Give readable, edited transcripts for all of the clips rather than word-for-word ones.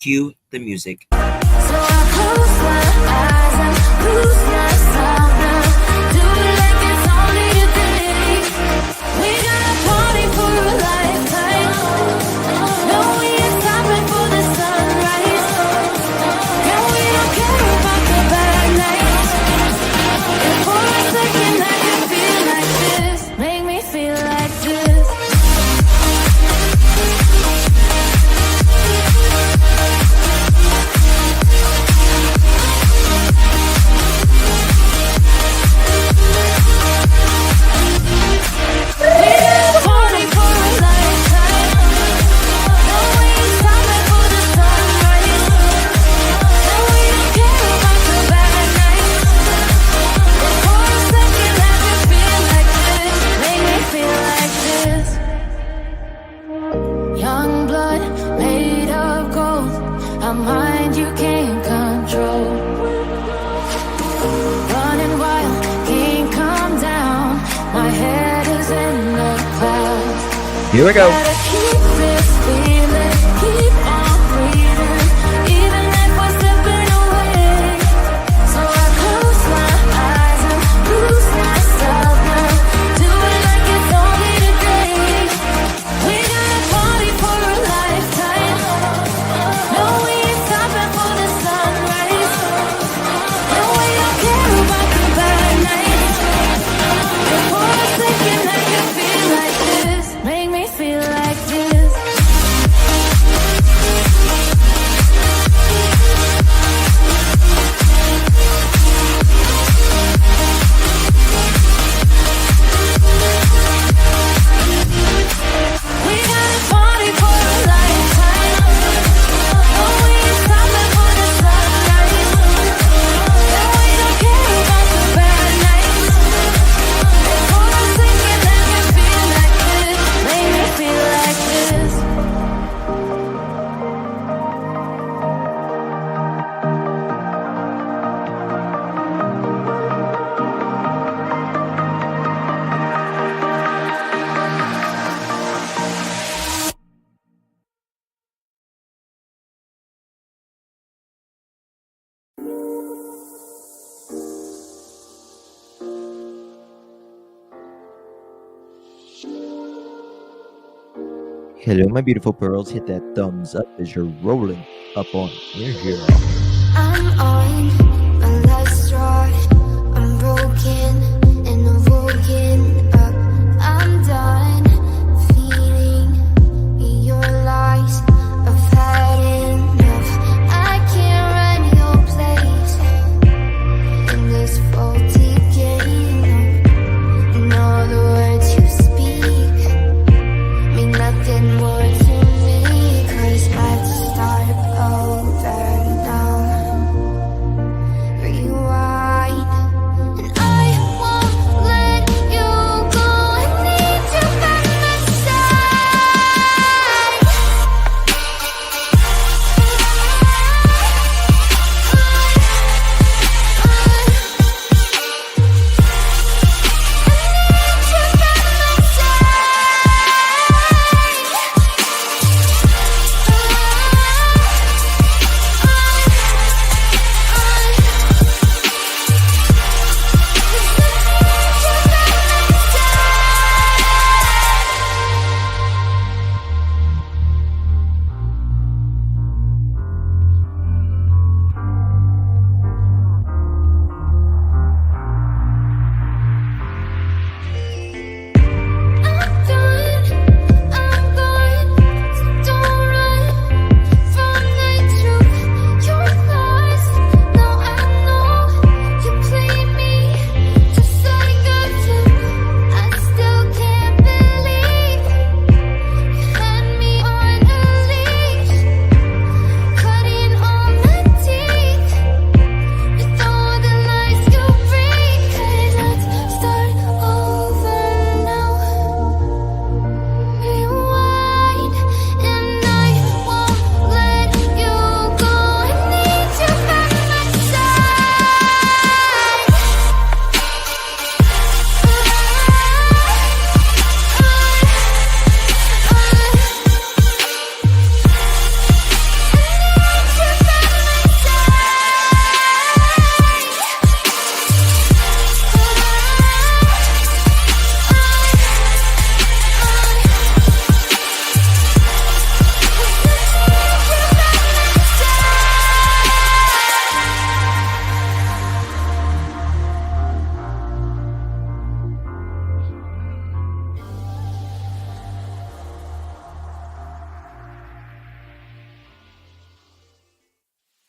Cue the music. So I close my eyes and lose myself now. Do it like it's only a day. We got a party for a lifetime. No, we ain't stopping for the sunrise. Girl, we don't care about the bad nights. And for a second I can feel like this. Make me feel like this. Young blood made of gold, a mind you can't control. Running wild, can't come down. My head is in the clouds. Here we go. Gotta keep this feeling, keep on breathing, even if we're slipping away. So I close my eyes and lose myself now. Do it like it's only today. We got a party for a lifetime. No, we ain't stopping for the sunrise. No, we don't care about the bad nights. And for a second I can feel like this. Make me feel like this. We got a party for a lifetime. No, we ain't stopping for the sunrise. No, we don't care about the bad nights. And for a second I can feel like this. Make me feel like this. Hello, my beautiful pearls. Hit that thumbs up as you're rolling up on your hero. I'm on my last straw. I'm broken and I'm woken up. I'm done feeling your lies. I've had enough. I can't run your place in this faulty game. And all the words you speak mean nothing more to me. 'Cause I'd start over now.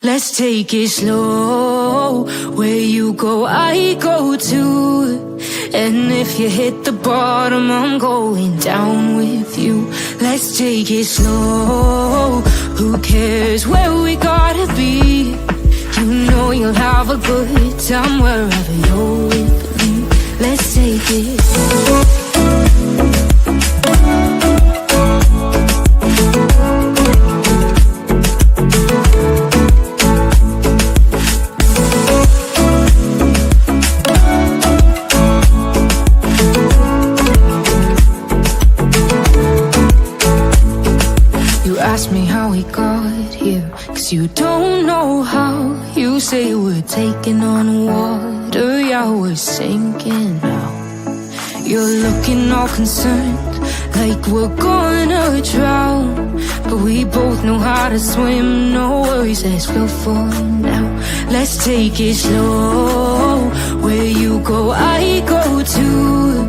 Let's take it slow. Where you go, I go too. And if you hit the bottom, I'm going down with you. Let's take it slow. Who cares where we gotta be? You know you'll have a good time wherever you're with me. Let's take it slow. Ask me how we got here, 'cause you don't know how. You say we're taking on water, yeah, we're sinking now. You're looking all concerned, like we're gonna drown. But we both know how to swim, no worries as we'll fall now. Let's take it slow. Where you go, I go too.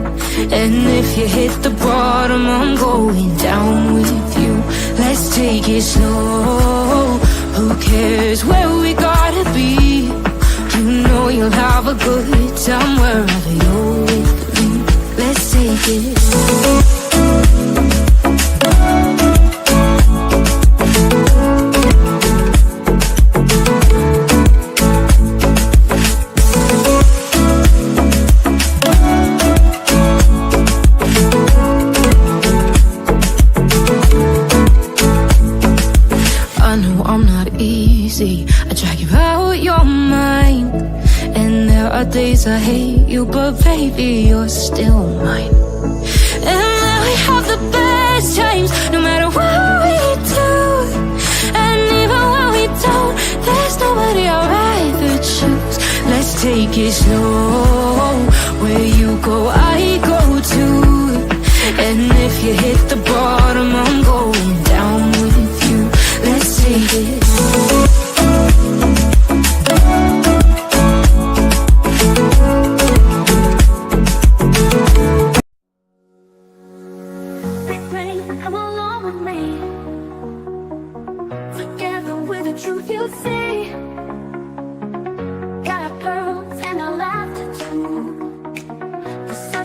And if you hit the bottom, I'm going down with you. Let's take it slow. Who cares where we gotta be? You know you'll have a good time wherever you're with me. Let's take it slow. I drag you out your mind, and there are days I hate you, but baby, you're still mine. And now we have the best times, no matter what we do. And even when we don't, there's nobody I'd rather choose. Let's take it slow. Where you go, I go too. And if you hit the bottom, I'm going down with you. Let's take it slow. Come along with me. Together with the truth you'll see. Got our pearls and our laughter too. The sun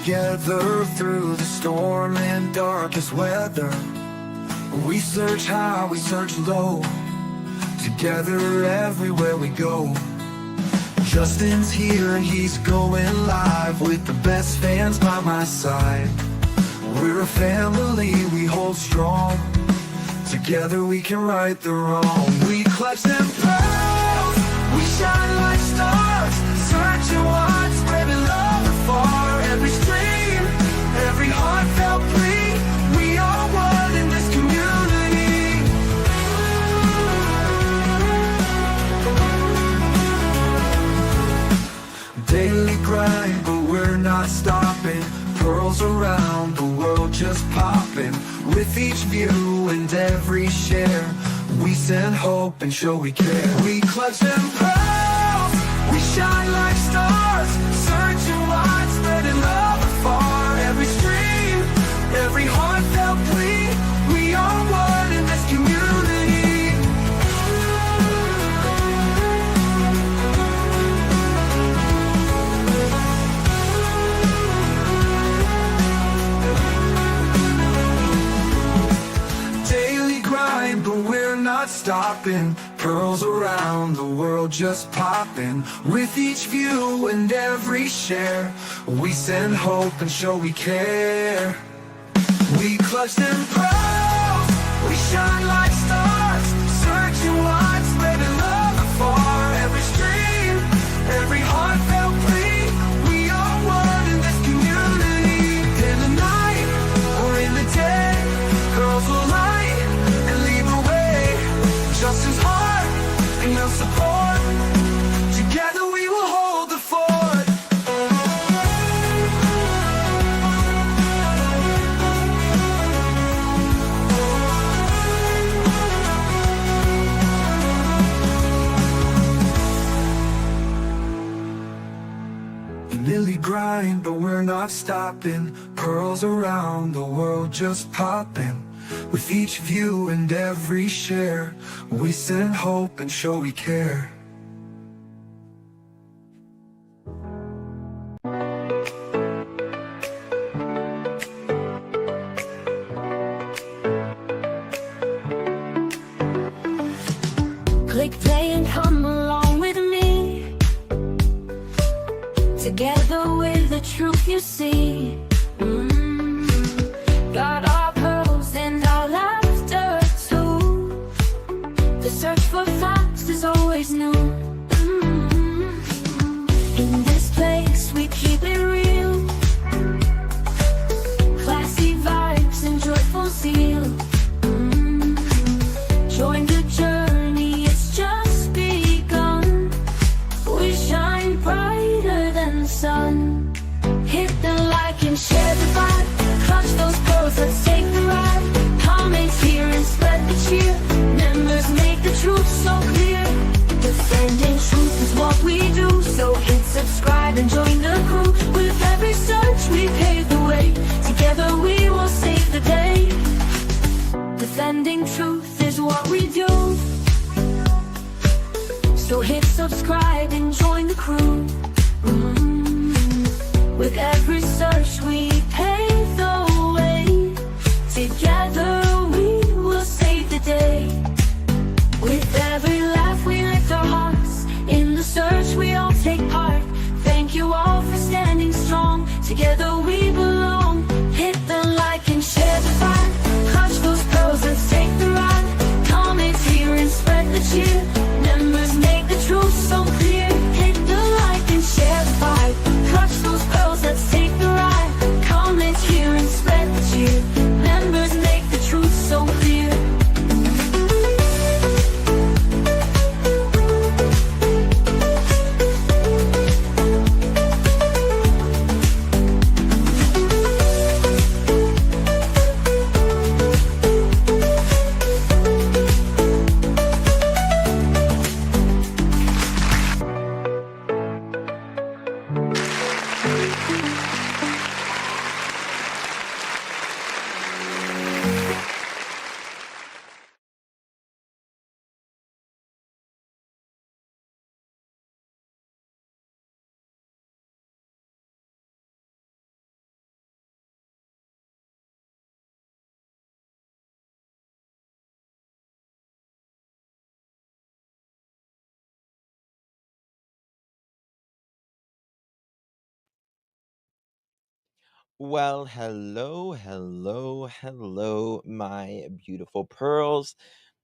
together through the storm and darkest weather. We search high, we search low, together everywhere we go. Justin's here and he's going live with the best fans by my side. We're a family, we hold strong, together we can right the wrong. We clutch them pearls, we shine like stars, searching wide, spreading love afar. Every stream, every heartfelt plea, we are one in this community. Daily grind, but we're not stopping. Pearls around the world just popping. With each view and every share, we send hope and show we care. We clutch them pearls, we shine like stars, searching wide, spreading love afar. Every stream, every heartfelt plea, we are one in this community. Daily grind, but we're not stopping. Pearls around the world just popping. With each view and every share, we send hope and show we care. We clutch them pearls, we shine like stars, searching wide, spreading love afar. Every stream, every heartfelt plea, we are one in this community. In the night or in the day, girls will light and lead the way. Justin's heart and your support, together we will hold the fort. Daily grind, but we're not stopping. Pearls around the world just popping. With each view and every share, we send hope and show we care. Click play and come along with me. Together with the truth you see. Got our pearls and our laughter too. The search for facts is always new. In this place we keep it real. Classy vibes and joyful zeal. Join the journey, it's just begun. We shine brighter than the sun. Hit the like and share the vibe. Clutch those pearls, let's take the ride. Comments here and spread the cheer. Members make the truth so clear. Defending truth is what we do. So hit subscribe and join the crew. With every search we pave the way. Together we will save the day. Defending truth is what we do. So hit subscribe and join the crew. With every search we pave the way. Together we will save the day. With every laugh we lift our hearts. In the search we all take part. Thank you all for standing strong. Together we belong. Hit the like and share the vibe. Clutch those pearls, let's take the ride. Comment here and spread the cheer. Members make the truth so clear. Hit the like and share the vibe. Clutch those pearls, let's take the ride. Comment here and spread Well, hello, my beautiful pearls.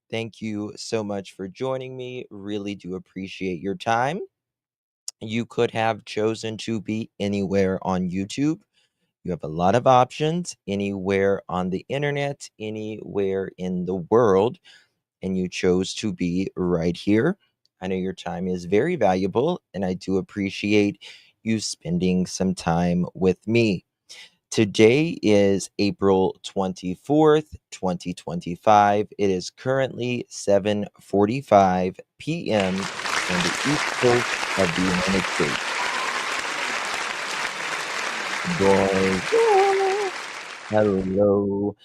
Thank you so much for joining me. Really do appreciate your time. You could have chosen to be anywhere on YouTube. You have a lot of options anywhere on the internet, anywhere in the world, and you chose to be right here. I know your time is very valuable, and I do appreciate you spending some time with me. Today is April 24th, 2025. It is currently 7:45 p.m. on the East Coast of the United States. Boy, hello.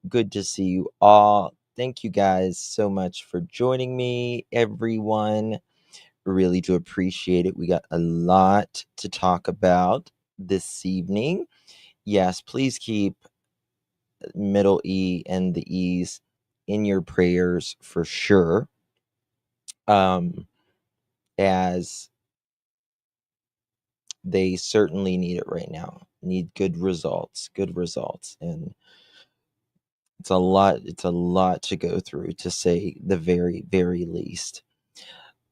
Good to see you all. Thank you guys so much for joining me, everyone. Really do appreciate it. We got a lot to talk about this evening. Yes, please keep middle E and the E's in your prayers for sure. As they certainly need it right now. Need good results, and it's a lot to go through, to say the very, very least.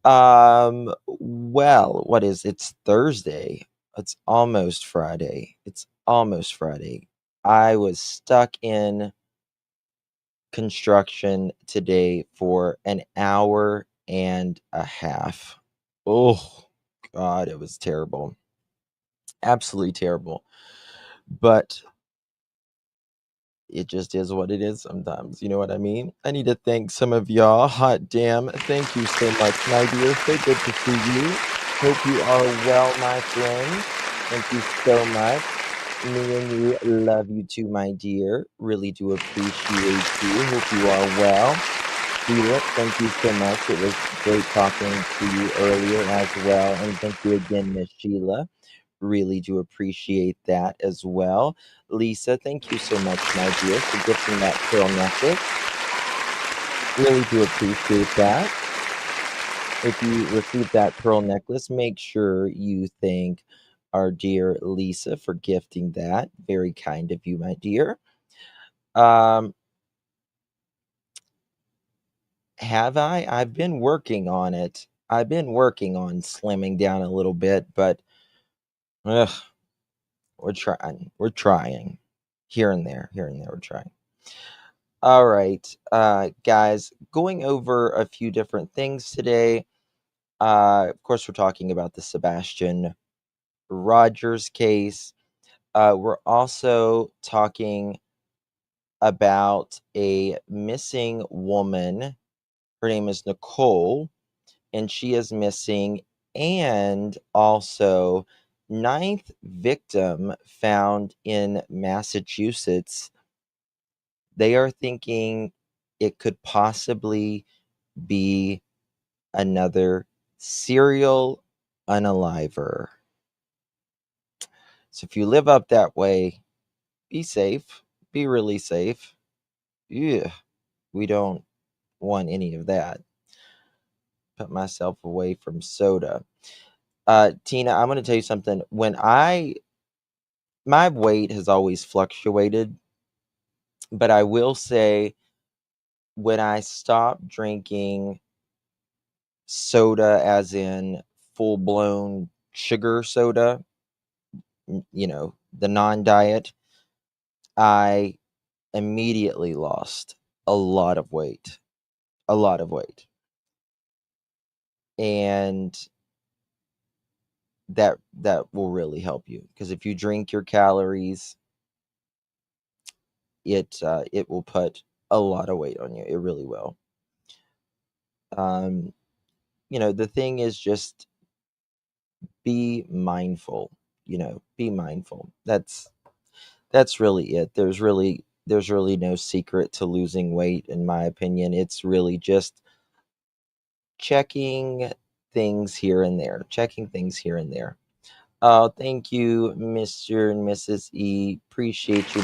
Well, what is it's Thursday. It's almost Friday. I was stuck in construction today for an hour and a half. Oh God, it was terrible. Absolutely terrible. But it just is what it is sometimes. You know what I mean? I need to thank some of y'all. Hot damn. Thank you so much, my dear. So good to see you. Hope you are well, my friend. Thank you so much. Me and you love you too, my dear. Really do appreciate you. Hope you are well. Sheila, thank you so much. It was great talking to you earlier as well. And thank you again, Miss Sheila. Really do appreciate that as well. Lisa, thank you so much, my dear, for gifting that pearl necklace. Really do appreciate that. If you received that pearl necklace, make sure you thank our dear Lisa for gifting that. Very kind of you, my dear. Um, have I? I've been working on it. I've been working on slimming down a little bit, but ugh, we're trying. We're trying. Here and there, we're trying. All right, guys, going over a few different things today. Of course, we're talking about the Sebastian Rogers case. We're also talking about a missing woman. Her name is Nicole, and she is missing. And also, ninth victim found in Massachusetts. They are thinking it could possibly be another serial unaliver. So if you live up that way, be safe. Be really safe. Yeah, we don't want any of that. Put myself away from soda. Tina, I'm going to tell you something. My weight has always fluctuated, but I will say when I stopped drinking soda, as in full blown sugar soda, the non diet, I immediately lost a lot of weight. A lot of weight. And that will really help you, because if you drink your calories, it will put a lot of weight on you. It really will. Um, the thing is just be mindful. Be mindful. That's really it. There's really no secret to losing weight, in my opinion. It's really just checking things here and there. Checking things here and there. Oh, thank you, Mr. and Mrs. E. Appreciate you,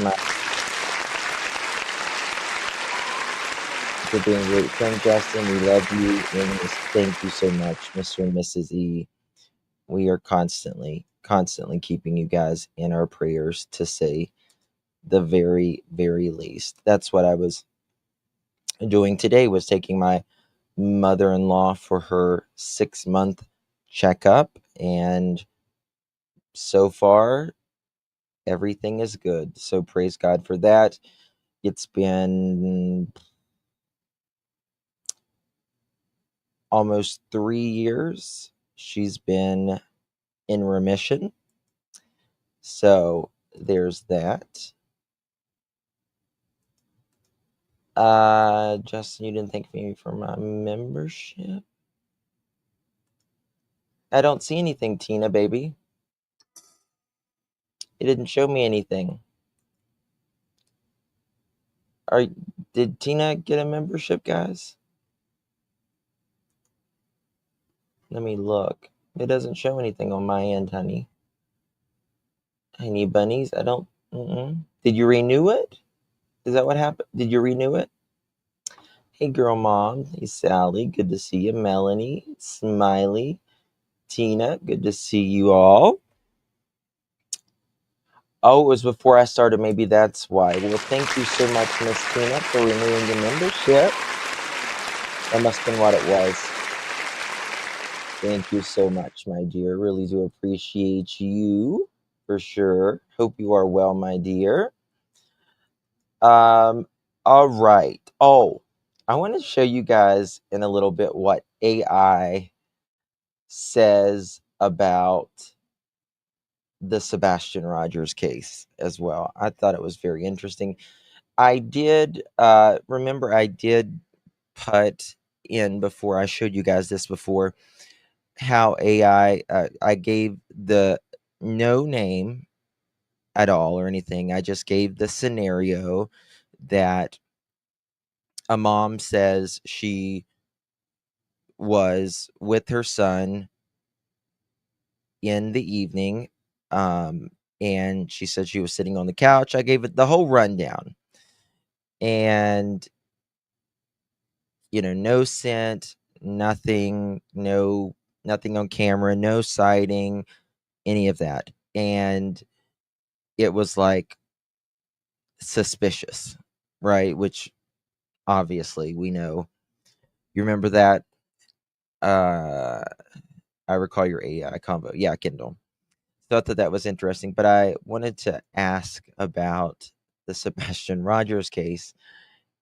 for being a great friend, Justin. We love you. And thank you so much, Mr. and Mrs. E. We are constantly constantly keeping you guys in our prayers, to say the very, very least. That's what I was doing today, was taking my mother-in-law for her 6-month checkup, and so far everything is good. So praise God for that. It's been almost 3 years. She's been in remission. So there's that. Justin, you didn't thank me for my membership. I don't see anything, Tina, baby. It didn't show me anything. Did Tina get a membership, guys? Let me look. It doesn't show anything on my end, honey. Honey bunnies, I don't. Did you renew it? Is that what happened? Did you renew it? Hey, girl mom. Hey, Sally. Good to see you. Melanie, Smiley, Tina. Good to see you all. Oh, it was before I started. Maybe that's why. Well, thank you so much, Miss Tina, for renewing the membership. That must have been what it was. Thank you so much, my dear. Really do appreciate you, for sure. Hope you are well, my dear. All right. Oh, I want to show you guys in a little bit what AI says about the Sebastian Rogers case as well. I thought it was very interesting. I did remember I did put in, before I showed you guys this before, how AI I gave the no name at all or anything. I just gave the scenario that a mom says she was with her son in the evening, and she said she was sitting on the couch. I gave it the whole rundown, and no scent, nothing, nothing on camera, no sighting, any of that. And it was like suspicious, right? Which obviously we know. You remember that? I recall your AI combo. Yeah, Kindle. So I thought that was interesting, but I wanted to ask about the Sebastian Rogers case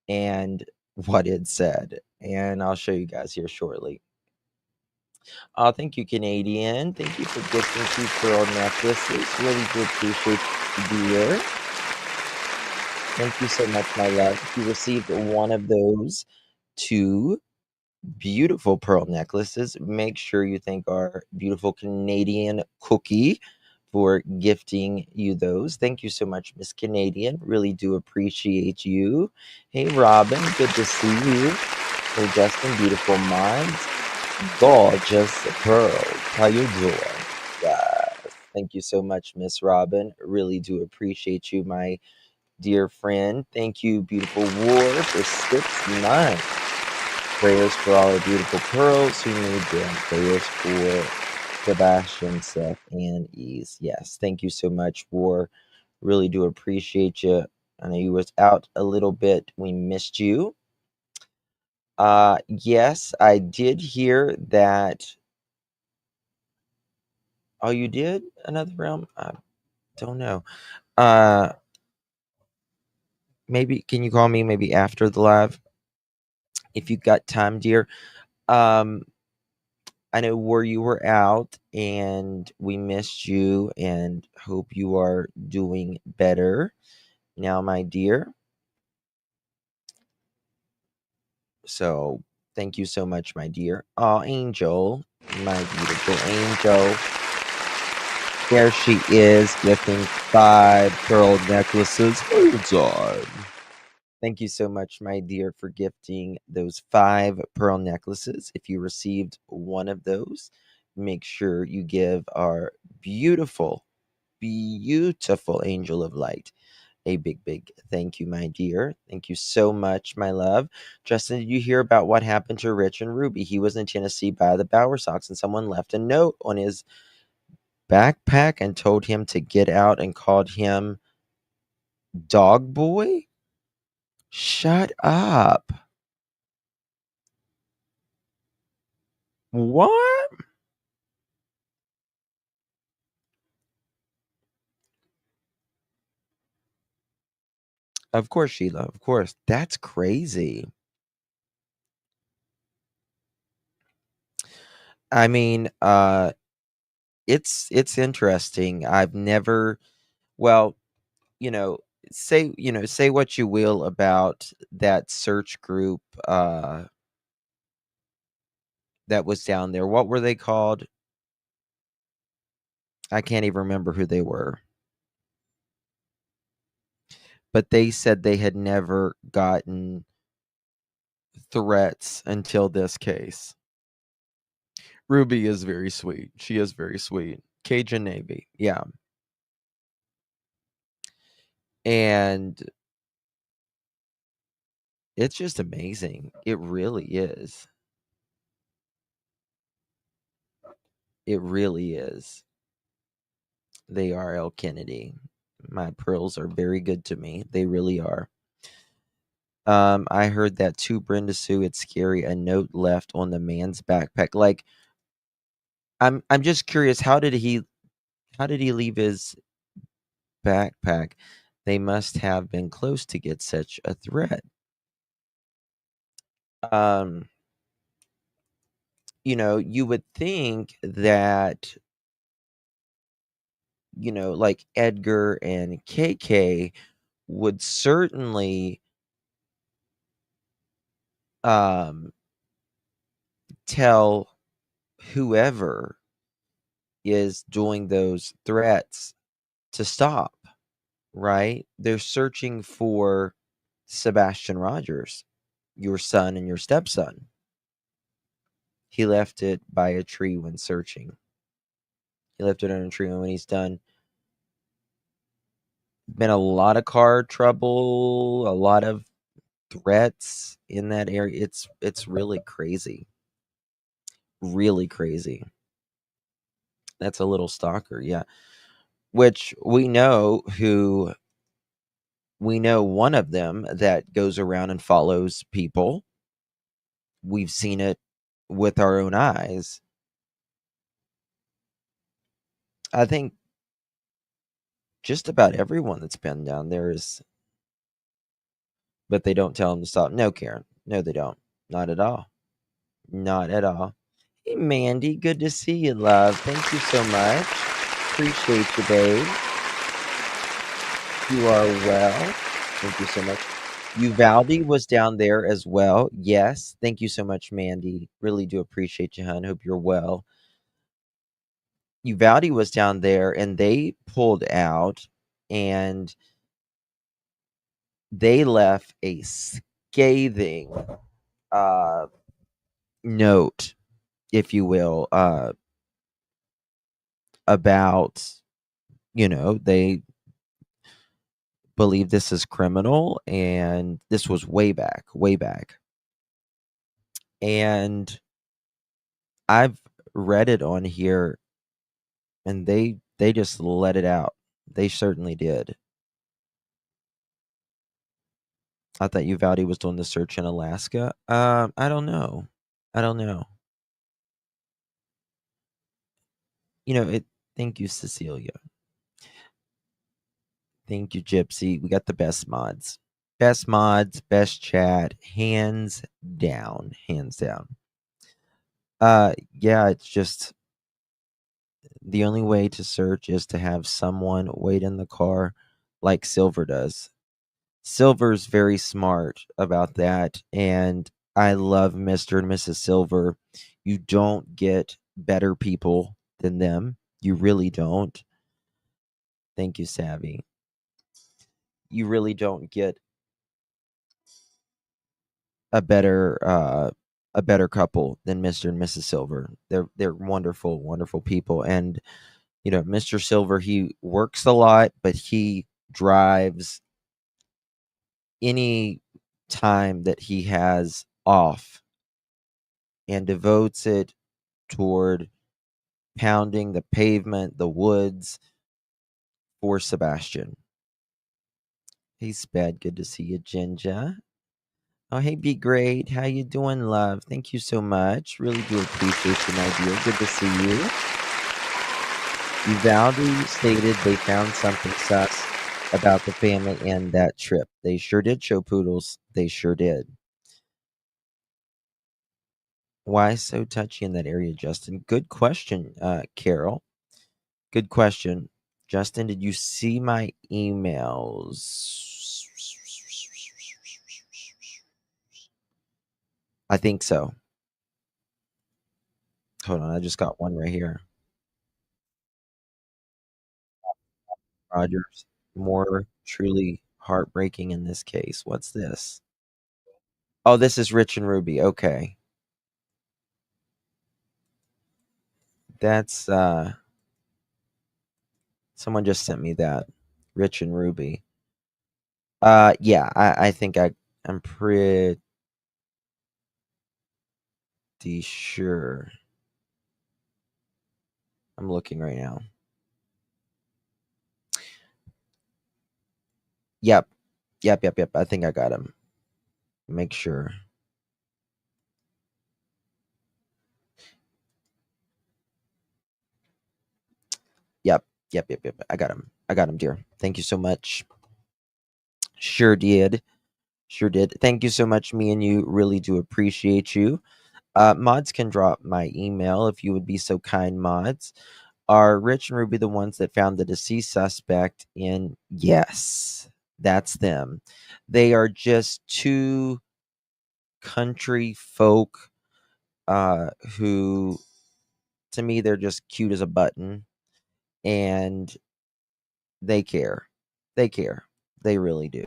and what it said. And I'll show you guys here shortly. Thank you, Canadian. Thank you for gifting 2 pearl necklaces. Really do appreciate you, dear. Thank you so much, my love. If you received one of those 2 beautiful pearl necklaces, make sure you thank our beautiful Canadian cookie for gifting you those. Thank you so much, Miss Canadian. Really do appreciate you. Hey, Robin, good to see you. Hey, Justin, beautiful minds. Gorgeous pearls. How you doing? Yes. Thank you so much, Miss Robin. Really do appreciate you, my dear friend. Thank you, beautiful War, for 6 months. Prayers for all the beautiful pearls who need them. Prayers for Sebastian, Seth, and Ease. Yes, thank you so much, War. Really do appreciate you. I know you was out a little bit. We missed you. Yes, I did hear that. Oh, you did another round? I don't know. Maybe can you call me maybe after the live if you got time, dear? Um, I know where you were out and we missed you, and hope you are doing better now, my dear. So thank you so much, my dear. Oh, Angel, my beautiful Angel. There she is, gifting 5 pearl necklaces. Hold on. Thank you so much, my dear, for gifting those 5 pearl necklaces. If you received one of those, make sure you give our beautiful, beautiful angel of light a big, big thank you, my dear. Thank you so much, my love. Justin, did you hear about what happened to Rich and Ruby? He was in Tennessee by the Bower Sox, and someone left a note on his backpack and told him to get out and called him Dog Boy? Shut up. What? Of course, Sheila. Of course. That's crazy. I mean, it's interesting. I've never well, you know, say what you will about that search group that was down there. What were they called? I can't even remember who they were. But they said they had never gotten threats until this case. Ruby is very sweet. She is very sweet. Cajun Navy. Yeah. And it's just amazing. It really is. It really is. They are L. Kennedy. My pearls are very good to me. They really are. I heard that too, Brenda Sue. It's scary. A note left on the man's backpack. Like, I'm just curious. How did he leave his backpack? They must have been close to get such a threat. Um, you would think that, like Edgar and KK would certainly um tell whoever is doing those threats to stop, right? They're searching for Sebastian Rogers, your son and your stepson. He left it by a tree when searching. He left it on a tree, and when he's done, been a lot of car trouble, a lot of threats in that area. It's really crazy. Really crazy. That's a little stalker, yeah. Which we know one of them that goes around and follows people. We've seen it with our own eyes. I think just about everyone that's been down there is, but they don't tell them to stop. No, Karen. No, they don't. Not at all. Not at all. Hey, Mandy. Good to see you, love. Thank you so much. Appreciate you, babe. You are well. Thank you so much. Uvalde was down there as well. Yes. Thank you so much, Mandy. Really do appreciate you, hon. Hope you're well. Uvalde was down there and they pulled out and they left a scathing note, if you will, about, they believe this is criminal, and this was way back, way back. And I've read it on here, and they just let it out. They certainly did. I thought Uvalde was doing the search in Alaska. I don't know. I don't know. Thank you, Cecilia. Thank you, Gypsy. We got the best mods. Best mods, best chat, hands down. Hands down. Yeah, it's just the only way to search is to have someone wait in the car like Silver does. Silver's very smart about that, and I love Mr. and Mrs. Silver. You don't get better people than them. You really don't. Thank you, Savvy. You really don't get a better couple than Mr. and Mrs. Silver. They're wonderful, wonderful people. And Mr. Silver, he works a lot, but he drives any time that he has off and devotes it toward pounding the pavement, the woods for Sebastian. Hey, Spad, good to see you, Ginger. Oh, hey, Be Great. How you doing, love? Thank you so much. Really do appreciate you, my dear. Good to see you. Uvalde stated they found something sus about the family and that trip. They sure did, show poodles. They sure did. Why so touchy in that area, Justin? Good question, Carol. Good question. Justin, did you see my emails? I think so. Hold on, I just got one right here. Rogers, more truly heartbreaking in this case. What's this? Oh, this is Rich and Ruby. Okay. That's someone just sent me that. Rich and Ruby. Yeah, I think I'm pretty sure. I'm looking right now. Yep. Yep. I think I got him. Make sure. Yep. I got him. Dear. Thank you so much. Sure did. Thank you so much. Me and you really do appreciate you. Mods can drop my email if you would be so kind, mods. Are Rich and Ruby the ones that found the deceased suspect in? Yes, that's them. They are just two country folk who, to me, they're just cute as a button, and they care. They care. They really do.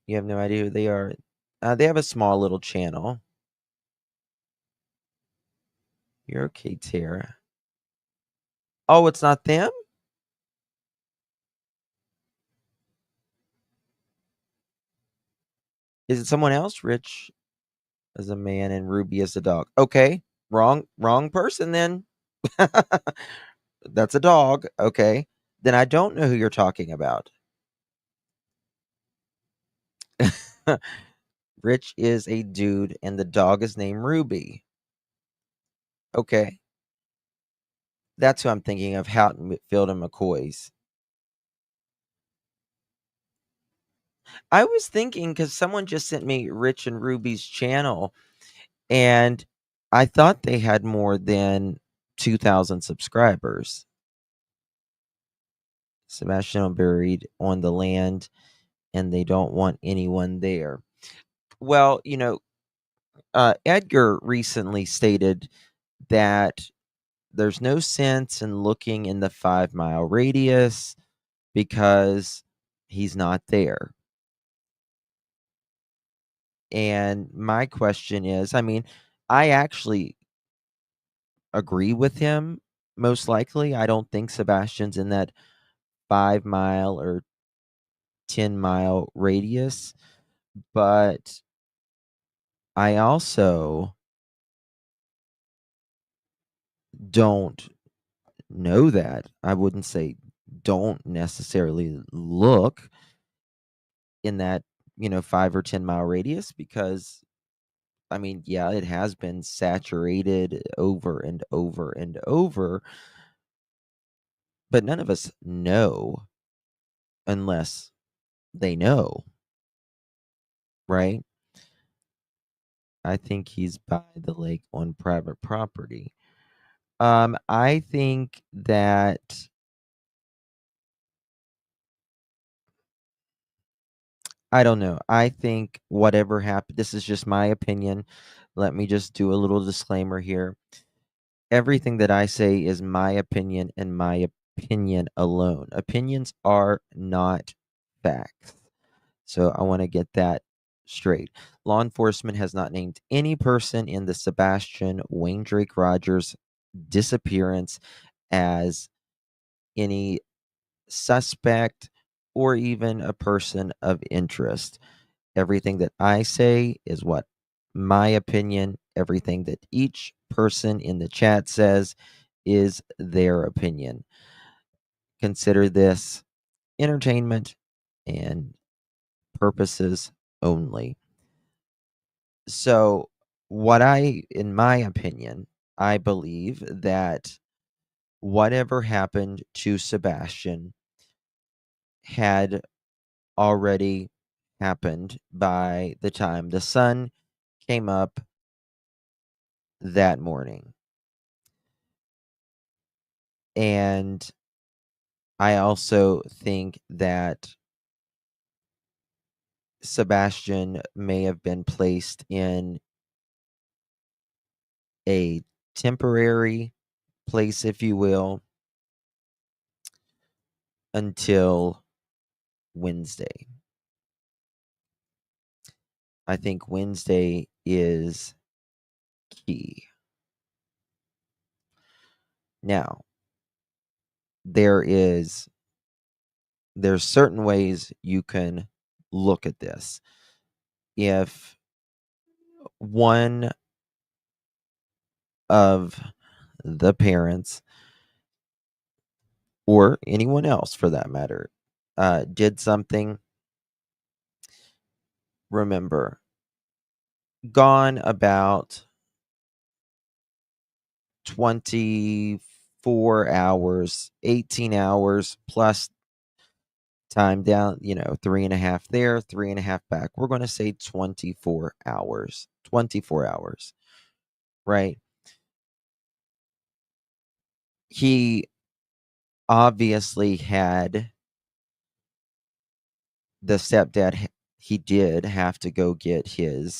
You have no idea who they are. They have a small little channel. You're okay, Tara. Oh, it's not them? Is it someone else? Rich as a man and Ruby as a dog. Okay, wrong person then. That's a dog. Okay, then I don't know who you're talking about. Rich is a dude and the dog is named Ruby. Okay. That's who I'm thinking of, Houghton, Field, and McCoy's. I was thinking because someone just sent me Rich and Ruby's channel, and I thought they had more than 2,000 subscribers. Sebastian buried on the land, and they don't want anyone there. Well, Edgar recently stated that there's no sense in looking in the 5-mile radius because he's not there. And my question is, I mean, I actually agree with him. Most likely, I don't think Sebastian's in that 5-mile or 10-mile radius, but I also don't know that. I wouldn't say don't necessarily look in that, 5 or 10-mile radius because I mean, yeah, it has been saturated over and over and over, but none of us know unless they know, right? I think he's by the lake on private property. I think that I don't know. I think whatever happened, this is just my opinion. Let me just do a little disclaimer here. Everything that I say is my opinion and my opinion alone. Opinions are not facts. So I want to get that straight. Law enforcement has not named any person in the Sebastian Wayne Drake Rogers disappearance as any suspect or even a person of interest. Everything that I say is what my opinion Everything that each person in the chat says is their opinion. Consider this entertainment and purposes only. So, in my opinion, I believe that whatever happened to Sebastian had already happened by the time the sun came up that morning. And I also think that Sebastian may have been placed in a temporary place, if you will, until Wednesday. I think Wednesday is key. Now, there's certain ways you can look at this. If one of the parents, or anyone else for that matter, did something, remember, gone about 24 hours, 18 hours plus time down, 3.5 there, 3.5 back. We're going to say 24 hours. 24 hours, right? He obviously had the stepdad, he did have to go get he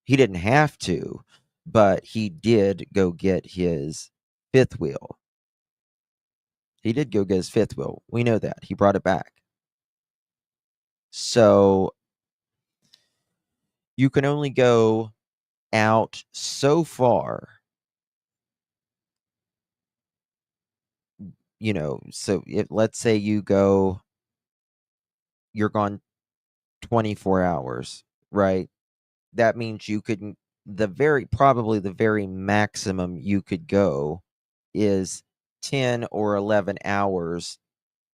didn't have to, but he did go get his fifth wheel. He did go get his fifth wheel. We know that. He brought it back. So you can only go out so far. So let's say you're gone 24 hours, right? That means you could, probably the very maximum you could go is 10 or 11 hours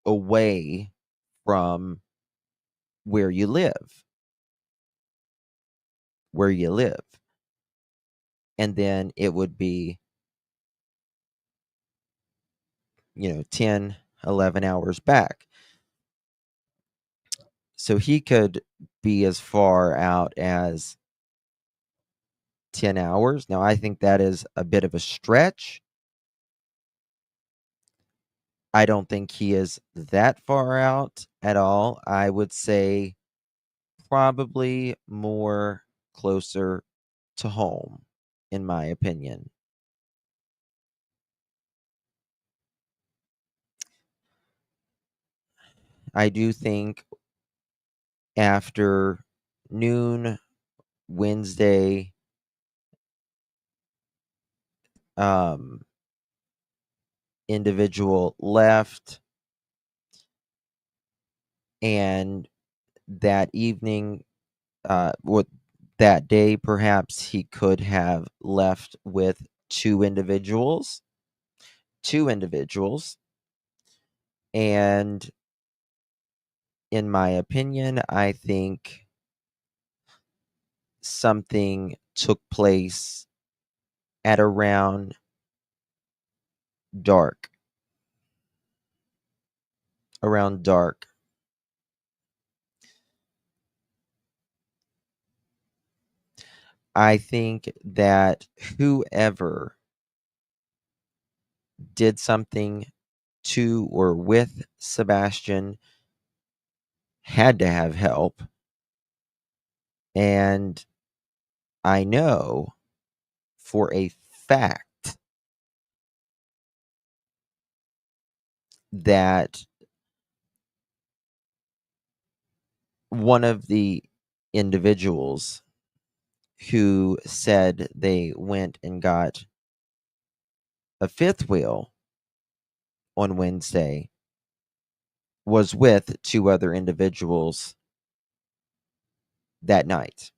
away from where you live. And then it would be, 10, 11 hours back. So he could be as far out as 10 hours. Now, I think that is a bit of a stretch. I don't think he is that far out at all. I would say probably more closer to home, in my opinion. I do think after noon Wednesday, individual left, and that evening, what that day, perhaps he could have left with two individuals, and in my opinion, I think something took place at around dark. I think that whoever did something to or with Sebastian had to have help. And I know for a fact that one of the individuals who said they went and got a fifth wheel on Wednesday was with two other individuals that night.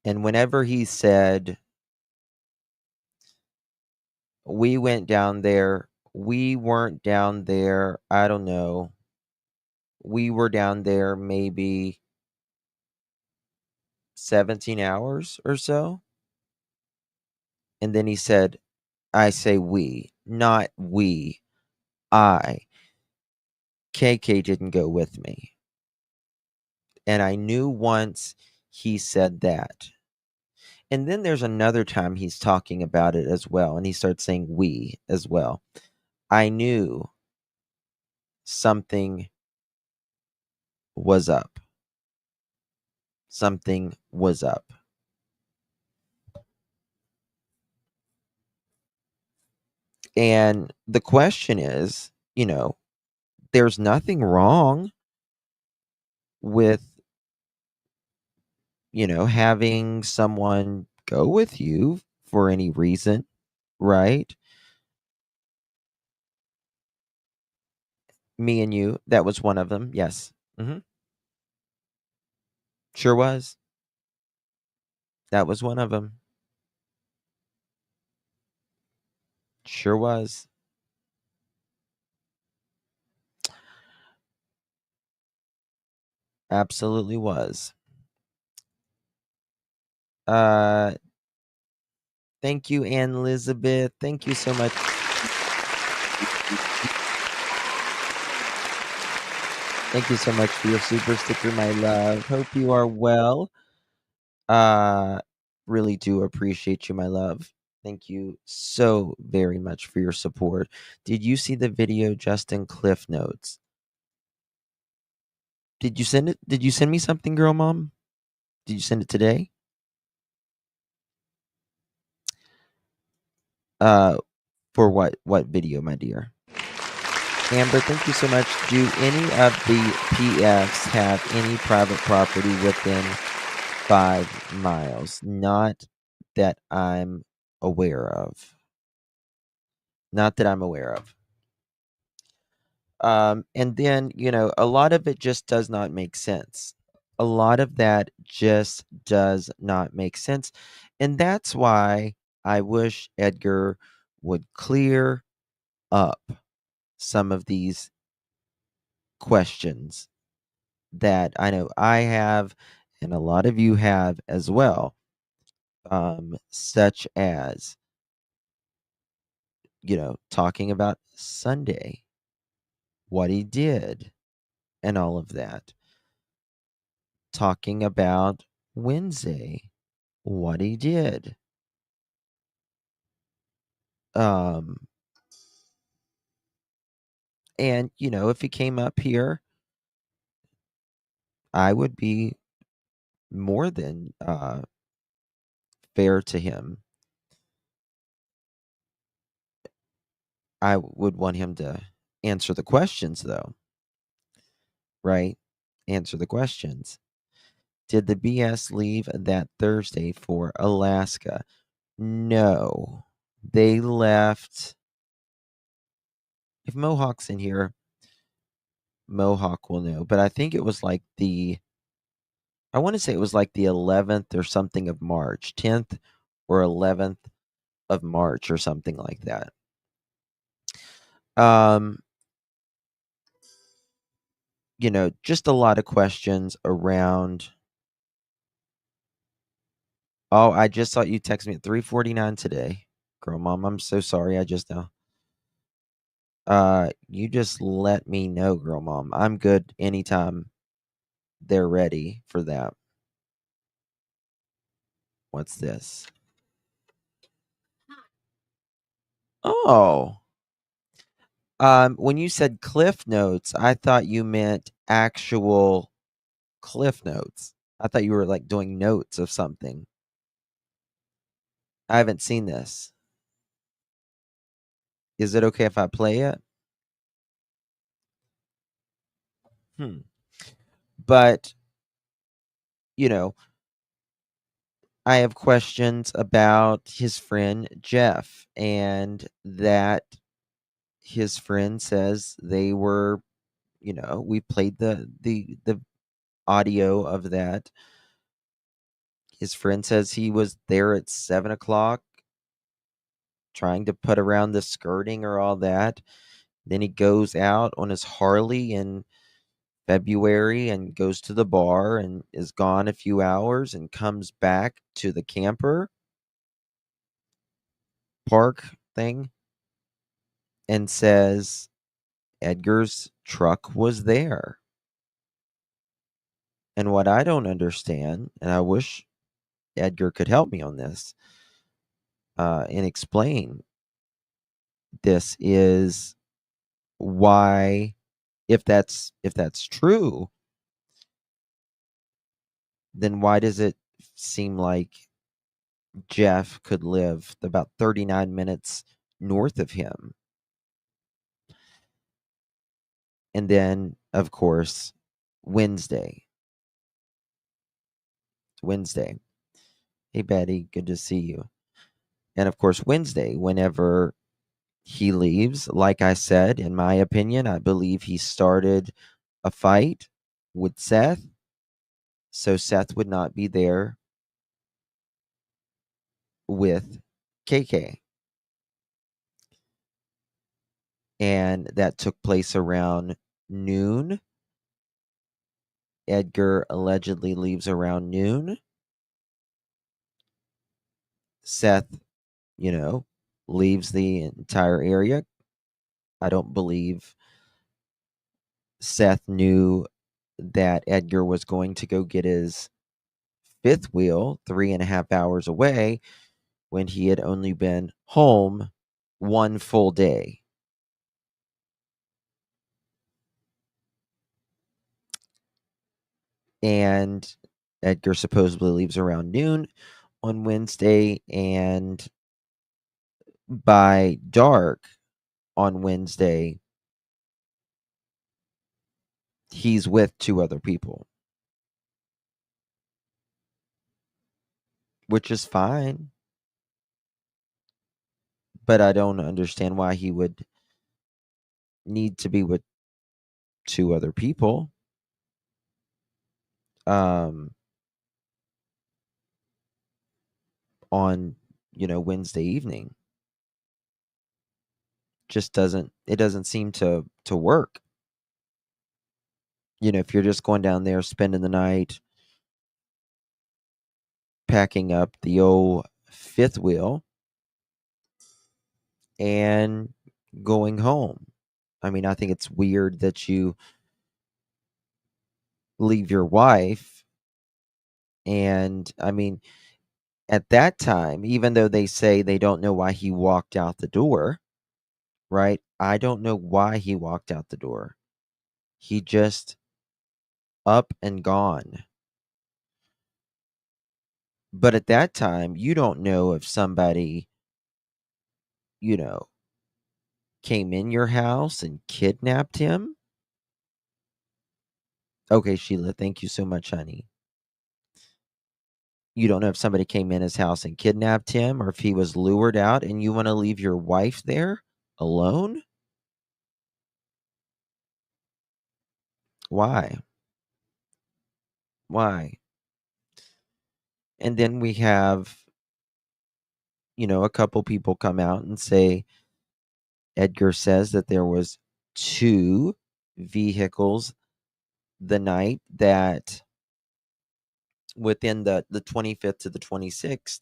And whenever he said, we went down there, we weren't down there, I don't know. We were down there maybe 17 hours or so. And then he said, I say we, not we. I. KK didn't go with me. And I knew once he said that. And then there's another time he's talking about it as well. And he starts saying we as well. I knew something was up. Something was up. And the question is, there's nothing wrong with, having someone go with you for any reason, right? Me and you, that was one of them. Yes. Sure was. That was one of them. Sure was. Absolutely was. Uh Thank you, Ann Elizabeth. Thank you so much. Thank you so much for your super sticker, my love. Hope you are well. Really do appreciate you, my love. Thank you so very much for your support. Did you see the video, Justin Cliff Notes? Did you send it? Did you send me something, girl mom? Did you send it today? For what video, my dear? Amber, thank you so much. Do any of the PFs have any private property within 5 miles? Not that I'm aware of. Not that I'm aware of. And then, a lot of it just does not make sense. A lot of that just does not make sense. And that's why I wish Edgar would clear up some of these questions that I know I have and a lot of you have as well, such as, talking about Sunday, what he did, and all of that. Talking about Wednesday, what he did. And, if he came up here, I would be more than fair to him. I would want him to answer the questions, though. Right? Answer the questions. Did the BS leave that Thursday for Alaska? No. They left. If Mohawk's in here, Mohawk will know. But I think it was like I want to say it was like the 11th or something of March, 10th or 11th of March or something like that. Just a lot of questions around. Oh, I just saw you text me at 3:49 today. Girl mom, I'm so sorry. I just know. You just let me know, girl mom. I'm good anytime they're ready for that. What's this? Oh. When you said Cliff Notes, I thought you meant actual Cliff Notes. I thought you were like doing notes of something. I haven't seen this. Is it okay if I play it? But, I have questions about his friend Jeff, and that his friend says they were, we played the audio of that. His friend says he was there at 7 o'clock trying to put around the skirting or all that. Then he goes out on his Harley in February and goes to the bar and is gone a few hours and comes back to the camper park thing and says Edgar's truck was there. And what I don't understand, and I wish Edgar could help me on this and explain this, is why, if that's true, then why does it seem like Jeff could live about 39 minutes north of him? And then, of course, Wednesday. Hey, Betty, good to see you. And of course, Wednesday, whenever he leaves, like I said, in my opinion, I believe he started a fight with Seth. So Seth would not be there with KK. And that took place around noon. Edgar allegedly leaves around noon. Seth, leaves the entire area. I don't believe Seth knew that Edgar was going to go get his fifth wheel 3.5 hours away when he had only been home one full day. And Edgar supposedly leaves around noon on Wednesday, and by dark on Wednesday, he's with 2 other people, which is fine. But I don't understand why he would need to be with 2 other people. On Wednesday evening. Just doesn't seem to work. If you're just going down there spending the night, packing up the old fifth wheel and going home. I mean, I think it's weird that you leave your wife, and I mean, at that time, even though they say they don't know why he walked out the door, right? I don't know why he walked out the door. He just up and gone. But at that time, you don't know if somebody, you know, came in your house and kidnapped him. Okay, Sheila, thank you so much, honey. You don't know if somebody came in his house and kidnapped him or if he was lured out and you want to leave your wife there alone? Why? Why? And then we have, a couple people come out and say Edgar says that there was 2 vehicles the night that within the 25th to the 26th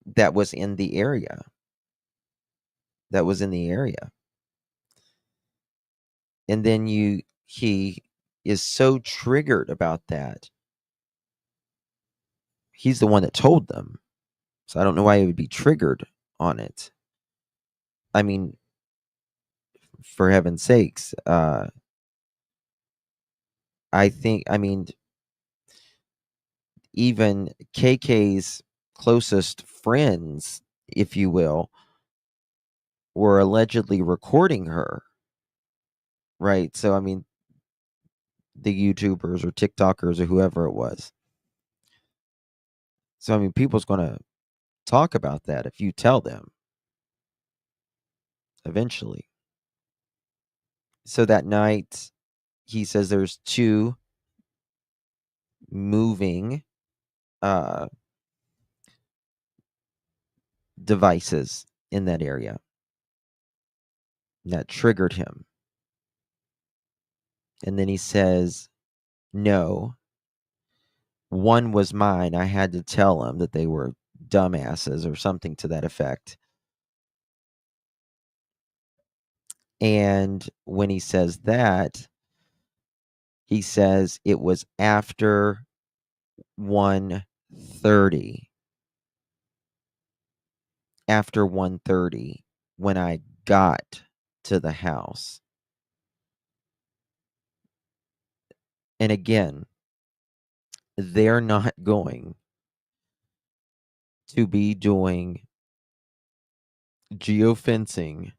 that was in the area. And then he is so triggered about that. He's the one that told them. So I don't know why he would be triggered on it. I mean, for heaven's sakes, even KK's closest friends, if you will, were allegedly recording her. Right? So, the YouTubers or TikTokers or whoever it was. So, people's going to talk about that if you tell them eventually. So that night, he says there's 2 moving devices in that area that triggered him. And then he says, no, one was mine. I had to tell him that they were dumbasses or something to that effect. And when he says that, he says it was after 1:30. After 1:30 when I got to the house. And again, they're not going to be doing geofencing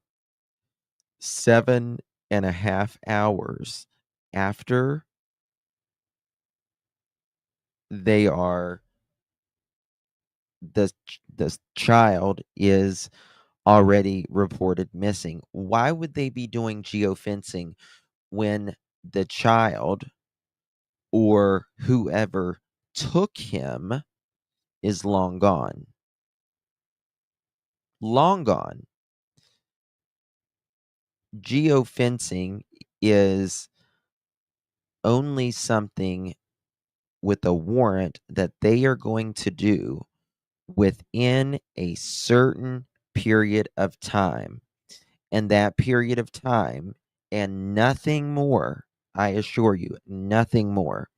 7.5 hours after they are the child is already reported missing. Why would they be doing geofencing when the child or whoever took him is long gone? Long gone. Geofencing is only something with a warrant that they are going to do within a certain period of time. And that period of time, and nothing more, I assure you, nothing more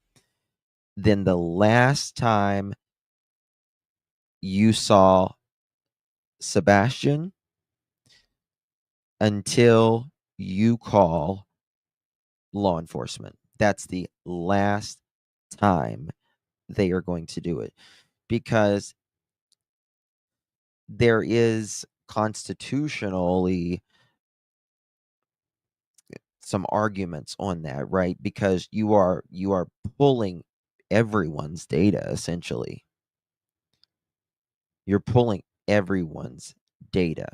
than the last time you saw Sebastian until you call law enforcement. That's the last time they are going to do it, because there is constitutionally some arguments on that, right? Because you are pulling everyone's data essentially. You're pulling everyone's data.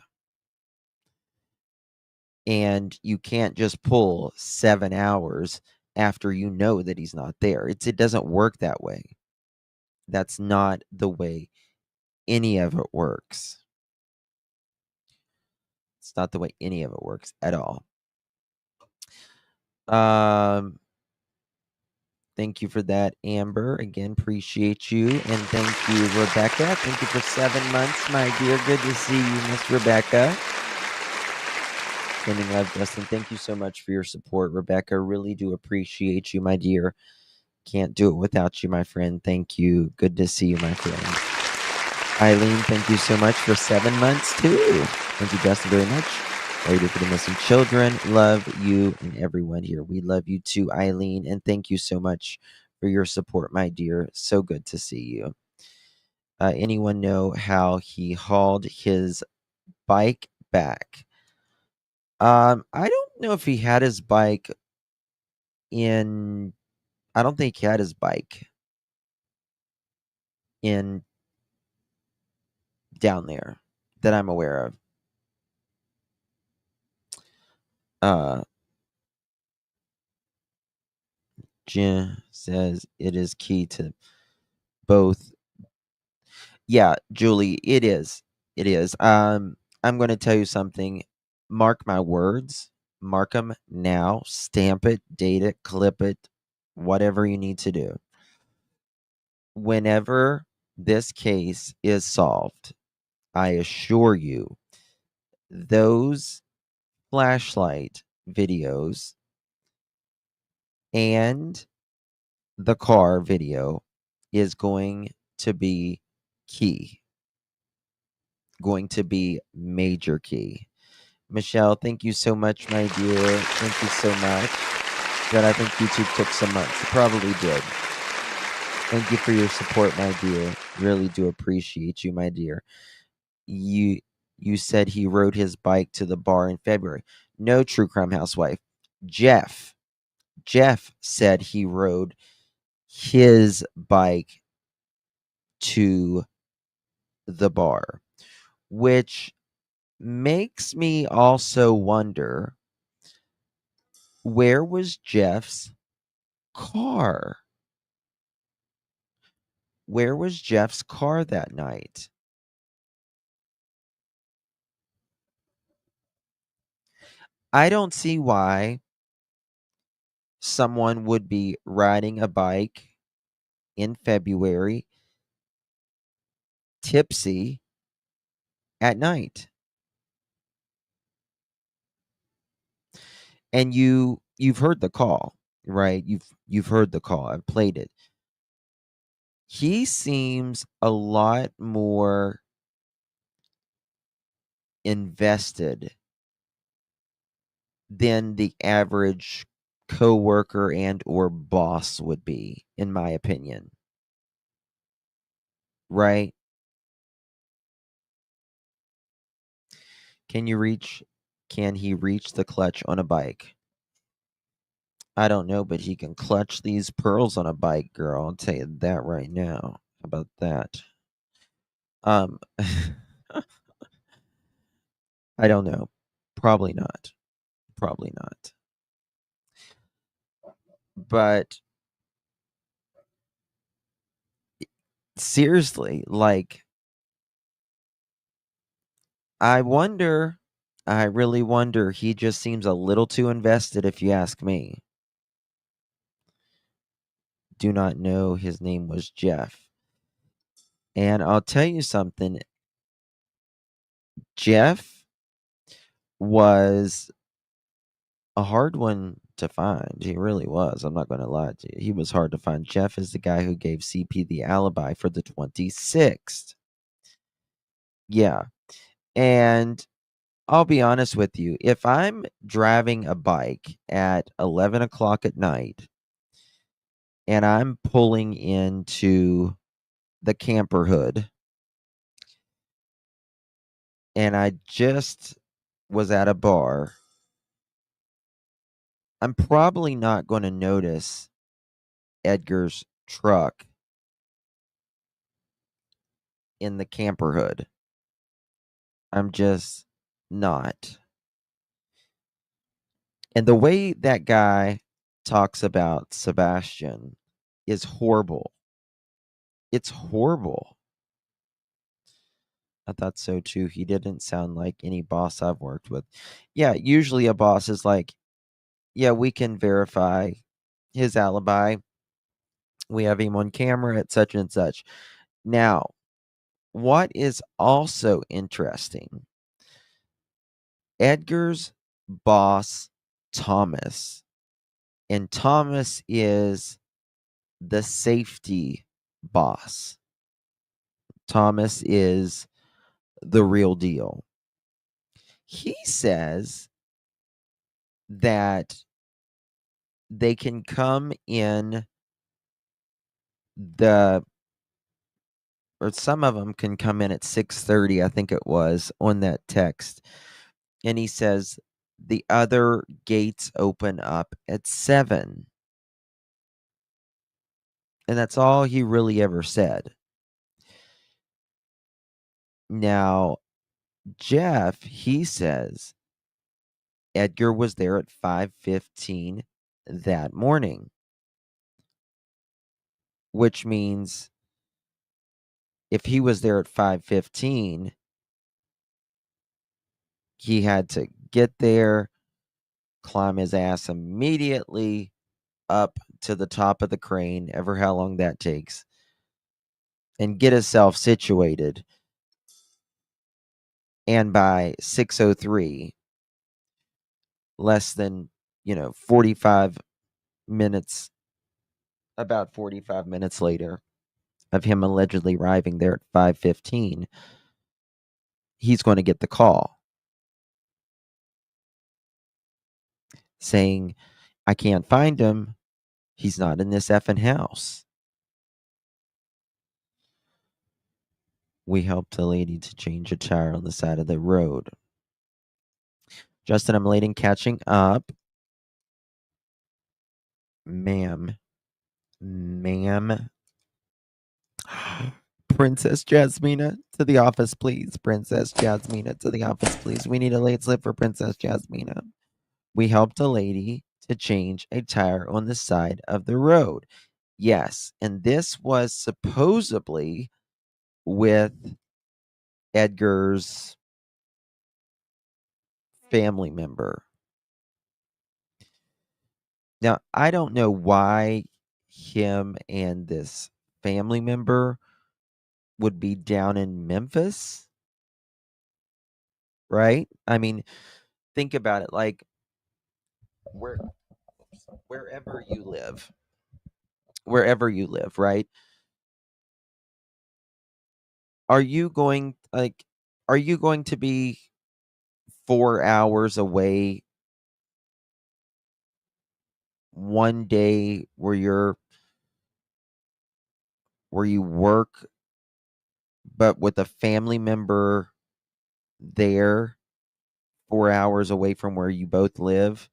And you can't just pull 7 hours after you know that he's not there. It doesn't work that way. That's not the way any of it works. It's not the way any of it works at all. Thank you for that, Amber. Again, appreciate you. And thank you, Rebecca. Thank you for 7 months, my dear. Good to see you, Miss Rebecca. Sending love, Justin. Thank you so much for your support, Rebecca. Really do appreciate you, my dear. Can't do it without you, my friend. Thank you. Good to see you, my friend. Eileen, thank you so much for 7 months, too. Thank you, Justin, very much. Lady for the missing children. Love you and everyone here. We love you too, Eileen. And thank you so much for your support, my dear. So good to see you. Anyone know how he hauled his bike back? I don't know if he had his bike in. I don't think he had his bike in down there that I'm aware of. Jen says it is key to both. Yeah, Julie, it is. It is. I'm going to tell you something. Mark my words. Mark them now. Stamp it, date it, clip it, whatever you need to do. Whenever this case is solved, I assure you, those flashlight videos and the car video is going to be key. Going to be major key. Michelle, thank you so much, my dear. Thank you so much. But I think YouTube took some months. It probably did. Thank you for your support, my dear. Really do appreciate you, my dear. You said he rode his bike to the bar in February. No, True Crime Housewife. Jeff said he rode his bike to the bar, which makes me also wonder Where was Jeff's car? Where was Jeff's car that night? I don't see why someone would be riding a bike in February, tipsy, at night. And you've heard the call, right? You've heard the call. I've played it. He seems a lot more invested than the average coworker and or boss would be, in my opinion. Right? Can he reach the clutch on a bike? I don't know, but he can clutch these pearls on a bike, girl. I'll tell you that right now. How about that? Um I don't know. Probably not. Probably not. But seriously, like I really wonder, he just seems a little too invested if you ask me. Do not know his name was Jeff. And I'll tell you something. Jeff was a hard one to find. He really was. I'm not going to lie to you. He was hard to find. Jeff is the guy who gave CP the alibi for the 26th. Yeah. And I'll be honest with you. If I'm driving a bike at 11 o'clock at night and I'm pulling into the camper hood and I just was at a bar, I'm probably not going to notice Edgar's truck in the camper hood. I'm just not. And the way that guy talks about Sebastian is horrible. It's horrible. I thought so too. He didn't sound like any boss I've worked with. Yeah, usually a boss is like, yeah, we can verify his alibi. We have him on camera at such and such. Now, what is also interesting, Edgar's boss, Thomas, and Thomas is the safety boss. Thomas is the real deal. He says that they can come in or some of them can come in at 6:30, I think it was, on that text. And he says the other gates open up at 7. And that's all he really ever said. Now, Jeff, he says Edgar was there at 5:15 that morning, which means if he was there at 5:15, he had to get there, climb his ass immediately up to the top of the crane, ever how long that takes, and get himself situated. And by 6:03, less than, 45 minutes, about 45 minutes later of him allegedly arriving there at 5:15, he's going to get the call saying, I can't find him. He's not in this effing house. We helped a lady to change a tire on the side of the road. Justin, I'm late in catching up. Ma'am. Princess Jasmina, to the office, please. Princess Jasmina, to the office, please. We need a late slip for Princess Jasmina. We helped a lady to change a tire on the side of the road. Yes, and this was supposedly with Edgar's family member. Now, I don't know why him and this family member would be down in Memphis, right? I mean, think about it, like where wherever you live, wherever you live, right? Are you going like are you going to be 4 hours away one day where you work but with a family member there 4 hours away from where you both live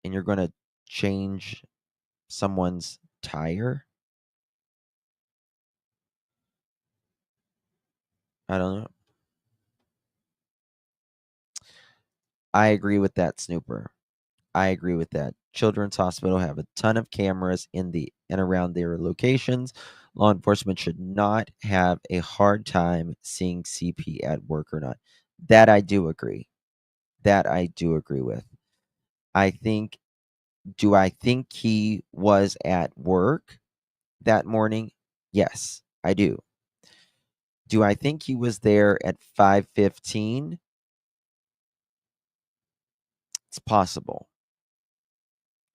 and you're going to change someone's tire? I don't know. I agree with that, Snooper. I agree with that. Children's Hospital have a ton of cameras in the and around their locations. Law enforcement should not have a hard time seeing CP at work or not. That I do agree. That I do agree with. I think do I think he was at work that morning? Yes, I do. Do I think he was there at 5:15? It's possible.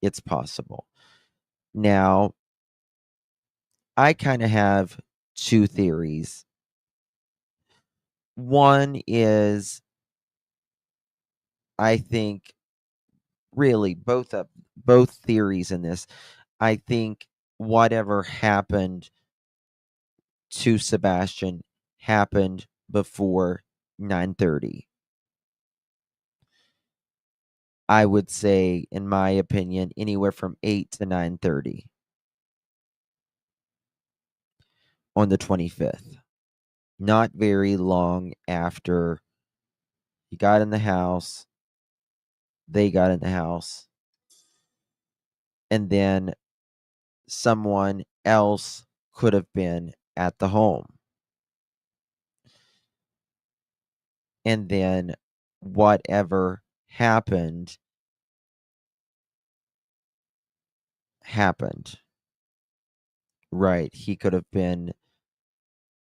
It's possible. Now, I kind of have two theories. One is I think really both theories in this. I think whatever happened to Sebastian happened before 9:30. I would say, in my opinion, anywhere from 8 to 9:30 on the 25th. Not very long after he got in the house, they got in the house, and then someone else could have been at the home. And then whatever happened happened. Right. He could have been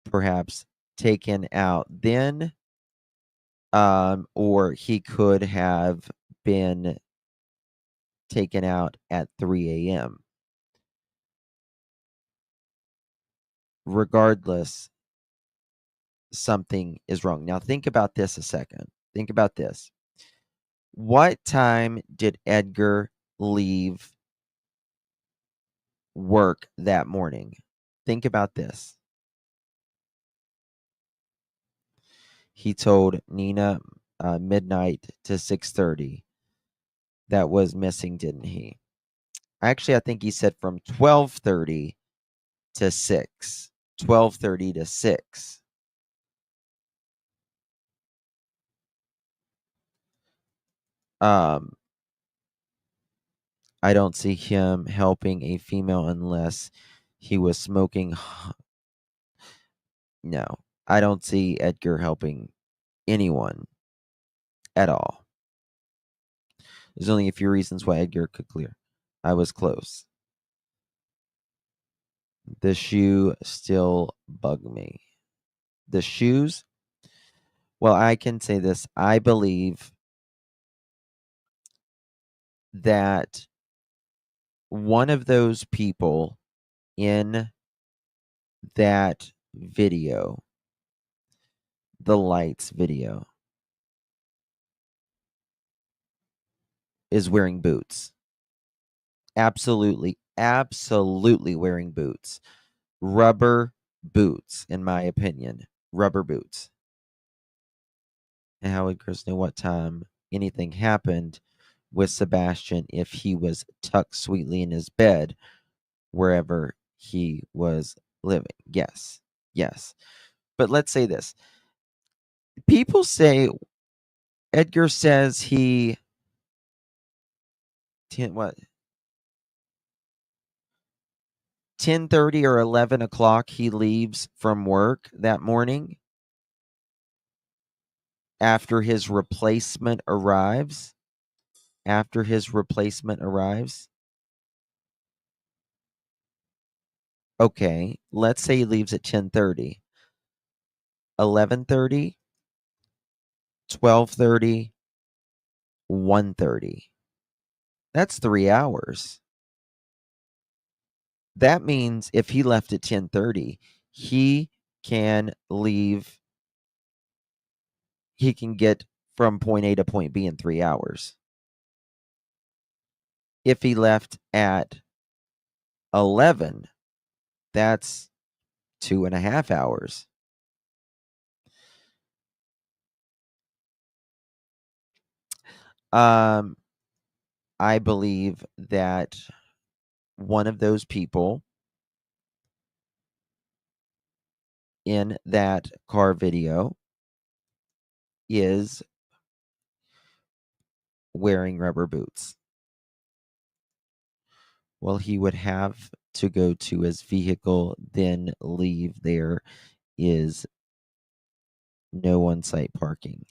perhaps taken out then, or he could have been taken out at 3 a.m. Regardless, something is wrong. Now, think about this a second. Think about this. What time did Edgar leave work that morning? Think about this. He told Nina midnight to 6:30. That was missing, didn't he? Actually, I think he said from 12:30 to 6. 12:30 to 6. Um, I don't see him helping a female unless he was smoking. No, I don't see Edgar helping anyone at all. There's only a few reasons why Edgar could clear. I was close. The shoe still bug me. The shoes? Well, I can say this. I believe that one of those people in that video, the lights video, is wearing boots. Absolutely, absolutely wearing boots. Rubber boots, in my opinion. Rubber boots. And how would Chris know what time anything happened with Sebastian if he was tucked sweetly in his bed wherever he was living? Yes, yes. But let's say this. People say Edgar says he what? 10:30 or 11 o'clock he leaves from work that morning after his replacement arrives. After his replacement arrives. Okay, let's say he leaves at 10:30. 11:30, 12:30, 1:30. That's 3 hours. That means if he left at 10:30, he can leave he can get from point A to point B in 3 hours. If he left at 11, that's 2.5 hours. I believe that one of those people in that car video is wearing rubber boots. Well, he would have to go to his vehicle, then leave. There is no on-site parking.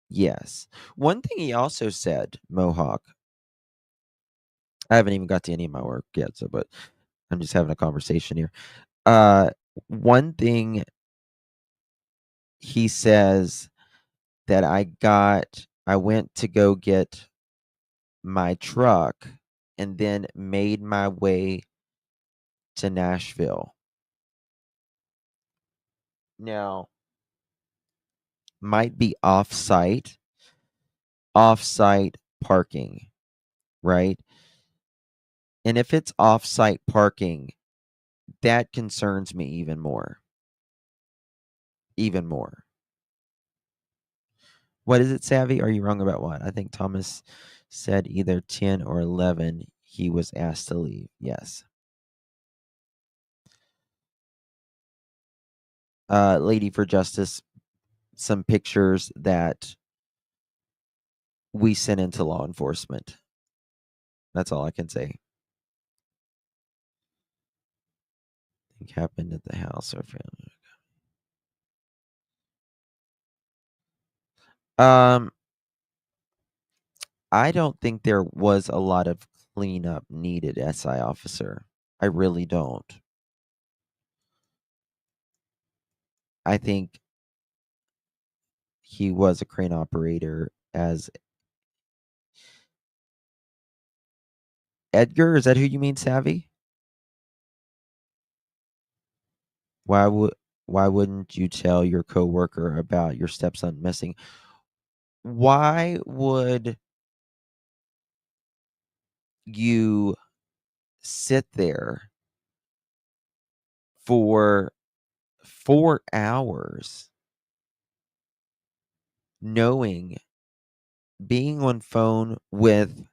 Yes. One thing he also said, Mohawk, I haven't even got to any of my work yet, but I'm just having a conversation here. One thing he says that I went to go get my truck and then made my way to Nashville. Now, might be off-site parking, right? And if it's off-site parking, that concerns me even more. Even more. What is it, Savvy? Are you wrong about what? I think Thomas said either 10 or 11 he was asked to leave. Yes. Lady for Justice, some pictures that we sent into law enforcement. That's all I can say. I think happened at the house or family. I don't think there was a lot of cleanup needed, SI officer. I really don't. I think he was a crane operator as Edgar. Is that who you mean, Savvy? Why wouldn't you tell your coworker about your stepson missing? Why would you sit there for 4 hours knowing being on phone with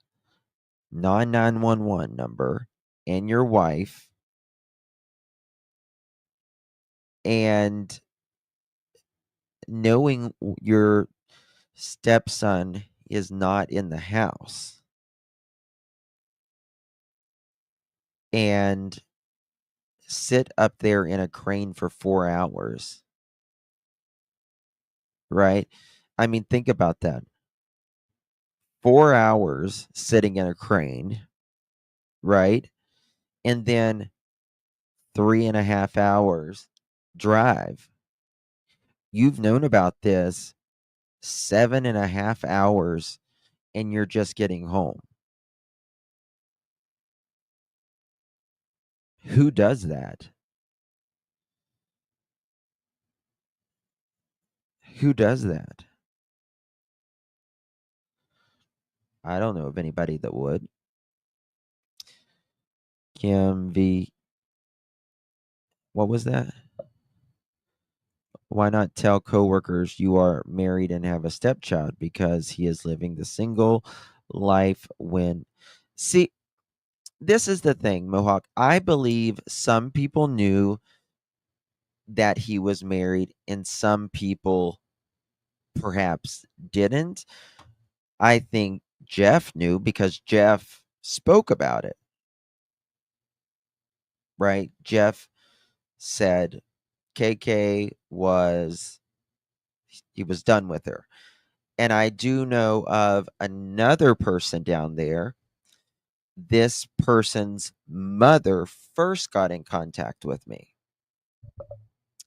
911 number and your wife and knowing your stepson is not in the house and sit up there in a crane for 4 hours, right? I mean, think about that. 4 hours sitting in a crane, right? And then 3.5 hours drive. You've known about this 7.5 hours and you're just getting home. Who does that? Who does that? I don't know of anybody that would. Kim V. What was that? Why not tell coworkers you are married and have a stepchild because he is living the single life when. See, this is the thing, Mohawk. I believe some people knew that he was married and some people perhaps didn't. I think Jeff knew because Jeff spoke about it, right? Jeff said KK was done with her. And I do know of another person down there. This person's mother first got in contact with me.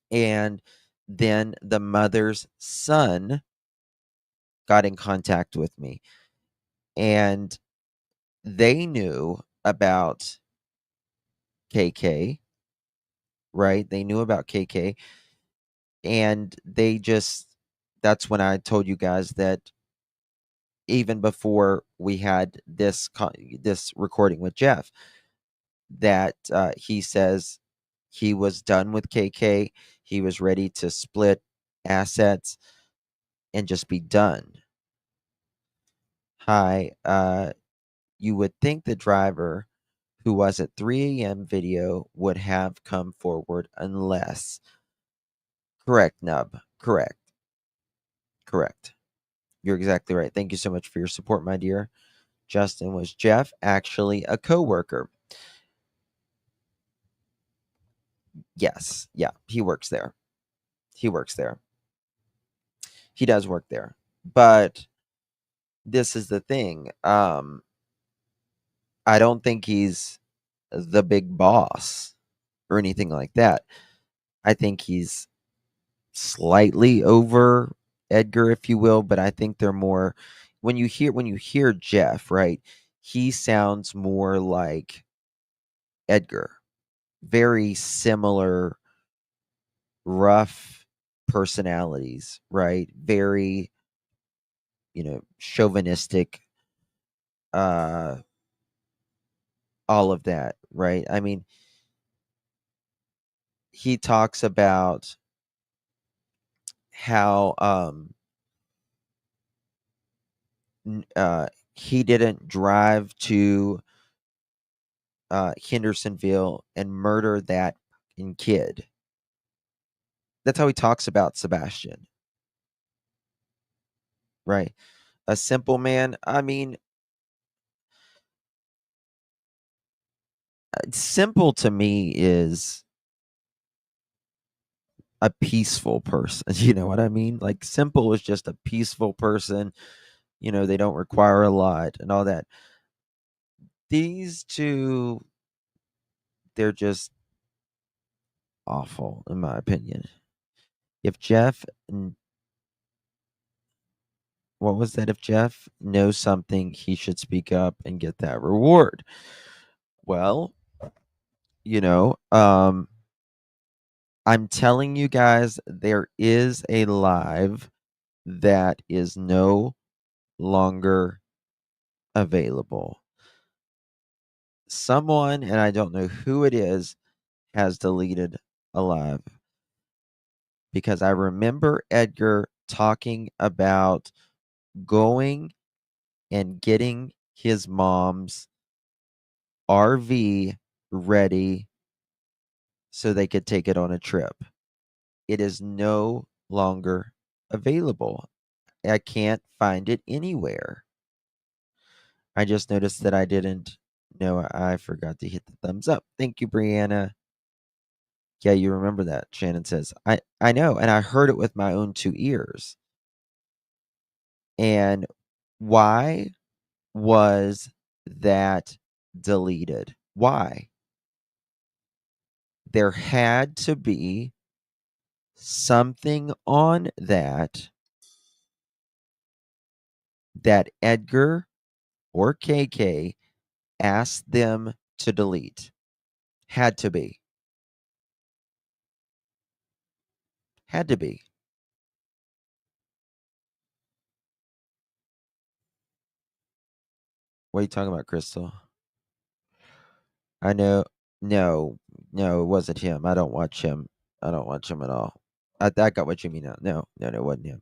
And then the mother's son got in contact with me. And they knew about KK, right? They knew about KK. And that's when I told you guys that even before we had this recording with Jeff, that he says he was done with KK. He was ready to split assets and just be done. Hi, you would think the driver who was at 3 a.m. video would have come forward unless. Correct, Nub. Correct. You're exactly right. Thank you so much for your support, my dear. Justin, was Jeff actually a coworker? Yes. Yeah, he works there. He does work there. But this is the thing. I don't think he's the big boss or anything like that. I think he's slightly over Edgar, if you will, but I think they're more when you hear Jeff, right? He sounds more like Edgar. Very similar rough personalities, right? Very, chauvinistic, all of that, right? I mean, he talks about how he didn't drive to Hendersonville and murder that kid. That's how he talks about Sebastian, right? A simple man. I mean, simple to me is a peaceful person. You know what I mean? Like, simple is just a peaceful person. They don't require a lot and all that. These two, they're just awful, in my opinion. If Jeff, what was that? If Jeff knows something, he should speak up and get that reward. Well, I'm telling you guys, there is a live that is no longer available. Someone, and I don't know who it is, has deleted a live because I remember Edgar talking about going and getting his mom's RV ready so they could take it on a trip. It is no longer available. I can't find it anywhere. I just noticed that I didn't know I forgot to hit the thumbs up. Thank you, Brianna. Yeah, you remember that, Shannon says. I know, and I heard it with my own 2 ears. And why was that deleted? Why? There had to be something on that Edgar or KK asked them to delete. Had to be. Had to be. What are you talking about, Crystal? I know. No, it wasn't him. I don't watch him. I don't watch him at all. I got what you mean now. No, it wasn't him.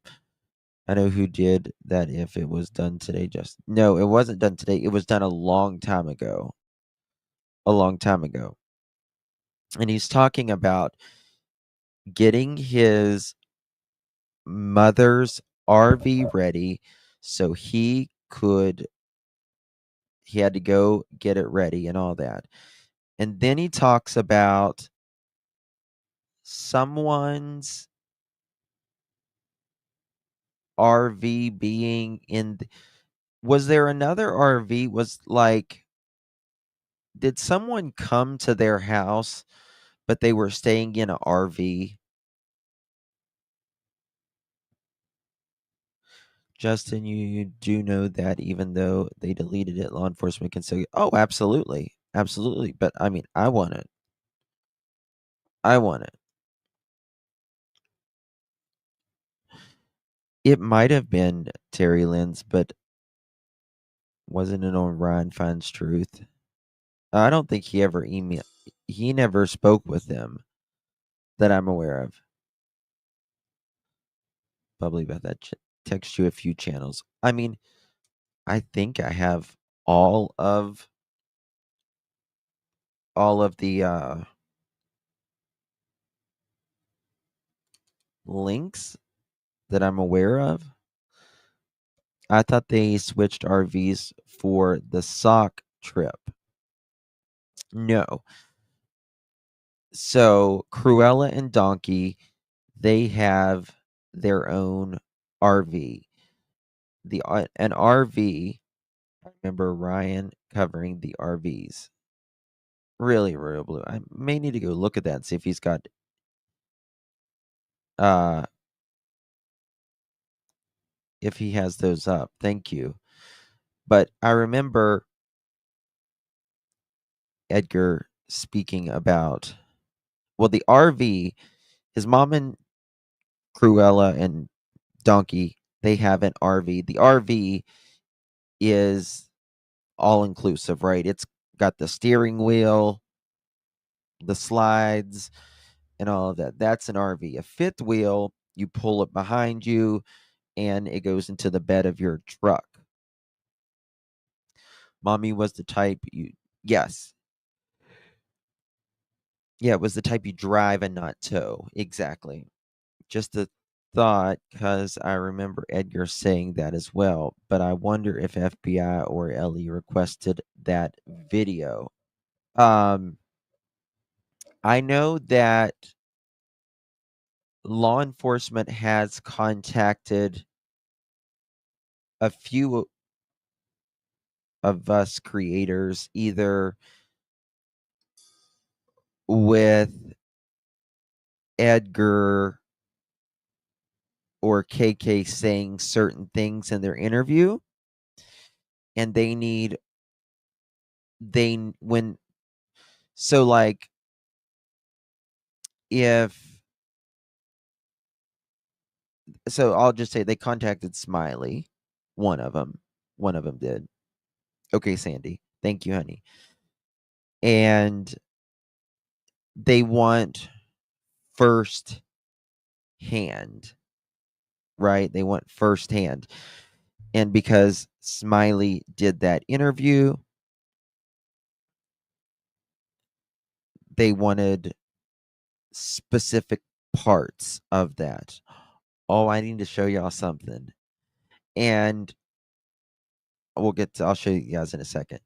I know who did that. If it was done today, no, it wasn't done today. It was done a long time ago. And he's talking about getting his mother's RV ready so he could He had to go get it ready and all that. And then he talks about someone's RV being was there another RV? Did someone come to their house, but they were staying in an RV? Justin, you do know that even though they deleted it, law enforcement can still. Oh, absolutely, absolutely. But I mean, I want it. I want it. It might have been Terry Lynn's, but wasn't it on Ryan Finds Truth? I don't think he ever emailed. He never spoke with them that I'm aware of. Probably about that. Text you a few channels. I mean, I think I have all of the links that I'm aware of. I thought they switched RVs for the sock trip. No. So Cruella and Donkey, they have their own RV. An RV. I remember Ryan covering the RVs. Really, Royal Blue. I may need to go look at that and see if he's got if he has those up. Thank you. But I remember Edgar speaking about the RV, his mom and Cruella and Donkey, they have an RV. The RV is all inclusive, right? It's got the steering wheel, the slides, and all of that. That's an RV. A fifth wheel, you pull it behind you and it goes into the bed of your truck. Mommy was the type yes. Yeah, it was the type you drive and not tow. Exactly. Just a thought, because I remember Edgar saying that as well. But I wonder if FBI or Ellie requested that video. I know that law enforcement has contacted a few of us creators, either with Edgar or KK saying certain things in their interview, and like if so I'll just say they contacted Smiley, one of them did. Okay, Sandy, thank you, honey. And they want first hand, right? They want first hand. And because Smiley did that interview, they wanted specific parts of that. Oh, I need to show y'all something. And I'll show you guys in a second.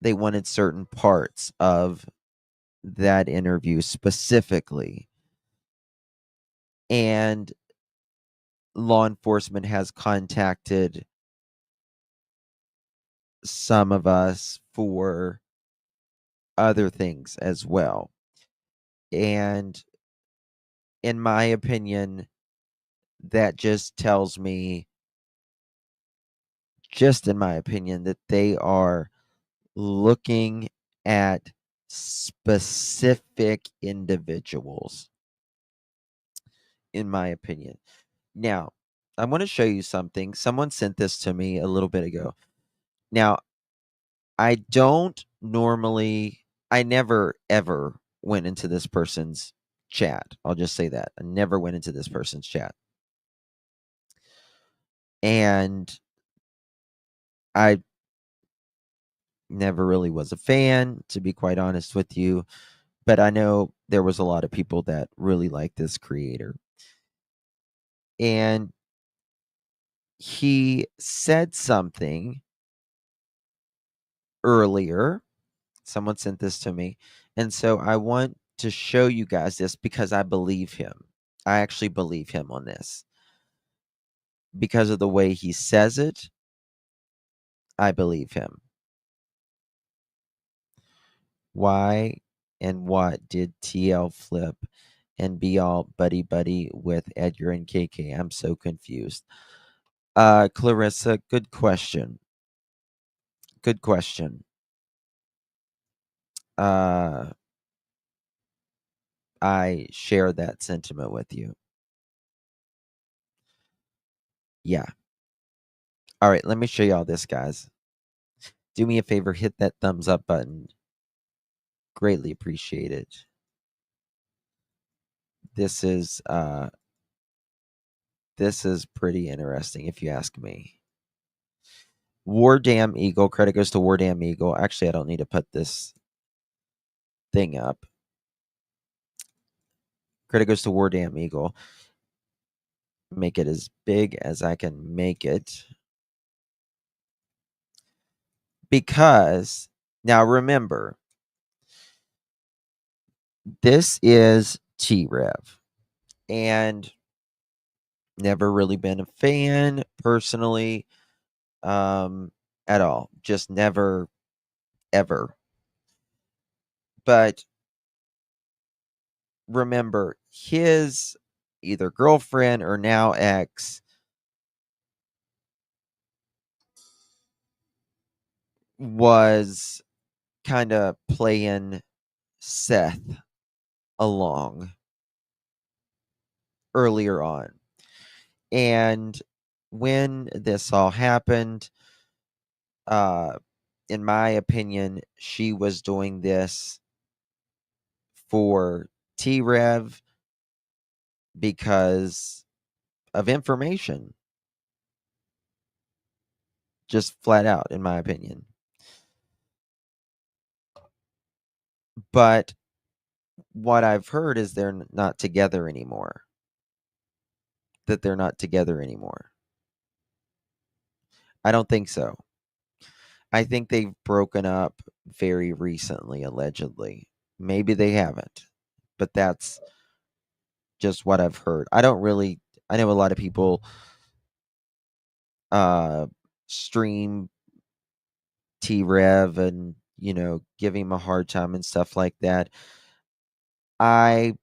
They wanted certain parts of that interview specifically. And law enforcement has contacted some of us for other things as well. And in my opinion, that just tells me, that they are looking at specific individuals, in my opinion. Now, I want to show you something. Someone sent this to me a little bit ago. Now, I never ever went into this person's chat. I'll just say that. I never went into this person's chat. And I never really was a fan, to be quite honest with you. But I know there was a lot of people that really liked this creator. And he said something earlier. Someone sent this to me. And so I want to show you guys this because I believe him. I actually believe him on this. Because of the way he says it, I believe him. Why and what did TL flip and be all buddy with Edgar and KK? I'm so confused. Clarissa, good question. Good question. I share that sentiment with you. Yeah. All right, let me show y'all this, guys. Do me a favor, hit that thumbs up button. Greatly appreciate it. This is pretty interesting if you ask me. War Damn Eagle, credit goes to War Damn Eagle. Actually, I don't need to put this thing up. Credit goes to War Damn Eagle. Make it as big as I can make it. Because, now remember, this is T-Rev. And never really been a fan personally at all. Just never, ever. But remember, his either girlfriend or now ex was kind of playing Seth along earlier on. And when this all happened, in my opinion, she was doing this for T-Rev because of information. Just flat out, in my opinion. But what I've heard is they're not together anymore. That they're not together anymore. I don't think so. I think they've broken up very recently, allegedly. Maybe they haven't, but that's just what I've heard. I know a lot of people stream T-Rev and, give him a hard time and stuff like that. I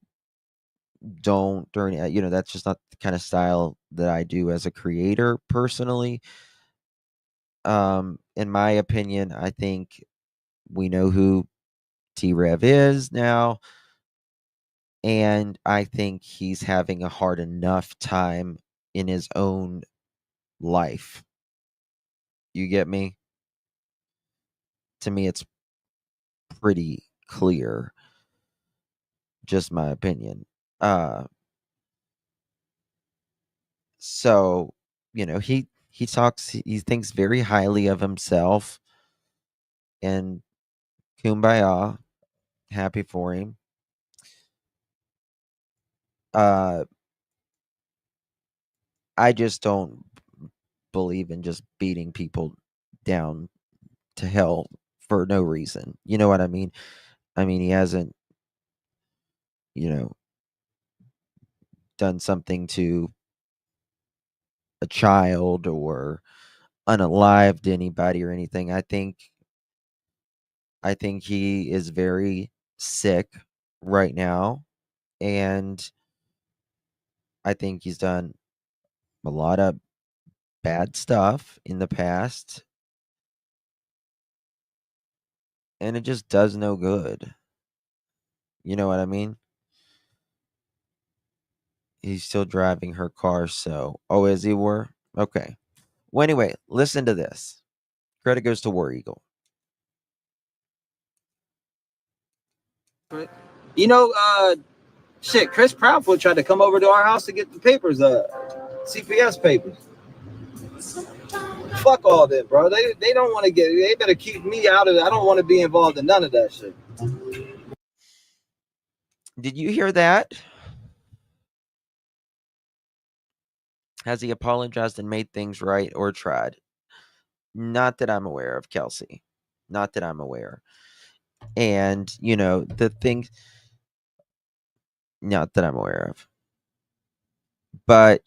don't, that's just not the kind of style that I do as a creator personally. In my opinion, I think we know who T-Rev is now. And I think he's having a hard enough time in his own life. You get me? To me, it's pretty clear. Just my opinion. So, he thinks very highly of himself. And kumbaya. Happy for him. I just don't believe in just beating people down to hell for no reason. You know what I mean? I mean, he hasn't, done something to a child or unalived anybody or anything. I think he is very sick right now, and I think he's done a lot of bad stuff in the past, and it just does no good. You know what I mean? He's still driving her car, so is he? Okay. Well, anyway, listen to this. Credit goes to War Eagle. Shit, Chris Proudfoot tried to come over to our house to get the papers, CPS papers. Fuck all that, bro. They don't want to get. They better keep me out of it. I don't want to be involved in none of that shit. Did you hear that? Has he apologized and made things right or tried? Not that I'm aware of, Kelsey. Not that I'm aware. And, the things, not that I'm aware of. But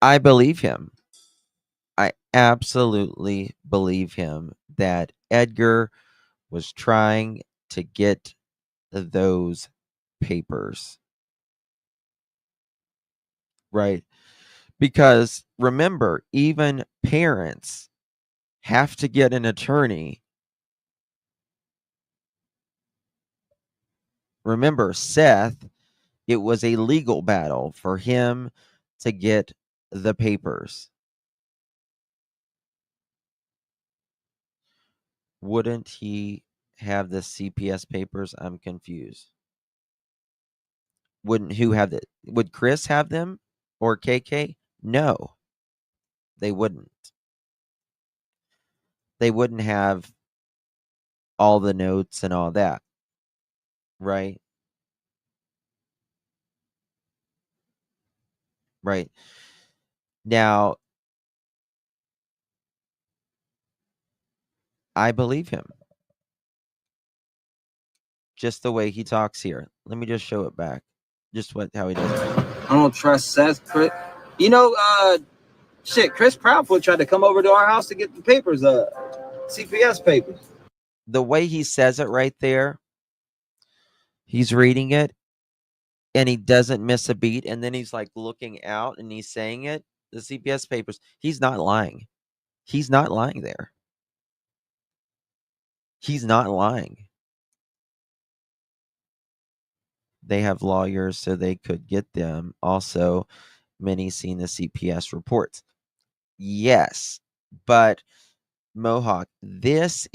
I believe him. I absolutely believe him that Edgar was trying to get those papers. Right? Because remember, even parents have to get an attorney. Remember, Seth, it was a legal battle for him to get the papers. Wouldn't he have the CPS papers? I'm confused. Wouldn't who have it? Would Chris have them or KK? No, they wouldn't. They wouldn't have all the notes and all that, right? Right. Now, I believe him. Just the way he talks here. Let me just show it back. Just how he does it. I don't trust Seth. Chris. Chris Proudfoot tried to come over to our house to get the papers, CPS papers. The way he says it right there, he's reading it and he doesn't miss a beat. And then he's like looking out and he's saying it. The CPS papers. He's not lying. He's not lying there. He's not lying. They have lawyers so they could get them. Also, many seen the CPS reports. Yes, but Mohawk, this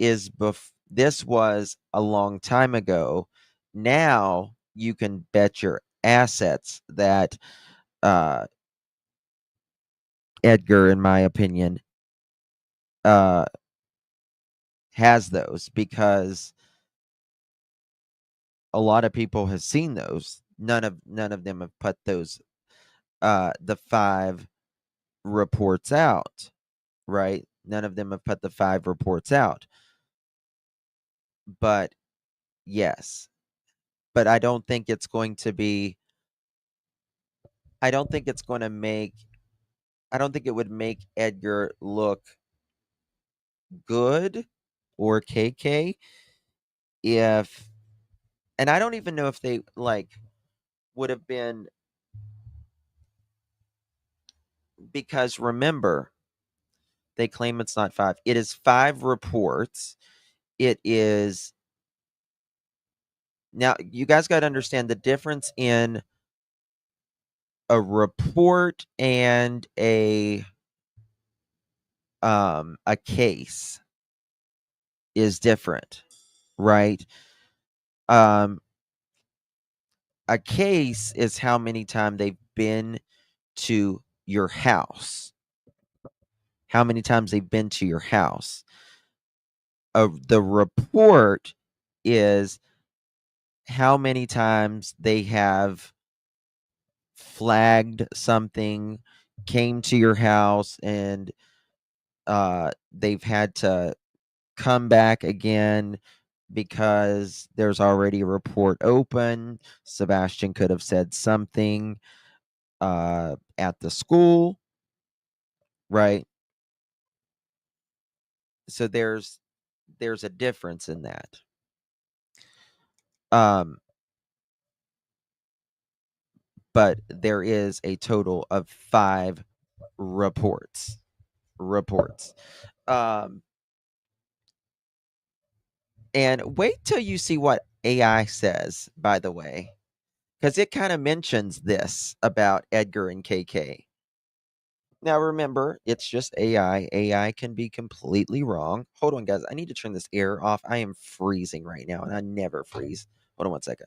was a long time ago. Now you can bet your assets that Edgar, in my opinion, has those because a lot of people have seen those. None of them have put those the 5 reports out, right? None of them have put the 5 reports out. But yes. But I don't think it's going to be I don't think it's going to make I don't think it would make Edgar look good or KK if and I don't even know if they would have been because remember they claim it's not 5. It is 5 reports. It is now you guys got to understand the difference in a report and a case is different, right? Um a case is how many times they've been to your house. How many times they've been to your house. The report is how many times they have flagged something, came to your house, and they've had to come back again because there's already a report open. Sebastian could have said something at the school, right? So there's a difference in that. But there is a total of 5 reports. And wait till you see what AI says, by the way, because it kind of mentions this about Edgar and KK. Now, remember, it's just AI. AI can be completely wrong. Hold on, guys. I need to turn this air off. I am freezing right now, and I never freeze. Hold on one second.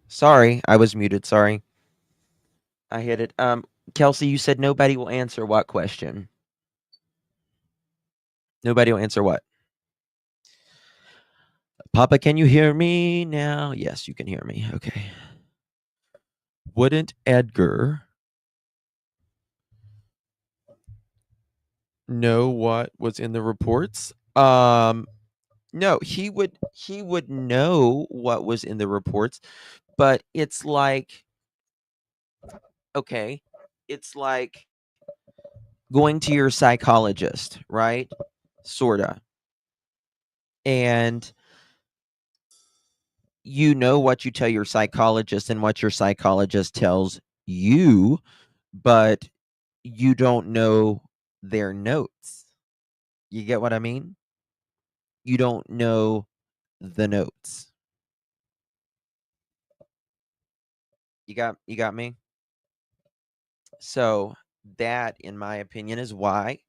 Sorry, I was muted. Sorry. I hit it. Kelsey, you said nobody will answer what question? Nobody will answer what? Papa, can you hear me now? Yes, you can hear me. Okay. Wouldn't Edgar know what was in the reports? No, he would know what was in the reports, but it's like, okay, it's like going to your psychologist, right? Sorta. And you know what you tell your psychologist and what your psychologist tells you, but you don't know their notes. You get what I mean? You don't know the notes. You got me? So that, in my opinion, is why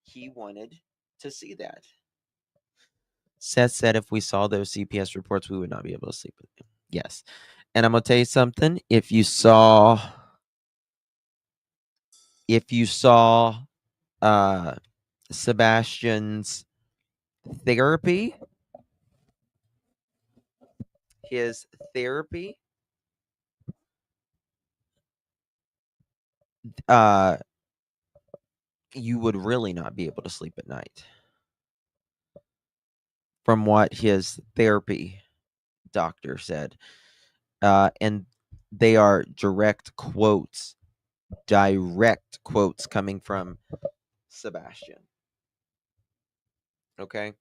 he wanted to see that. Seth said if we saw those CPS reports, we would not be able to sleep with him. Yes. And I'm gonna tell you something. If you saw uh Sebastian's therapy, his therapy, uh you would really not be able to sleep at night. From what his therapy doctor said. And they are direct quotes coming from Sebastian. Okay.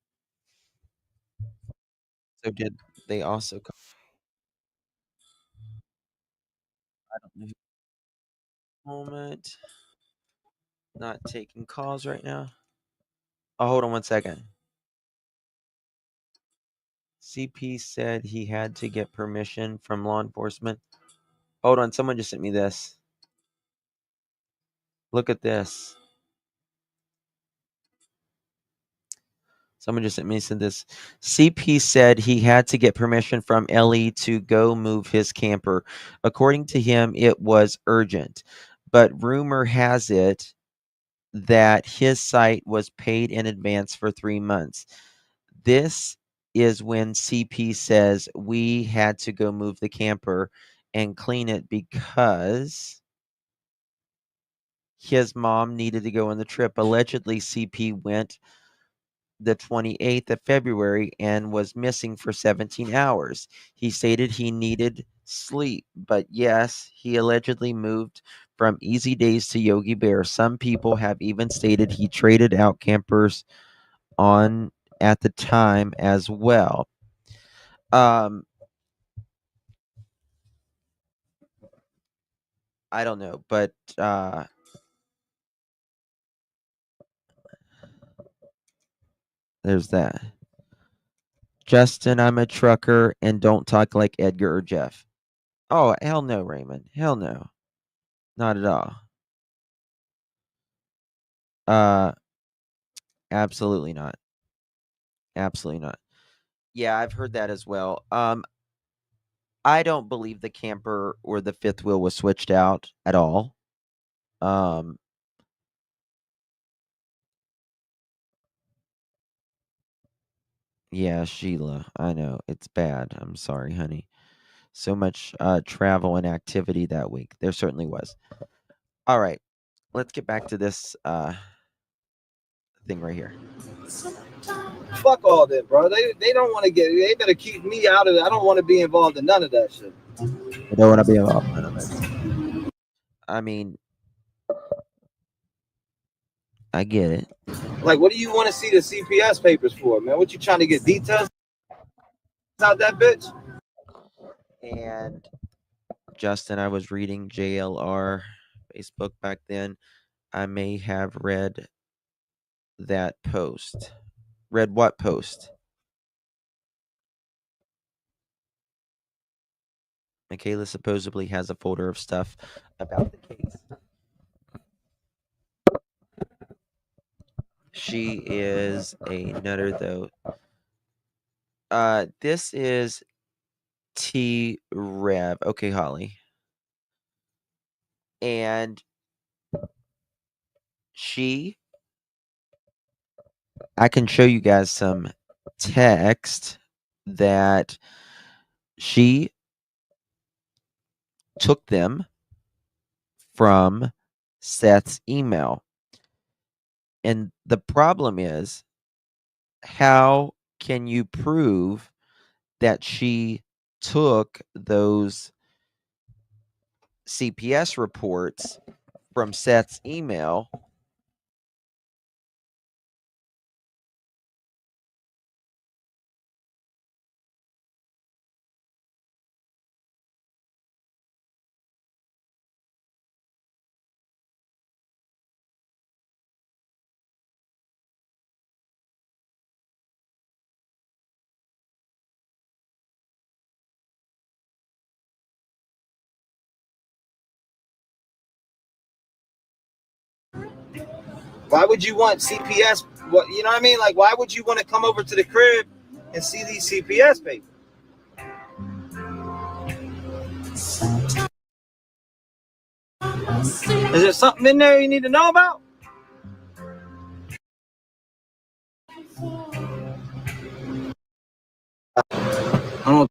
So did they also I don't know. Moment. Not taking calls right now. Oh, hold on one second. CP said he had to get permission from law enforcement. Hold on, someone just sent me this. Look at this. Someone just sent me this. CP said he had to get permission from Ellie to go move his camper. According to him, it was urgent. But rumor has it that his site was paid in advance for 3 months. This is when CP says we had to go move the camper and clean it because his mom needed to go on the trip. Allegedly, CP went the 28th of February and was missing for 17 hours. He stated he needed sleep, but yes, he allegedly moved from Easy Days to Yogi Bear. Some people have even stated he traded out campers on at the time as well. Um, I don't know, but there's that. Justin, I'm a trucker and don't talk like Edgar or Jeff. Oh, hell no, Raymond. Hell no. Not at all. Uh Absolutely not. Absolutely not. Yeah, I've heard that as well. I don't believe the camper or the fifth wheel was switched out at all. Um yeah, Sheila, I know. It's bad. I'm sorry, honey. So much travel and activity that week. There certainly was. All right. Let's get back to this thing right here. Fuck all that, bro. They don't want to get. They better keep me out of it. I don't want to be involved in none of that shit. I don't want to be involved in none of it. I mean, I get it. Like, what do you want to see the CPS papers for, man? What you trying to get details out that bitch? And Justin, I was reading JLR Facebook back then. I may have read that post. Read what post? Michaela supposedly has a folder of stuff about the case. She is a nutter, though. This is T Rev. Okay, Holly. And I can show you guys some text that she took them from Seth's email. And the problem is, how can you prove that she took those CPS reports from Seth's email? Why would you want CPS? What, you know what I mean? Like, why would you want to come over to the crib and see these CPS papers? Is there something in there you need to know about? I don't.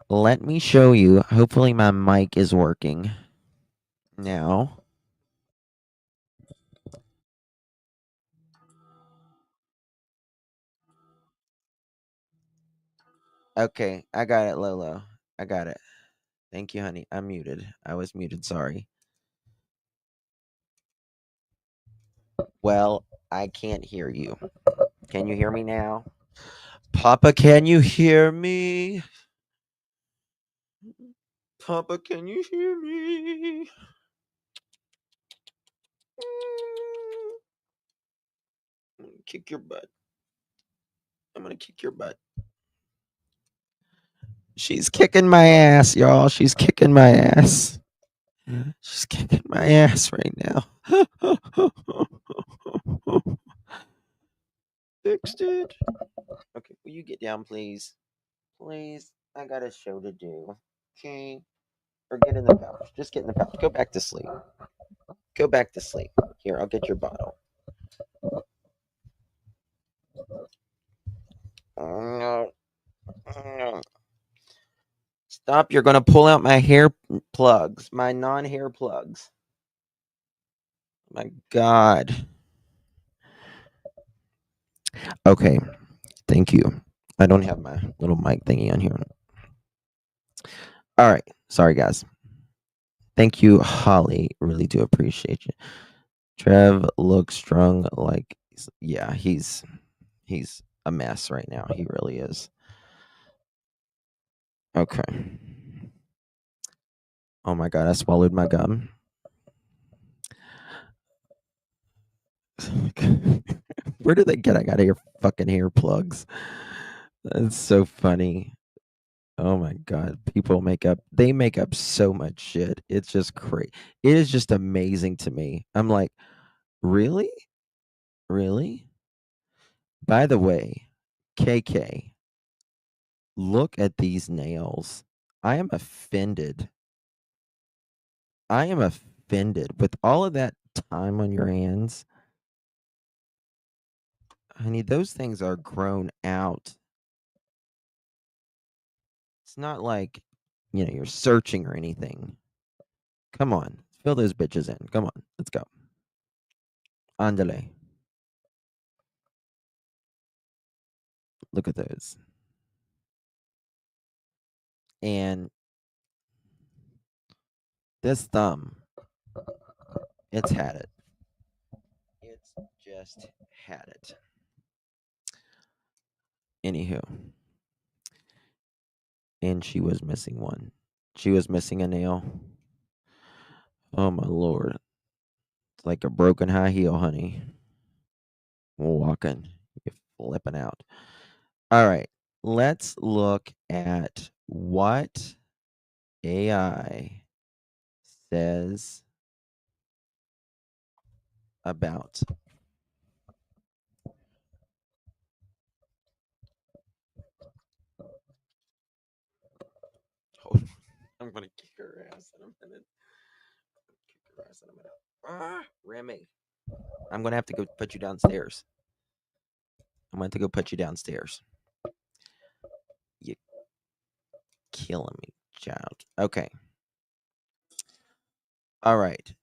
Let me show you. Hopefully my mic is working now. Okay, I got it, Lolo. I got it. Thank you, honey. I'm muted. I was muted, sorry. Well, I can't hear you. Can you hear me now? Papa, can you hear me? Papa, can you hear me? I'm gonna kick your butt. I'm gonna kick your butt. She's kicking my ass, y'all. She's kicking my ass. She's kicking my ass right now. Fixed it. Okay, will you get down, please? Please. I got a show to do. Okay. Or get in the pouch. Just get in the pouch. Go back to sleep. Go back to sleep. Here, I'll get your bottle. No. No. Stop. You're going to pull out my hair plugs. My non-hair plugs. My God. Okay. Thank you. I don't have my little mic thingy on here. All right. Sorry, guys. Thank you, Holly. Really do appreciate you. Trev looks strung like, yeah, he's a mess right now. He really is. Okay. Oh my god, I swallowed my gum. Where did they get? I got your fucking hair plugs. That's so funny. Oh my god, people they make up so much shit. It's just crazy. It is just amazing to me. I'm like, really? Really? By the way, KK, look at these nails. I am offended. I am offended with all of that time on your hands. Honey, those things are grown out. It's not like, you're searching or anything. Come on, fill those bitches in. Come on, let's go. Andale. Look at those. And this thumb, it's had it. It's just had it. Anywho. And she was missing one. She was missing a nail. Oh my lord. It's like a broken high heel, honey. Walking. You're flipping out. All right. Let's look at what AI says about I'm gonna kick her ass in a minute. Kick her ass in a minute. Remy. I'm gonna have to go put you downstairs. I'm gonna have to go put you downstairs. You're killing me, child. Okay. All right.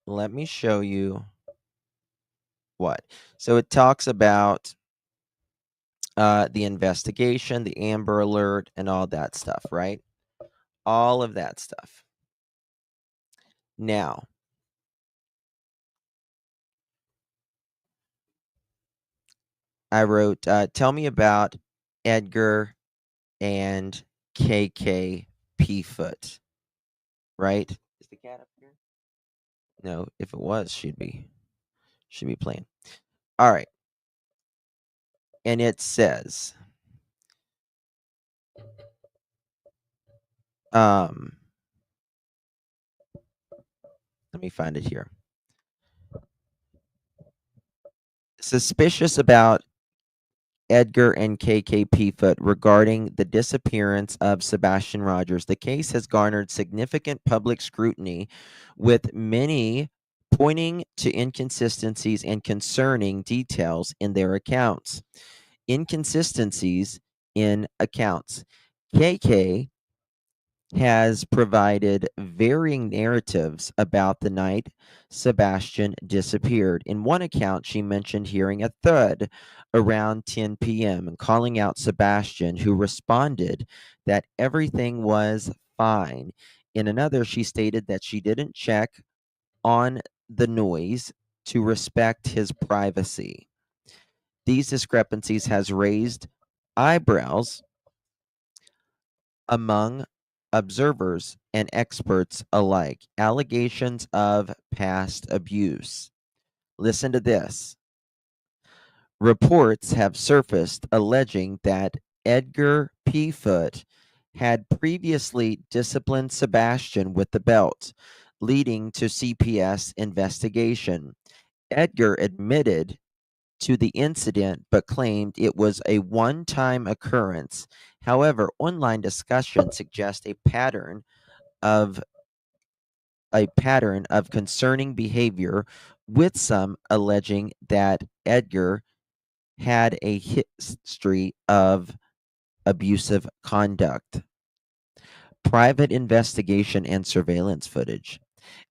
Let me show you what. So it talks about the investigation, the Amber Alert, and all that stuff, right? All of that stuff. Now, I wrote, tell me about Edgar and KK P-Foot, right? Is the cat up here? No, if it was, she'd be playing. All right. And it says, let me find it here. Suspicious about Edgar and KK Foot regarding the disappearance of Sebastian Rogers. The case has garnered significant public scrutiny, with many pointing to inconsistencies and concerning details in their accounts. Inconsistencies in accounts. KK has provided varying narratives about the night Sebastian disappeared. In one account, she mentioned hearing a thud around 10 p.m. and calling out Sebastian, who responded that everything was fine. In another, she stated that she didn't check on the noise to respect his privacy. These discrepancies has raised eyebrows among observers and experts alike. Allegations of past abuse. Listen to this. Reports have surfaced alleging that Edgar P. Foot had previously disciplined Sebastian with the belt, leading to CPS investigation. Edgar admitted to the incident but claimed it was a one-time occurrence. However, online discussion suggests a pattern of concerning behavior, with some alleging that Edgar had a history of abusive conduct. Private investigation and surveillance footage.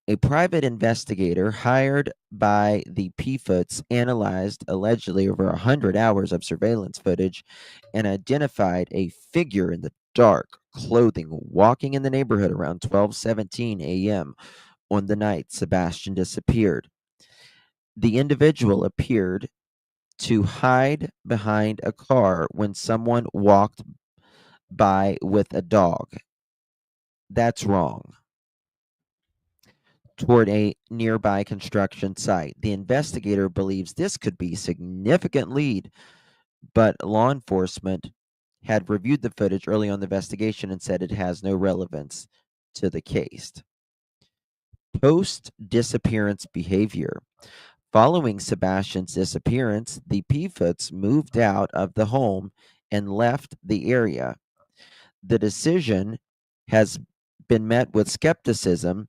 A private investigator hired by the P-Foots analyzed allegedly over 100 hours of surveillance footage and identified a figure in the dark clothing walking in the neighborhood around 12:17 a.m. on the night Sebastian disappeared. The individual appeared to hide behind a car when someone walked by with a dog. That's wrong. Toward a nearby construction site. The investigator believes this could be a significant lead, but law enforcement had reviewed the footage early on the investigation and said it has no relevance to the case. Post disappearance behavior. Following Sebastian's disappearance, the P-Foots moved out of the home and left the area. The decision has been met with skepticism,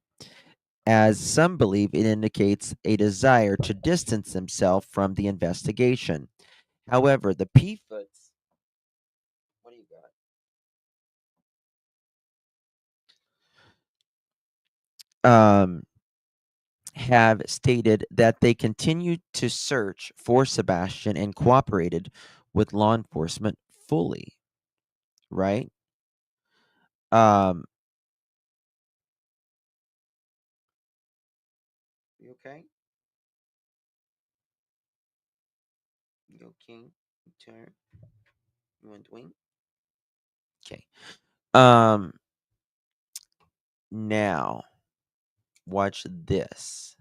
as some believe it indicates a desire to distance themselves from the investigation. However, the P-Foots, what do you got? Have stated that they continued to search for Sebastian and cooperated with law enforcement fully. Right? Um, you okay? You okay? You tired? You want to wing? Okay. Um, now watch this.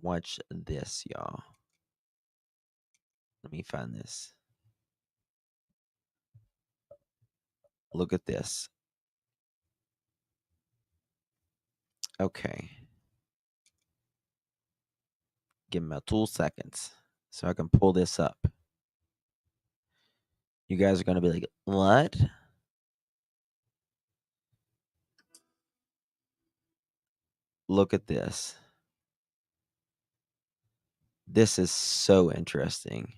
Watch this, y'all. Let me find this. Look at this. Okay. Give me 2 seconds so I can pull this up. You guys are going to be like, what? Look at this. This is so interesting.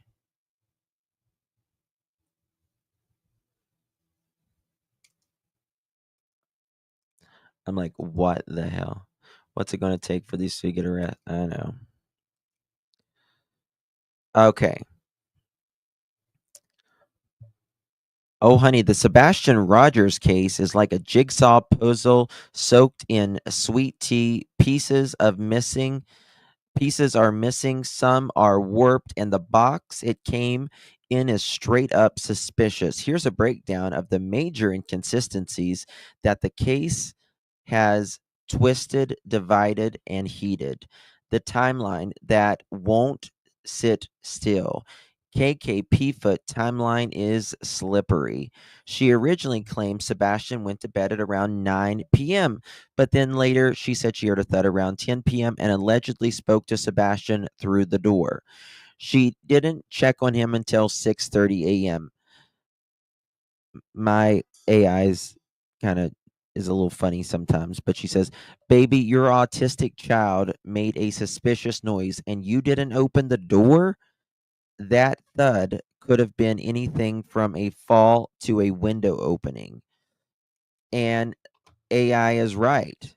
I'm like, what the hell? What's it going to take for these two to get arrested? I know. Okay. Oh, honey, the Sebastian Rogers case is like a jigsaw puzzle soaked in sweet tea. Pieces are missing, some are warped, and the box it came in is straight up suspicious. Here's a breakdown of the major inconsistencies that the case has twisted, divided, and heated. The timeline that won't sit still. KKP Foot timeline is slippery. She originally claimed Sebastian went to bed at around 9 p.m., but then later she said she heard a thud around 10 p.m. and allegedly spoke to Sebastian through the door. She didn't check on him until 6:30 a.m. My AI's kind of is a little funny sometimes, but she says, "Baby, your autistic child made a suspicious noise and you didn't open the door? That thud could have been anything from a fall to a window opening." And AI is right.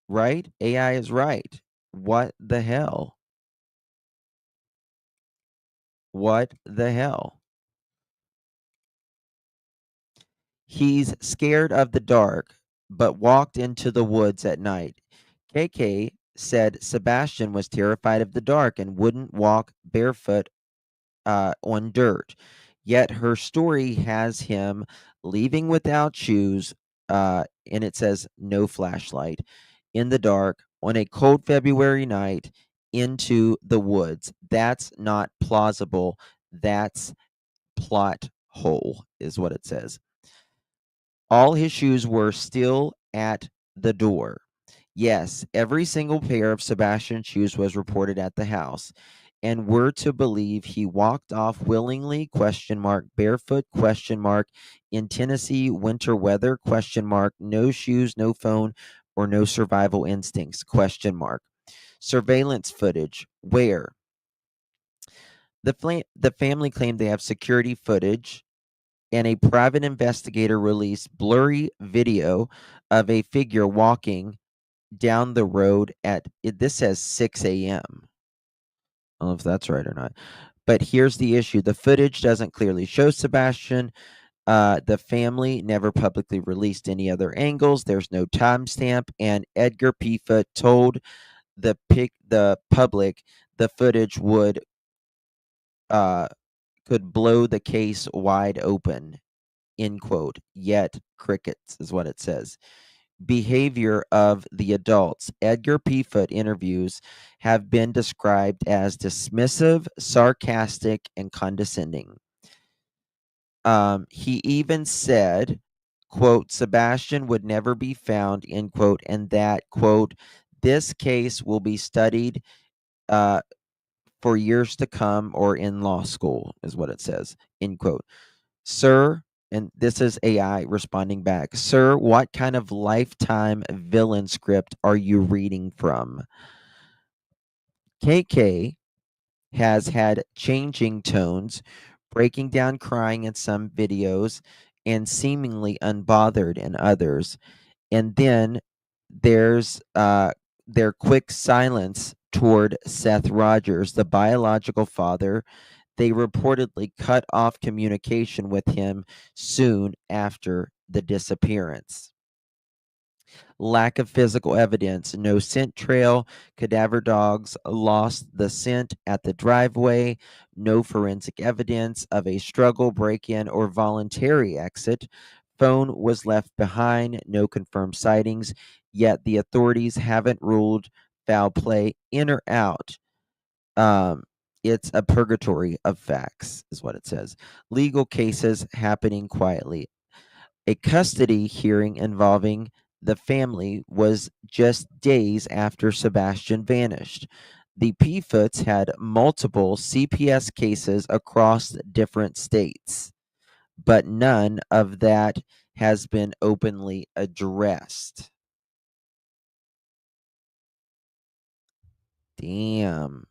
Right? AI is right. What the hell? What the hell? He's scared of the dark, but walked into the woods at night. KK said Sebastian was terrified of the dark and wouldn't walk barefoot on dirt. Yet her story has him leaving without shoes, and it says no flashlight, in the dark on a cold February night into the woods. That's not plausible. That's plot hole, is what it says. All his shoes were still at the door. Yes, every single pair of Sebastian's shoes was reported at the house, and we're to believe he walked off willingly, barefoot, in Tennessee winter weather, no shoes, no phone, or no survival instincts, surveillance footage, where? The family claimed they have security footage and a private investigator released blurry video of a figure walking down the road at this says 6 a.m. I don't know if that's right or not. But here's the issue. The footage doesn't clearly show Sebastian. The family never publicly released any other angles. There's no timestamp, and Edgar P. Foot told the public the footage could blow the case wide open. End quote. Yet crickets is what it says. Behavior of the adults. Edgar P. Foot interviews have been described as dismissive, sarcastic, and condescending. He even said, quote, Sebastian would never be found, end quote, and that, quote, this case will be studied for years to come or in law school, is what it says, end quote. Sir, and this is AI responding back, sir, what kind of Lifetime villain script are you reading from? KK has had changing tones, breaking down crying in some videos and seemingly unbothered in others. And then there's their quick silence toward Seth Rogers, the biological father. They reportedly cut off communication with him soon after the disappearance. Lack of physical evidence, no scent trail, cadaver dogs lost the scent at the driveway, no forensic evidence of a struggle, break in, or voluntary exit. Phone was left behind, no confirmed sightings, yet the authorities haven't ruled foul play in or out. It's a purgatory of facts, is what it says. Legal cases happening quietly. A custody hearing involving the family was just days after Sebastian vanished. The P-Foots had multiple CPS cases across different states, but none of that has been openly addressed. Damn.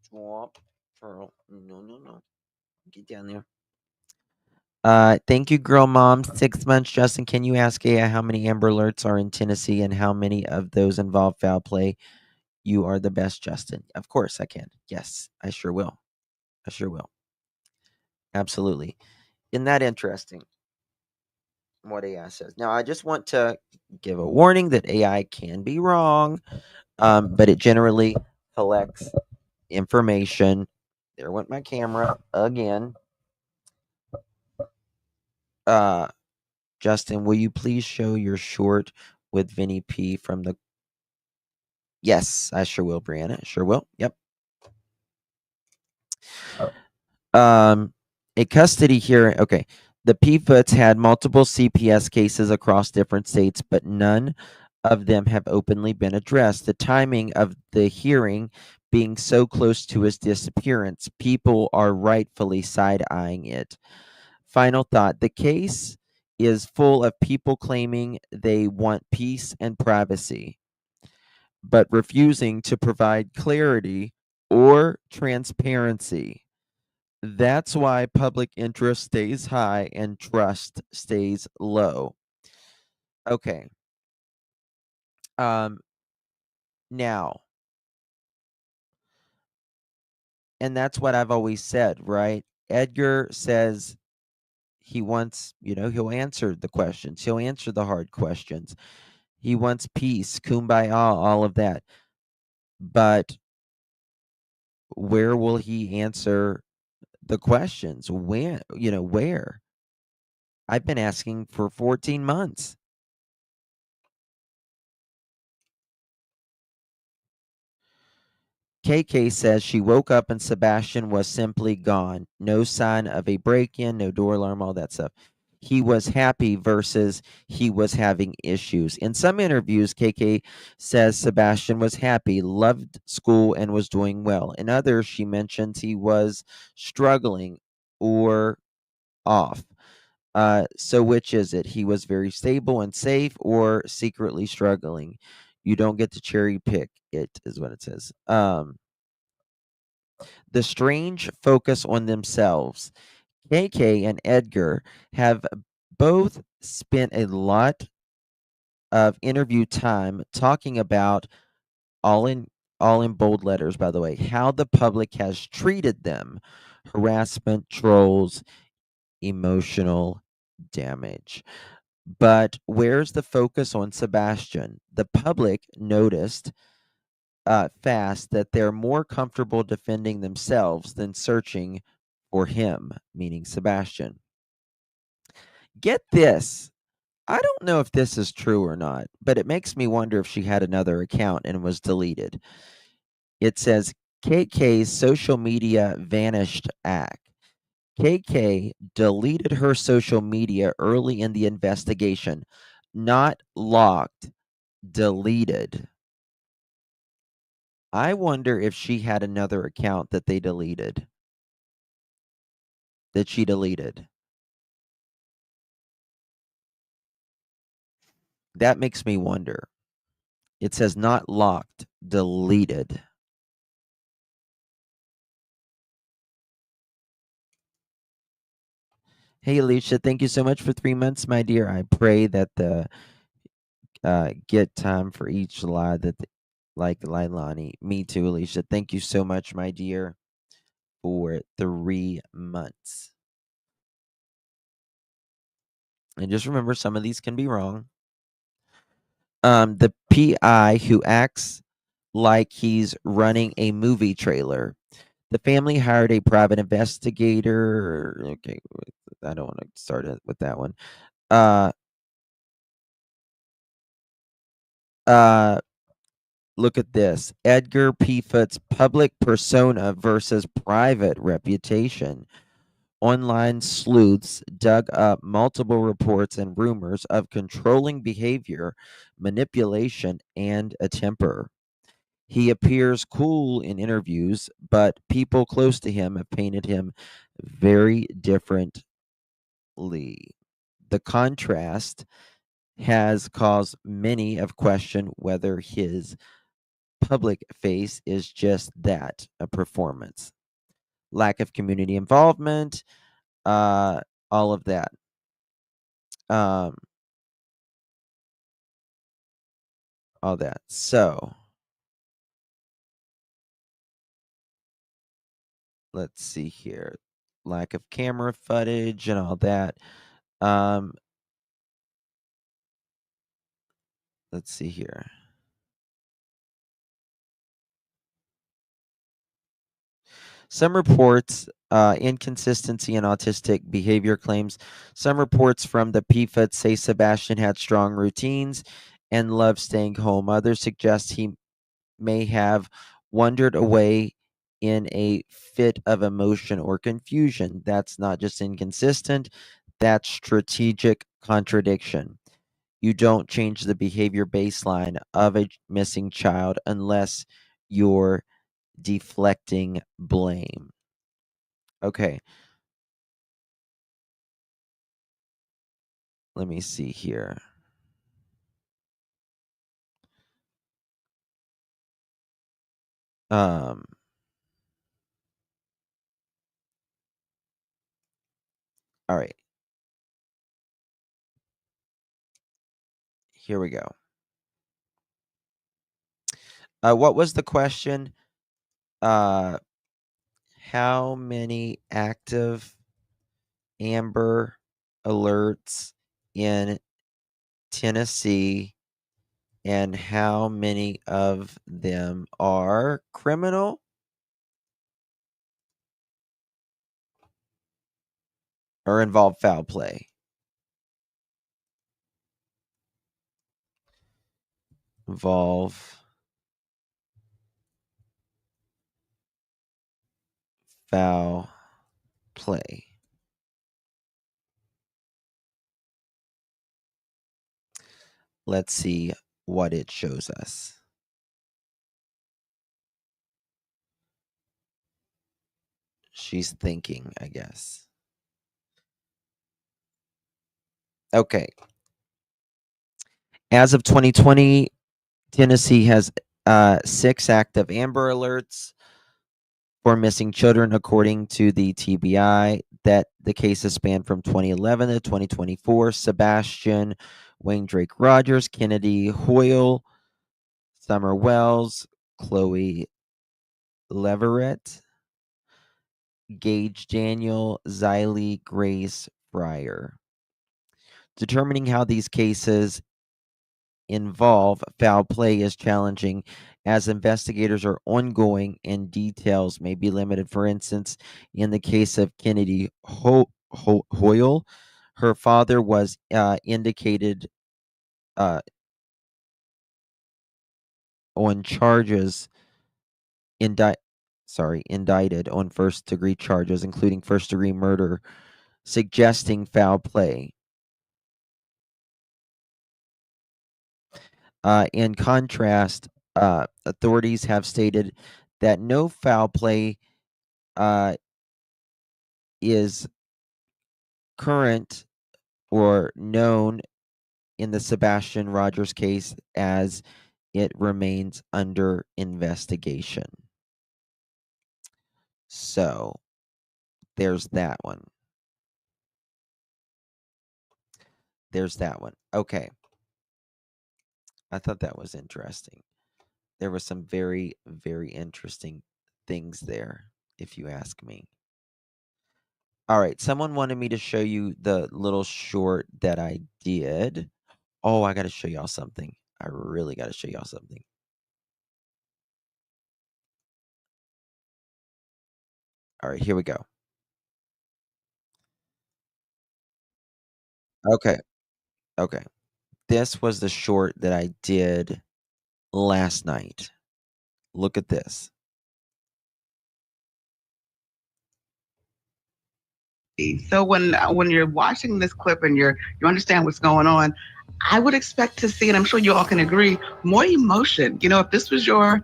Swamp Pearl. No. Get down there. Thank you, girl mom. 6 months, Justin. Can you ask AI how many Amber Alerts are in Tennessee and how many of those involve foul play? You are the best, Justin. Of course I can. Yes, I sure will. Absolutely. Isn't that interesting? What AI says. Now, I just want to give a warning that AI can be wrong, but it generally collects information. There went my camera again. Justin, will you please show your short with Vinny P from the... Yes, I sure will, Brianna. Sure will. Yep. A custody hearing. Okay. The P-Foots had multiple CPS cases across different states, but none of them have openly been addressed. The timing of the hearing being so close to his disappearance, people are rightfully side-eyeing it. Final thought. The case is full of people claiming they want peace and privacy, but refusing to provide clarity or transparency. That's why public interest stays high and trust stays low. Okay. Now, and that's what I've always said, right? Edgar says he wants, he'll answer the questions. He'll answer the hard questions. He wants peace, kumbaya, all of that. But where will he answer the questions? When, where? I've been asking for 14 months. KK says she woke up and Sebastian was simply gone. No sign of a break-in, no door alarm, all that stuff. He was happy versus he was having issues. In some interviews, KK says Sebastian was happy, loved school, and was doing well. In others, she mentions he was struggling or off. So which is it? He was very stable and safe or secretly struggling? You don't get to cherry pick it, is what it says. The strange focus on themselves. KK and Edgar have both spent a lot of interview time talking about, all in all in bold letters, by the way, how the public has treated them. Harassment, trolls, emotional damage. But where's the focus on Sebastian? The public noticed fast that they're more comfortable defending themselves than searching for him, meaning Sebastian. Get this. I don't know if this is true or not, but it makes me wonder if she had another account and was deleted. It says KK's social media vanished act. KK deleted her social media early in the investigation, not locked, deleted. I wonder if she had another account that they deleted, that she deleted. That makes me wonder. It says not locked, deleted. Hey, Alicia, thank you so much for 3 months, my dear. I pray that the get time for each lie that, like Lailani. Me too, Alicia. Thank you so much, my dear, for 3 months. And just remember, some of these can be wrong. The PI who acts like he's running a movie trailer. The family hired a private investigator. Okay, I don't want to start with that one. Look at this. Edgar P. Foot's public persona versus private reputation. Online sleuths dug up multiple reports and rumors of controlling behavior, manipulation, and a temper. He appears cool in interviews, but people close to him have painted him very differently. The contrast has caused many to question whether his public face is just that, a performance. Lack of community involvement, all of that. All that. So let's see here. Lack of camera footage and all that. Let's see here. Some reports, inconsistency in autistic behavior claims. Some reports from the PFIT say Sebastian had strong routines and loved staying home. Others suggest he may have wandered away in a fit of emotion or confusion. That's not just inconsistent, that's strategic contradiction. You don't change the behavior baseline of a missing child unless you're deflecting blame. Okay. Let me see here. All right. Here we go. What was the question? How many active Amber alerts in Tennessee, and how many of them are criminal or involve foul play? Involve foul play. Let's see what it shows us. She's thinking, I guess. Okay. As of 2020, Tennessee has 6 active Amber alerts. for missing children, according to the TBI. That the cases span from 2011 to 2024. Sebastian, Wayne Drake Rogers, Kennedy Hoyle, Summer Wells, Chloe Leverett, Gage Daniel, Xylee Grace Fryer. Determining how these cases involve foul play is challenging as investigators are ongoing and details may be limited. For instance, in the case of Kennedy Hoyle, her father was indicated on charges indicted on first-degree charges, including first-degree murder, suggesting foul play. In contrast, authorities have stated that no foul play is current or known in the Sebastian Rogers case as it remains under investigation. So, there's that one. Okay. I thought that was interesting. There were some very, very interesting things there, if you ask me. All right, someone wanted me to show you the little short that I did. Oh, I got to show y'all something. I really got to show y'all something. All right, here we go. Okay. This was the short that I did last night. Look at this. So when you're watching this clip and you understand what's going on, I would expect to see, and I'm sure you all can agree, more emotion. You know, if this was your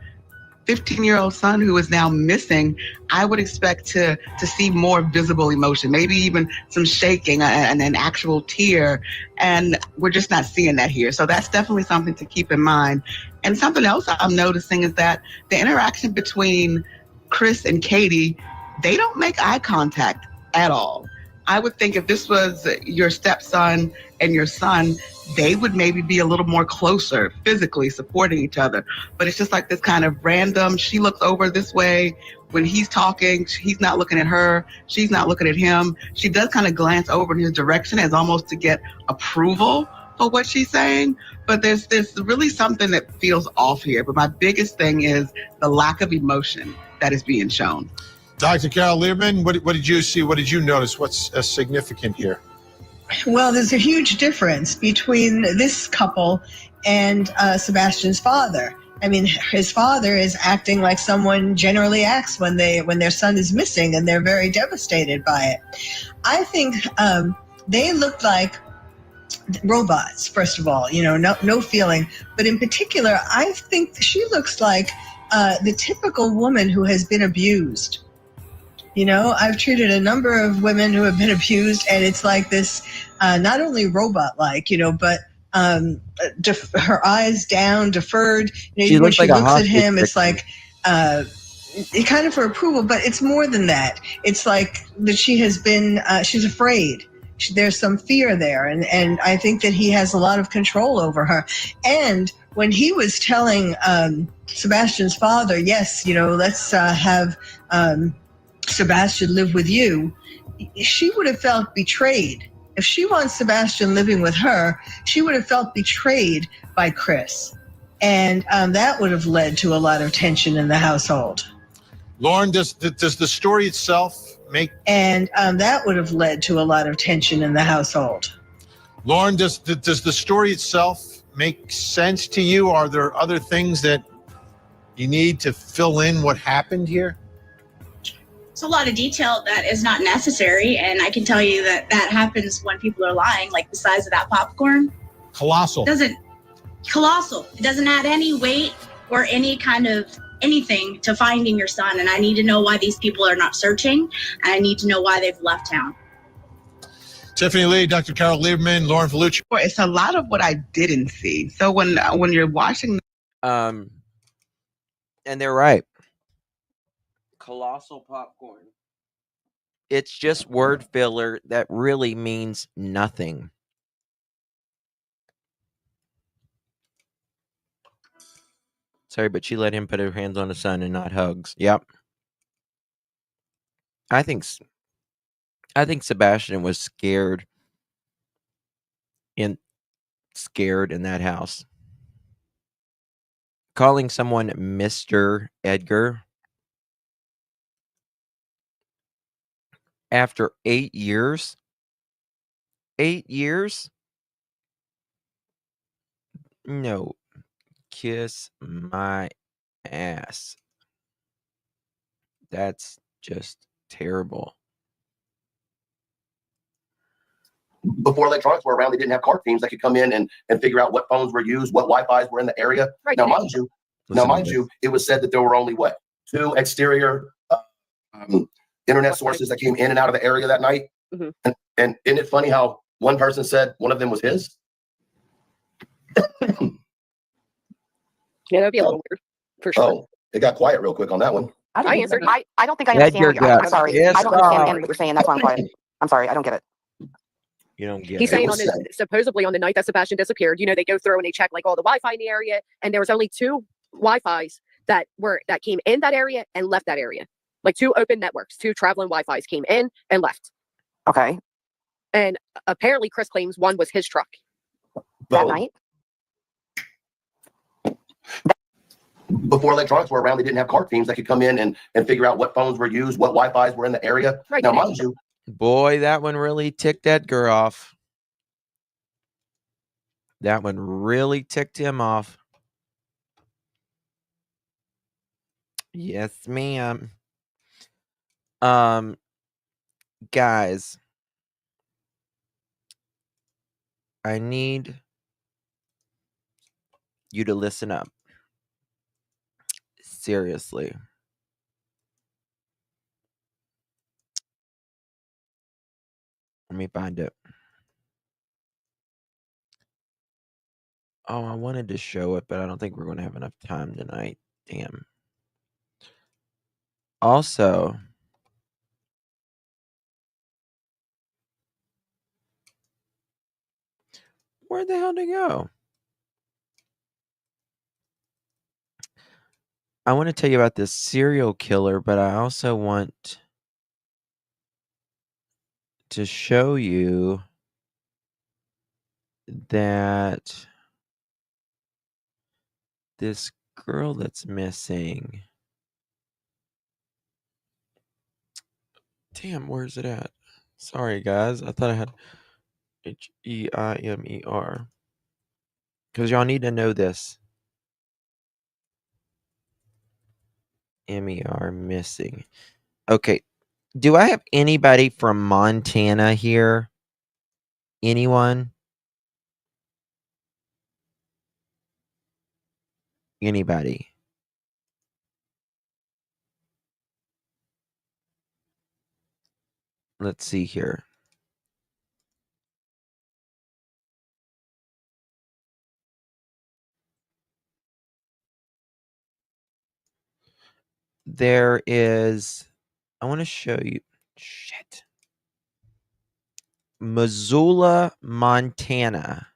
15-year-old son who is now missing, I would expect to see more visible emotion, maybe even some shaking and an actual tear. And we're just not seeing that here. So that's definitely something to keep in mind. And something else I'm noticing is that the interaction between Chris and Katie, they don't make eye contact at all. I would think if this was your stepson and your son, they would maybe be a little more closer, physically supporting each other. But it's just like this kind of random, she looks over this way. When he's talking, he's not looking at her. She's not looking at him. She does kind of glance over in his direction as almost to get approval for what she's saying. But there's really something that feels off here. But my biggest thing is the lack of emotion that is being shown. Dr. Carol Lieberman, what did you see? What did you notice? What's significant here? Well, there's a huge difference between this couple and Sebastian's father. I mean, his father is acting like someone generally acts when their son is missing, and they're very devastated by it. I think they look like robots, first of all, no feeling. But in particular, I think she looks like the typical woman who has been abused. I've treated a number of women who have been abused, and it's like this, not only robot-like, but her eyes down, deferred. She when looks she like a looks at him, hostage it's like kind of for approval, but it's more than that. It's like that she has been, she's afraid. There's some fear there, and I think that he has a lot of control over her. And when he was telling Sebastian's father, yes, let's have Sebastian live with you, she would have felt betrayed. If she wants Sebastian living with her, she would have felt betrayed by Chris. And that would have led to a lot of tension in the household. Lauren, does the story itself make... And that would have led to a lot of tension in the household. Lauren, does the story itself make sense to you? Are there other things that you need to fill in what happened here? It's a lot of detail that is not necessary, and I can tell you that happens when people are lying, like the size of that popcorn. Colossal. It doesn't add any weight or any kind of anything to finding your son, and I need to know why these people are not searching, and I need to know why they've left town. Tiffany Lee, Dr. Carol Lieberman, Lauren Felucci. It's a lot of what I didn't see. So when you're watching... And they're right. Colossal popcorn. It's just word filler that really means nothing. Sorry, but she let him put her hands on the son and not hugs. Yep. I think Sebastian was scared in that house. Calling someone Mr. Edgar after 8 years? 8 years? No. Kiss my ass. That's just terrible. Before electronics were around, they didn't have card teams that could come in and figure out what phones were used, what Wi-Fi's were in the area. Right. Now, mind you, it was said that there were only 2 exterior internet sources that came in and out of the area that night. Mm-hmm. And isn't it funny how one person said one of them was his? Yeah, that'd be a little weird, for sure. Oh, it got quiet real quick on that one. I answered. I don't think I understand what you're, I'm sorry. Yes, I don't understand what you're saying. That's why I'm quiet. I'm sorry. I don't get it. You don't get He's it. saying supposedly on the night that Sebastian disappeared, they go through and they check like all the Wi-Fi in the area, and there was only 2 Wi-Fi's that came in that area and left that area. Like 2 open networks, 2 traveling Wi-Fi's came in and left. Okay. And apparently Chris claims one was his truck. That night? Before electronics were around, they didn't have card teams that could come in and figure out what phones were used, what Wi-Fi's were in the area. Right. Now, mind you, Boy, that one really ticked Edgar off. That one really ticked him off. Yes, ma'am. Guys, I need you to listen up. Seriously. Let me find it. Oh, I wanted to show it, but I don't think we're going to have enough time tonight. Damn. Also, where the hell did it go? I want to tell you about this serial killer, but I also want to show you that this girl that's missing. Damn, where's it at? Sorry, guys. I thought I had Heimer. Because y'all need to know this. MER missing. Okay. Do I have anybody from Montana here? Anyone? Anybody? Let's see here. There is, I want to show you, shit. Missoula, Montana.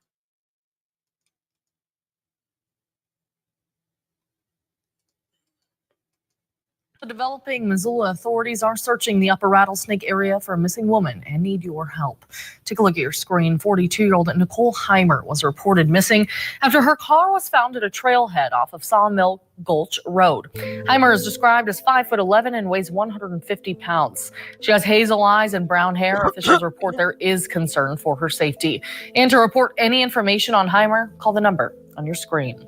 The developing Missoula authorities are searching the upper Rattlesnake area for a missing woman and need your help. Take a look at your screen. 42-year-old Nicole Heimer was reported missing after her car was found at a trailhead off of Sawmill Gulch Road. Heimer is described as 5'11" and weighs 150 pounds. She has hazel eyes and brown hair. Officials report there is concern for her safety. And to report any information on Heimer, call the number on your screen.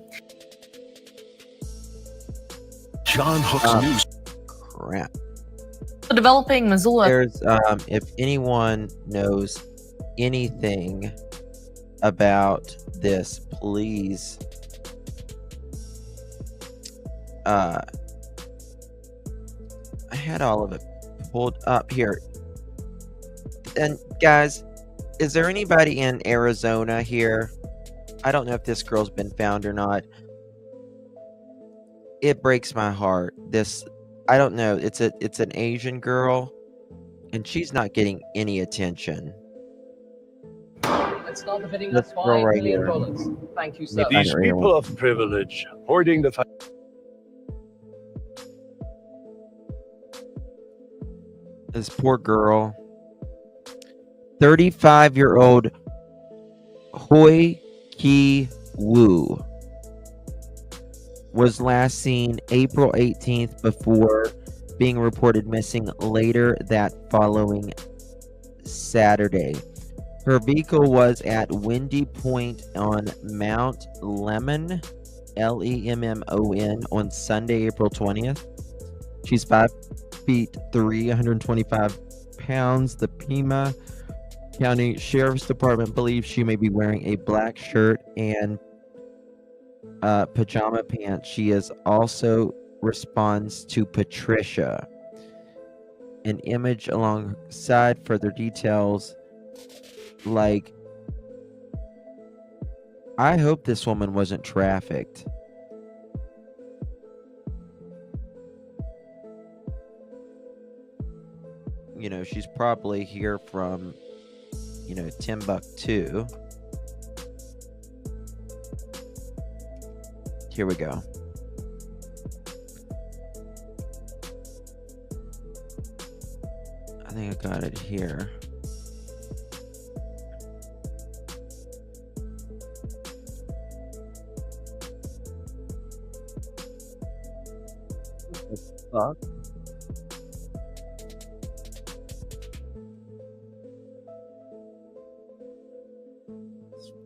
John Hook's News. Crap. The developing Missoula. There's if anyone knows anything about this, please I had all of it pulled up here. And guys, is there anybody in Arizona here? I don't know if this girl's been found or not. It breaks my heart. I don't know. It's an Asian girl, and she's not getting any attention. It's not bidding This us girl $5 right million. here. Thank you, Let me sir. find These it right here. people of privilege hoarding the. This poor girl. 35-year-old Hoi Ki Woo was last seen April 18th before being reported missing later that following Saturday. Her vehicle was at Windy Point on Mount Lemon, Lemmon, on Sunday, April 20th. She's 5'3", 125 pounds. The Pima County Sheriff's Department believes she may be wearing a black shirt and pajama pants. She is also responds to Patricia. An image alongside further details, like, I hope this woman wasn't trafficked. You know, she's probably here from, you know, Timbuktu. Here we go. I think I got it here. What the fuck?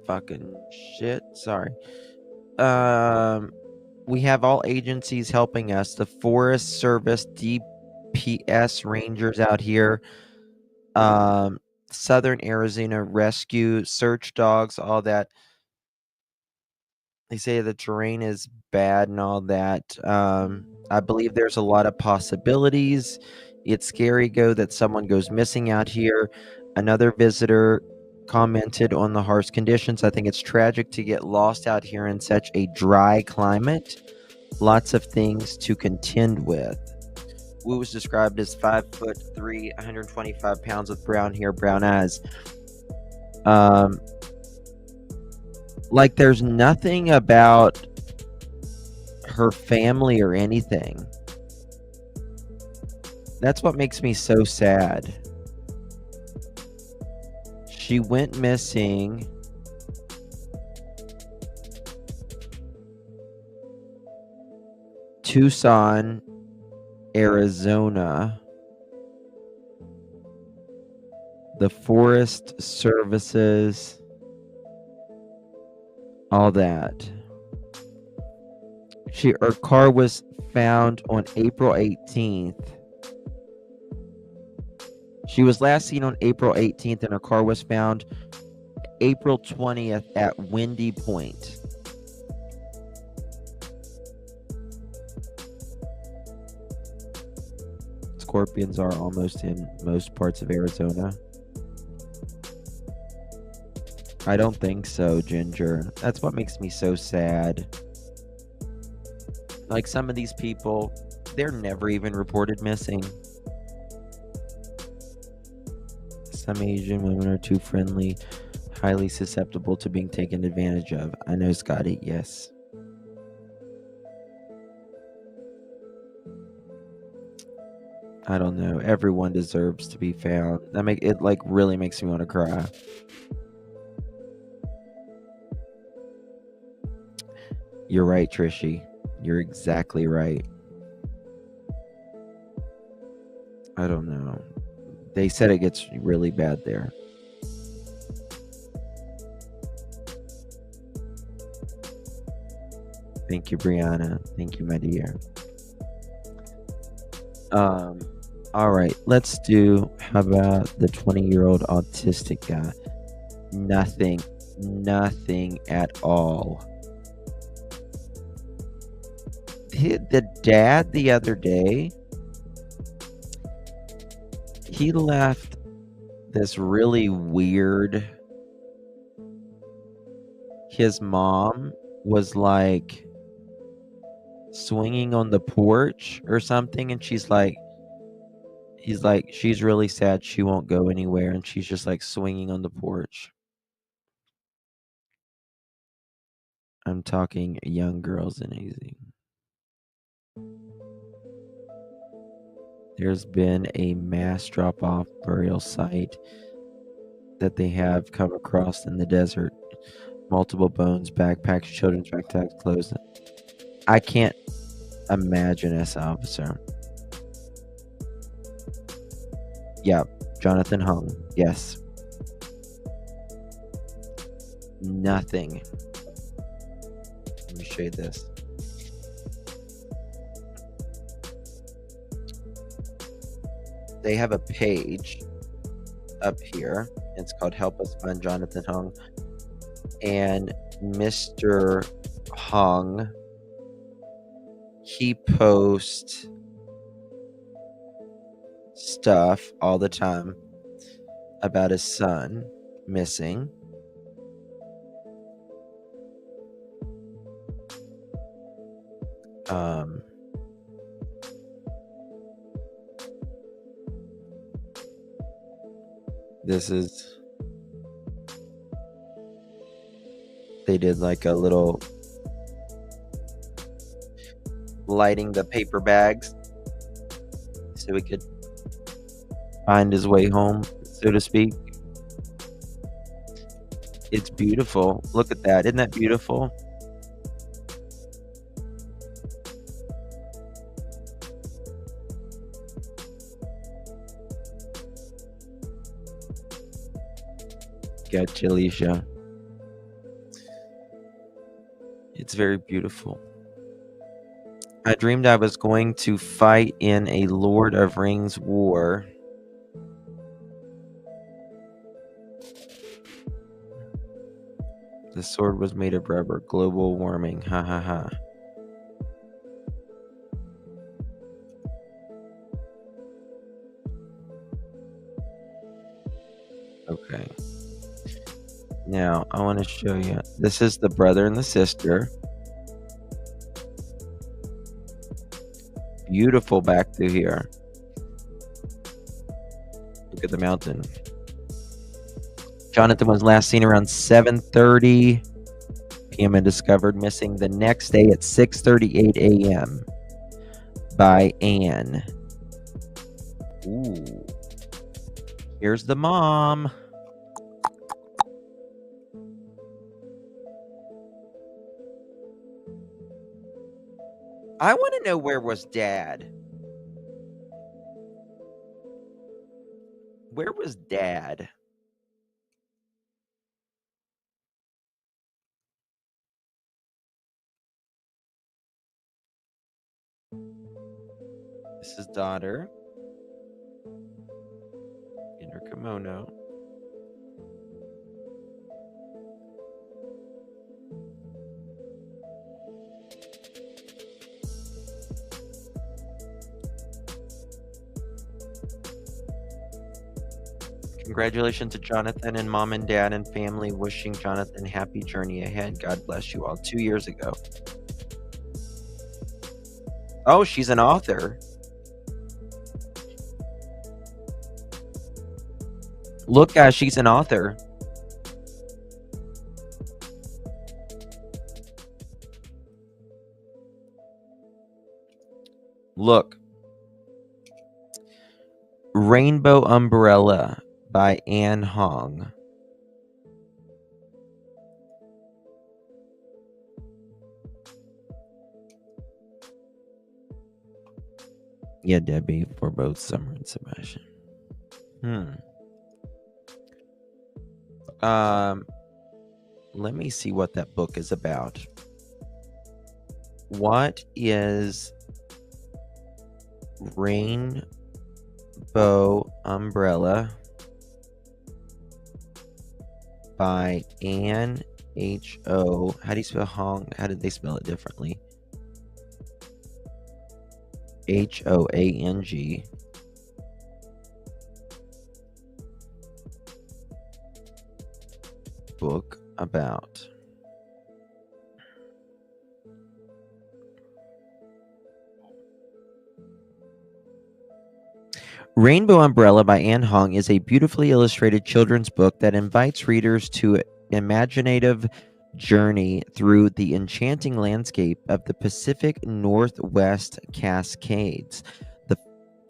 Fucking shit. Sorry. We have all agencies helping us. The Forest Service, DPS Rangers out here, Southern Arizona Rescue, search dogs, all that. They say the terrain is bad and all that. I believe there's a lot of possibilities. It's scary that someone goes missing out here. Another visitor commented on the harsh conditions. I think it's tragic to get lost out here in such a dry climate. Lots of things to contend with. Wu was described as 5'3", 125 pounds with brown hair, brown eyes. Like, there's nothing about her family or anything. That's what makes me so sad. She went missing Tucson, Arizona. The Forest Services, all that. Her car was found on April 18th. She was last seen on April 18th, and her car was found April 20th at Windy Point. Scorpions are almost in most parts of Arizona. I don't think so, Ginger. That's what makes me so sad. Like, some of these people, they're never even reported missing. Some Asian women are too friendly, highly susceptible to being taken advantage of. I know, Scotty, yes. I don't know. Everyone deserves to be found. It like really makes me want to cry. You're right, Trishy. You're exactly right. I don't know. They said it gets really bad there. Thank you, Brianna. Thank you, my dear. All right, let's do, how about the 20-year-old autistic guy? Nothing at all. The dad the other day, he left this really weird, his mom was like swinging on the porch or something, and she's like, she's really sad she won't go anywhere, and she's just like swinging on the porch. I'm talking young girls in AZ. There's been a mass drop-off burial site that they have come across in the desert. Multiple bones, backpacks, children's backpacks, clothes. I can't imagine as an officer. Yeah, Jonathan Hung. Yes. Nothing. Let me show you this. They have a page up here. It's called Help Us Find Jonathan Hung. And Mr. Hung, he posts stuff all the time about his son missing. This is, they did like a little lighting the paper bags so he could find his way home, so to speak. It's beautiful. Look at that. Isn't that beautiful? Gotcha, Alicia. It's very beautiful. I dreamed I was going to fight in a Lord of Rings war. The sword was made of rubber. Global warming. Ha ha ha. Okay. Now, I want to show you. This is the brother and the sister. Beautiful back through here. Look at the mountain. Jonathan was last seen around 7:30 p.m. and discovered missing the next day at 6:38 a.m. by Anne. Ooh. Here's the mom. I want to know, where was Dad? Where was Dad? This is daughter in her kimono. Congratulations to Jonathan and mom and dad and family. Wishing Jonathan happy journey ahead. God bless you all. 2 years ago. Oh, she's an author. Look, guys, she's an author. Look. Rainbow Umbrella by Anne Hong. Yeah, Debbie, for both Summer and Sebastian. Let me see what that book is about. What is Rainbow Umbrella by Anne H.O. How do you spell Hong? How did they spell it differently? H-O-A-N-G. Book about. Rainbow Umbrella by Anne Hong is a beautifully illustrated children's book that invites readers to an imaginative journey through the enchanting landscape of the Pacific Northwest Cascades. The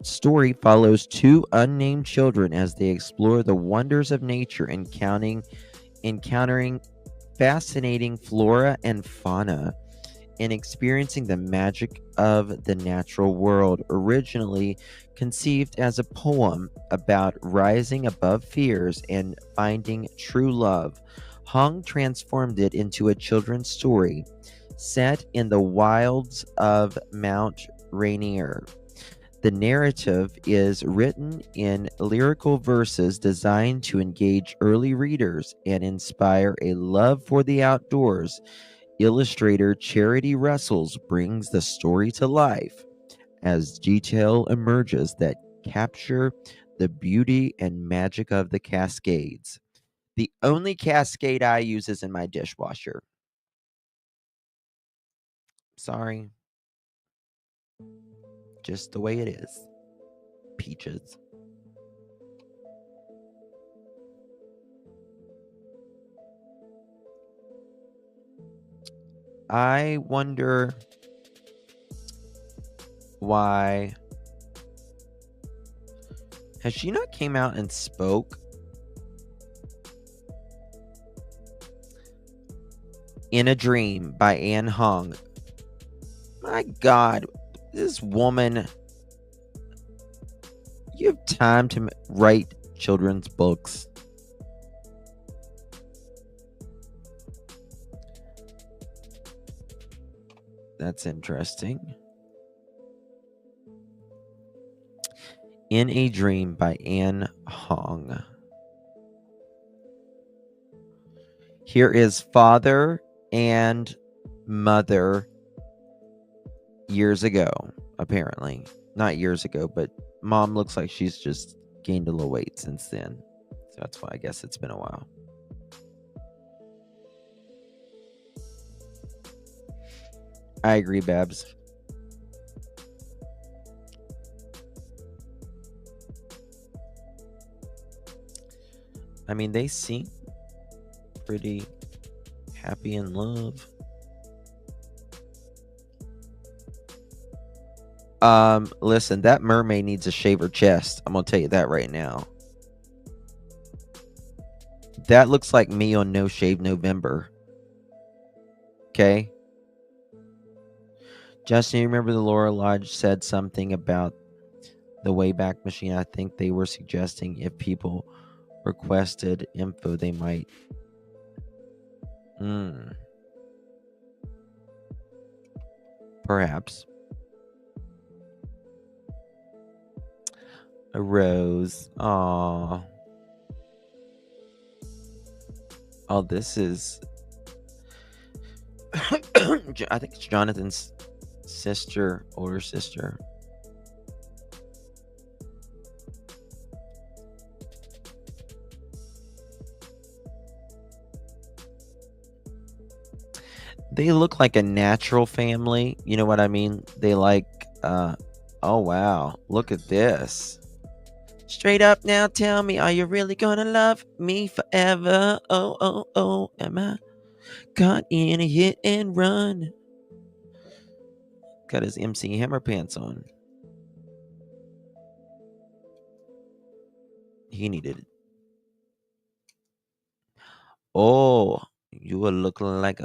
story follows two unnamed children as they explore the wonders of nature, encountering fascinating flora and fauna, and experiencing the magic of the natural world. Originally conceived as a poem about rising above fears and finding true love, Hong transformed it into a children's story set in the wilds of Mount Rainier. The narrative is written in lyrical verses designed to engage early readers and inspire a love for the outdoors. Illustrator Charity Russell brings the story to life as detail emerges that capture the beauty and magic of the Cascades. The only Cascade I use is in my dishwasher. Sorry. Just the way it is. Peaches. I wonder why has she not came out and spoke? In a Dream by Anne Hong. My God, this woman, you have time to write children's books. That's interesting. In a Dream by Anne Hong. Here is Father and Mother years ago, apparently. Not years ago, but Mom looks like she's just gained a little weight since then. So that's why I guess it's been a while. I agree, Babs. I mean, they seem pretty happy in love. Listen, that mermaid needs to shave her chest. I'm gonna tell you that right now. That looks like me on No Shave November. Okay. Justin, you remember the Laura Lodge said something about the Wayback Machine? I think they were suggesting if people requested info, they might. Perhaps. A rose. Aww. Oh, this is. I think it's Jonathan's sister, older sister. They look like a natural family. You know what I mean? They like, oh wow, look at this. Straight up now, tell me, are you really gonna love me forever? Oh, oh, oh, am I caught in a hit and run? Got his MC Hammer pants on. He needed it. Oh, you were looking like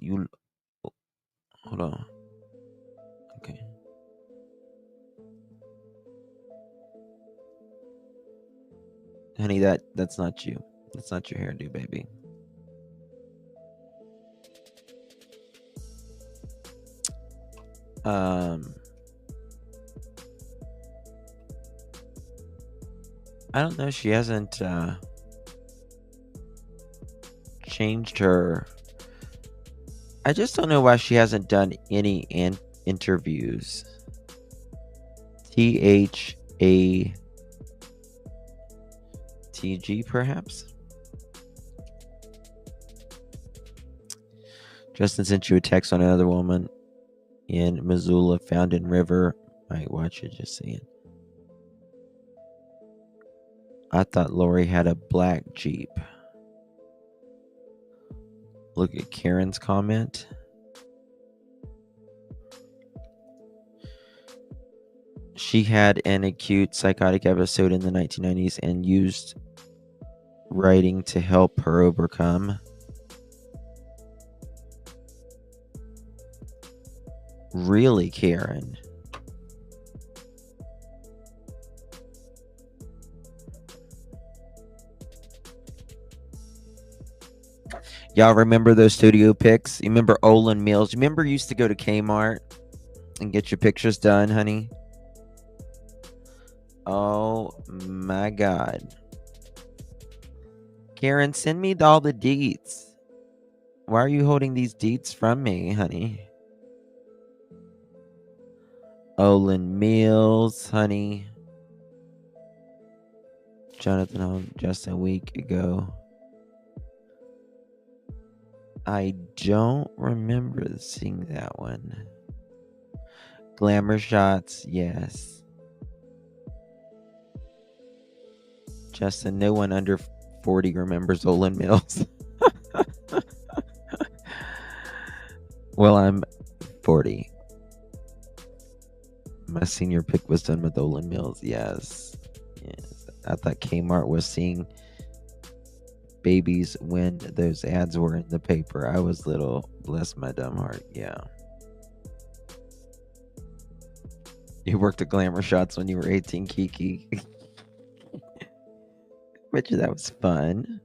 you. Hold on. Okay. Honey, that's not you. That's not your hairdo, baby. I don't know. She hasn't changed her. I just don't know why she hasn't done any interviews. THATG, perhaps? Justin sent you a text on another woman in Missoula found in river. Alright, watch it, just see it. I thought Lori had a black Jeep. Look at Karen's comment. She had an acute psychotic episode in the 1990s and used writing to help her overcome. Really, Karen? Y'all remember those studio pics? You remember Olin Mills? You remember you used to go to Kmart and get your pictures done, honey? Oh my God. Karen, send me all the deets. Why are you holding these deets from me, honey? Olin Mills, honey. Jonathan Holmes, just a week ago. I don't remember seeing that one. Glamour shots, yes. Justin, no one under 40 remembers Olin Mills. Well, I'm 40. My senior pick was done with Olin Mills, yes. Yes. I thought Kmart was seeing babies when those ads were in the paper. I was little. Bless my dumb heart. Yeah. You worked at Glamour Shots when you were 18, Kiki. Bet you that was fun.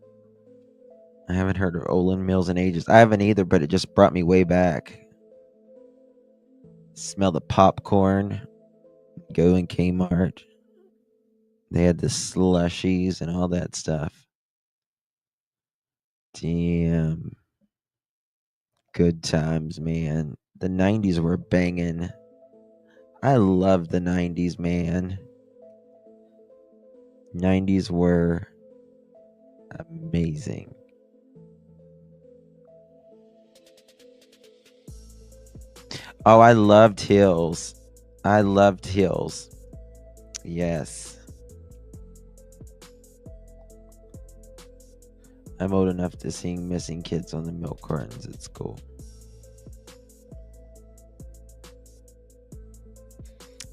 I haven't heard of Olin Mills in ages. I haven't either, but it just brought me way back. Smell the popcorn. Go in Kmart. They had the slushies and all that stuff. Damn. Good times, man. The 90s were banging. I love the 90s, man. 90s were amazing. Oh, I loved Hills. I loved Hills. Yes. I'm old enough to seeing missing kids on the milk cartons at school.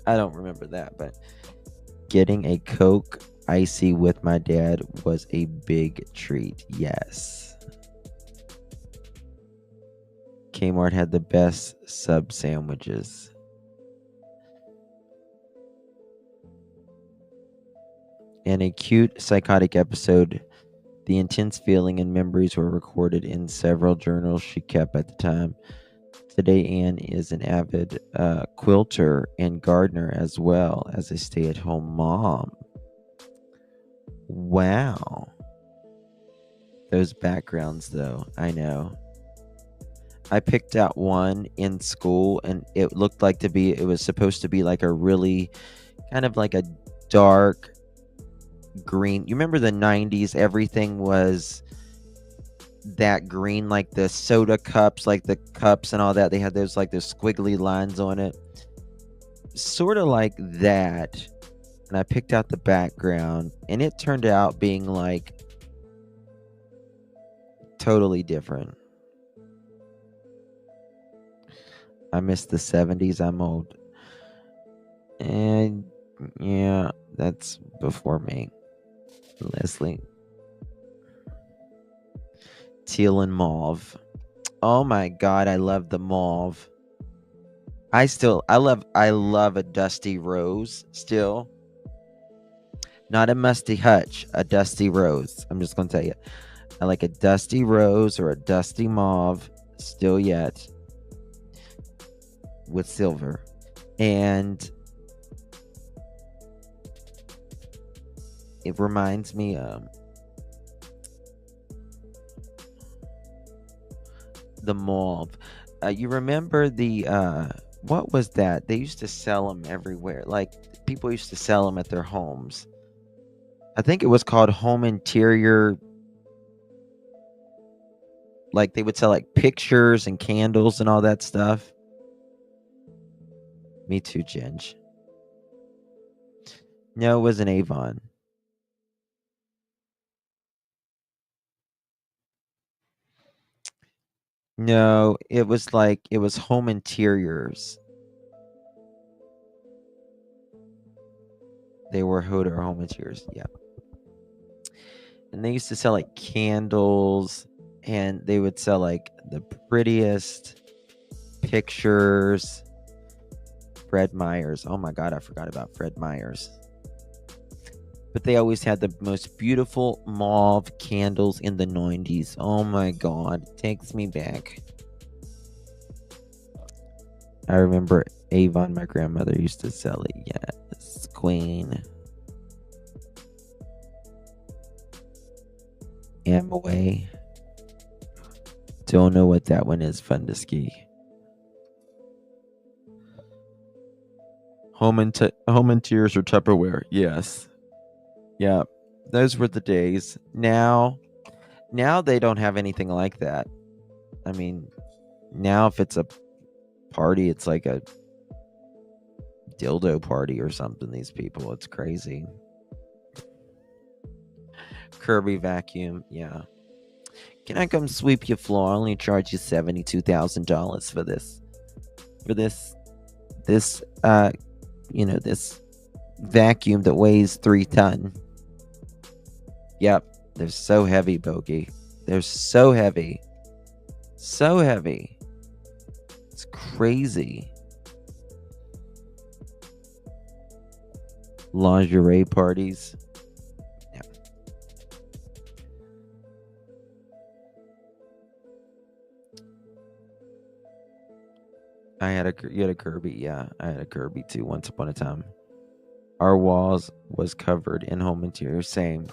I don't remember that, but getting a Coke Icy with my dad was a big treat. Yes. Kmart had the best sub sandwiches. In a cute psychotic episode, the intense feeling and memories were recorded in several journals she kept at the time. Today, Anne is an avid quilter and gardener as well as a stay-at-home mom. Wow. Those backgrounds, though, I know. I picked out one in school, and it looked like it was supposed to be like a really, kind of like a dark green. You remember the 90s? Everything was that green, like the soda cups, like the cups and all that. They had those like those squiggly lines on it. Sort of like that. And I picked out the background, and it turned out being like totally different. I miss the 70s. I'm old. And yeah, that's before me. Leslie. Teal and mauve. Oh my God, I love the mauve. I love a dusty rose still. Not a musty hutch, a dusty rose. I'm just going to tell you. I like a dusty rose or a dusty mauve still yet with silver. And it reminds me of the mauve. You remember the what was that? They used to sell them everywhere. Like people used to sell them at their homes. I think it was called home interior. Like they would sell like pictures and candles and all that stuff. Me too, Ginge. No, it wasn't Avon. No, it was home interiors. They were Hoder home interiors, yeah. And they used to sell like candles, and they would sell like the prettiest pictures. Fred Meyers. Oh my God, I forgot about Fred Meyers. But they always had the most beautiful mauve candles in the 90s. Oh my God, it takes me back. I remember Avon, my grandmother used to sell it. Yes, Queen. Amway. Don't know what that one is. Fun to ski. Home interiors or Tupperware. Yes. Yeah. Those were the days. Now they don't have anything like that. I mean, now if it's a party, it's like a dildo party or something. These people, it's crazy. Kirby vacuum. Yeah. Can I come sweep your floor? I'll only charge you $72,000 for this. This vacuum that weighs 3 tons. Yep, they're so heavy, Bogey. They're so heavy. So heavy. It's crazy. Lingerie parties. Yeah. You had a Kirby. Yeah, I had a Kirby too once upon a time. Our walls was covered in home interior. Same.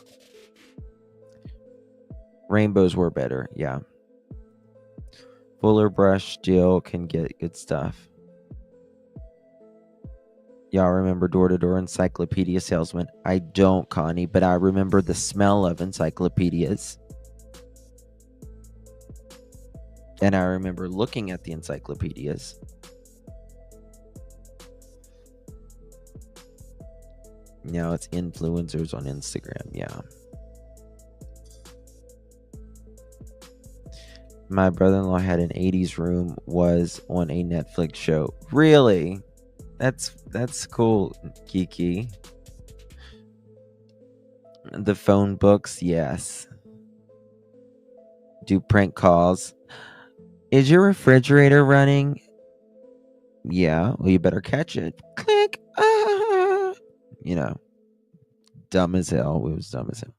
Rainbows were better. Yeah. Fuller brush still can get good stuff. Y'all remember door-to-door encyclopedia salesman? I don't, Connie, but I remember the smell of encyclopedias. And I remember looking at the encyclopedias. Now it's influencers on Instagram. Yeah. My brother-in-law had an 80s room, was on a Netflix show. Really? That's cool, Kiki. The phone books, yes. Do prank calls. Is your refrigerator running? Yeah, well, you better catch it. Click. Dumb as hell. It was dumb as hell.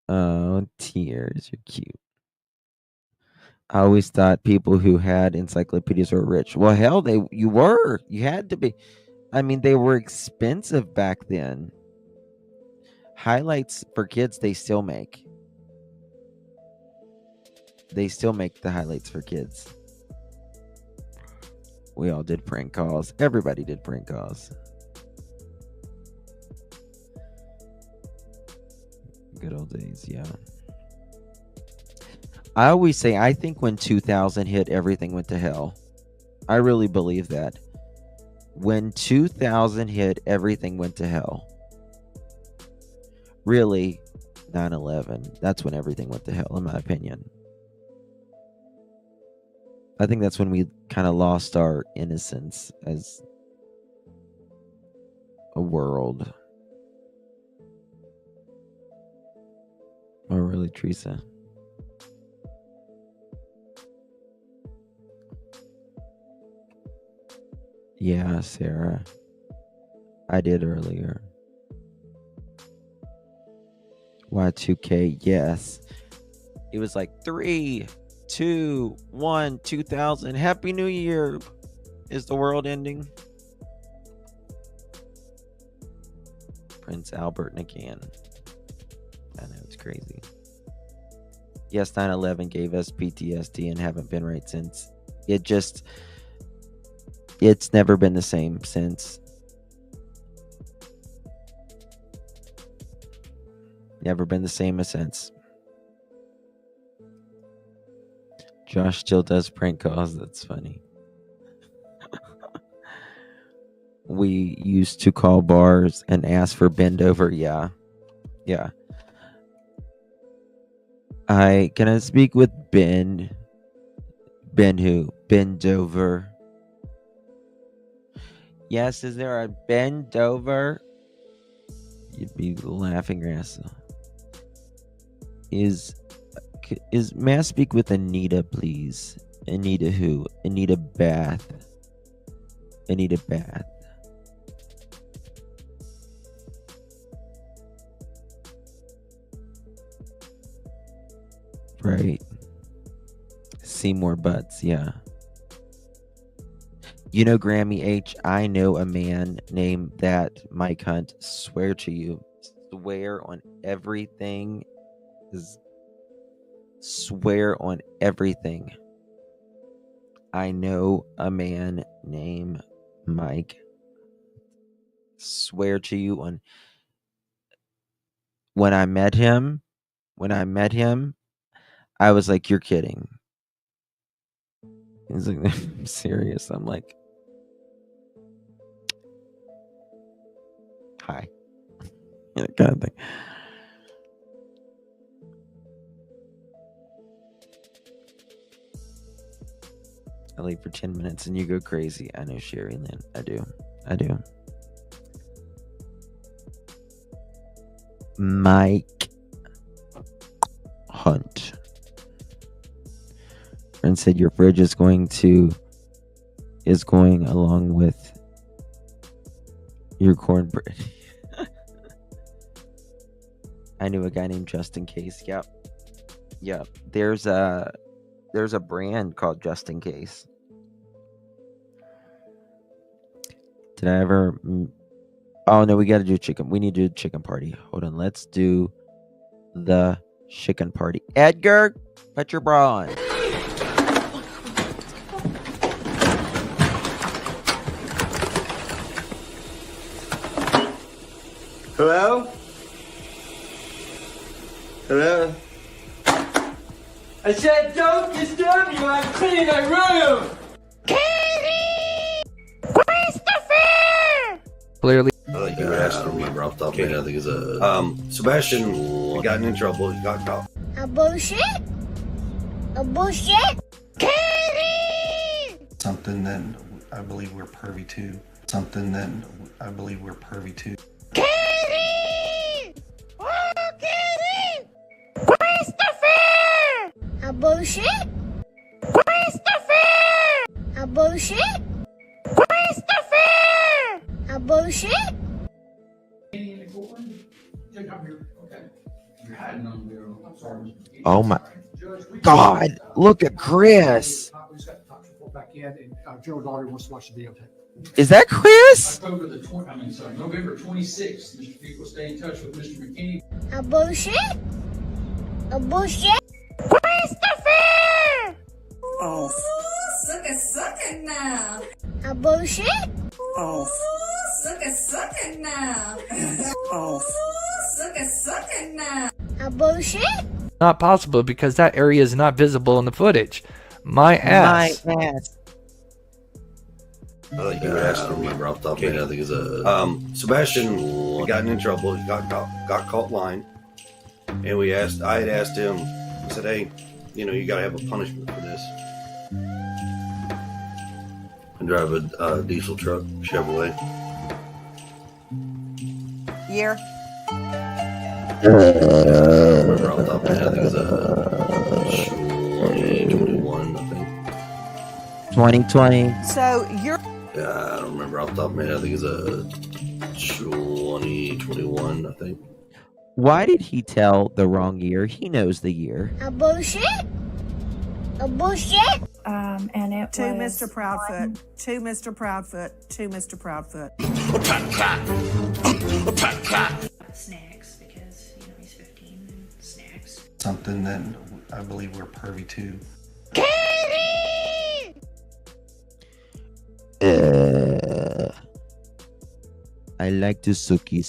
Oh, tears. You're cute. I always thought people who had encyclopedias were rich. Well, hell, you were. You had to be. I mean, they were expensive back then. Highlights for kids, they still make. They still make the highlights for kids. We all did prank calls. Everybody did prank calls. Good old days, yeah. I always say, I think when 2000 hit, everything went to hell. I really believe that. When 2000 hit, everything went to hell. Really, 9/11. That's when everything went to hell, in my opinion. I think that's when we kind of lost our innocence as a world. Oh, really, Teresa? Yeah, Sarah. I did earlier. Y2K, yes. It was like 3, 2, 1, 2000. Happy New Year. Is the world ending? Prince Albert and again. I know, it's crazy. Yes, 9/11 gave us PTSD and haven't been right since. It's never been the same since. Never been the same since. Josh still does prank calls. That's funny. we used to call bars and ask for bend over. Yeah. Can I speak with Ben? Ben who? Bend over. Yes, is there a bend over? You'd be laughing your ass off. May I speak with Anita, please? Anita who? Anita Bath. Anita Bath. Right. Seymour Butts, yeah. You know, Grammy H, I know a man named that Mike Hunt. Swear to you. Swear on everything. Swear on everything. I know a man named Mike. Swear to you on. When I met him, I was like, you're kidding. He's like, I'm serious. I'm like, hi. That kind of thing. I leave for 10 minutes and you go crazy. I know, Sherry Lynn. I do. Mike Hunt. Friend said your fridge is going along with your cornbread. I knew a guy named Just In Case. Yep. There's a brand called Just In Case. Did I ever? Oh no, we got to do chicken. We need to do chicken party. Hold on, let's do the chicken party. Edgar, put your bra on. Hello? I said don't disturb you, I'm cleaning my room! Clearly. I think you would ask to remember off the top of my head. I think it's Sebastian got in trouble. He got caught. A bullshit? A bullshit? Something that I believe we're privy to. Something that I believe we're privy to. A bullshit? A bullshit? A bullshit? Oh my God! Look at Chris. Gerald Daugherty wants to watch the videotape. Is that Chris? November 26th, Mr. Peake will stay in touch with Mr. McKinney. A bullshit? A bullshit? Oh. Suck it now. A bullshit? Oh. Suck it now. Oh. Suck it now. A bullshit? Not possible because that area is not visible in the footage. My ass. I think you would ask to remember off the top of my head. I think it's Sebastian got in trouble. He got caught lying, and I had asked him. I said, "Hey, you gotta have a punishment for this." And drive a diesel truck, Chevrolet. Year. I remember off the top of my head. I think it's 2021. I think 2020. So you're. I don't remember off the top of my head. I think it's 2021. I think. Why did he tell the wrong year? He knows the year. A bullshit? A bullshit? And it to Mr. Proudfoot. To Mr. Proudfoot. To Mr. Proudfoot. Snacks because he's 15 and snacks. Something that I believe we're privy to. I like to suki.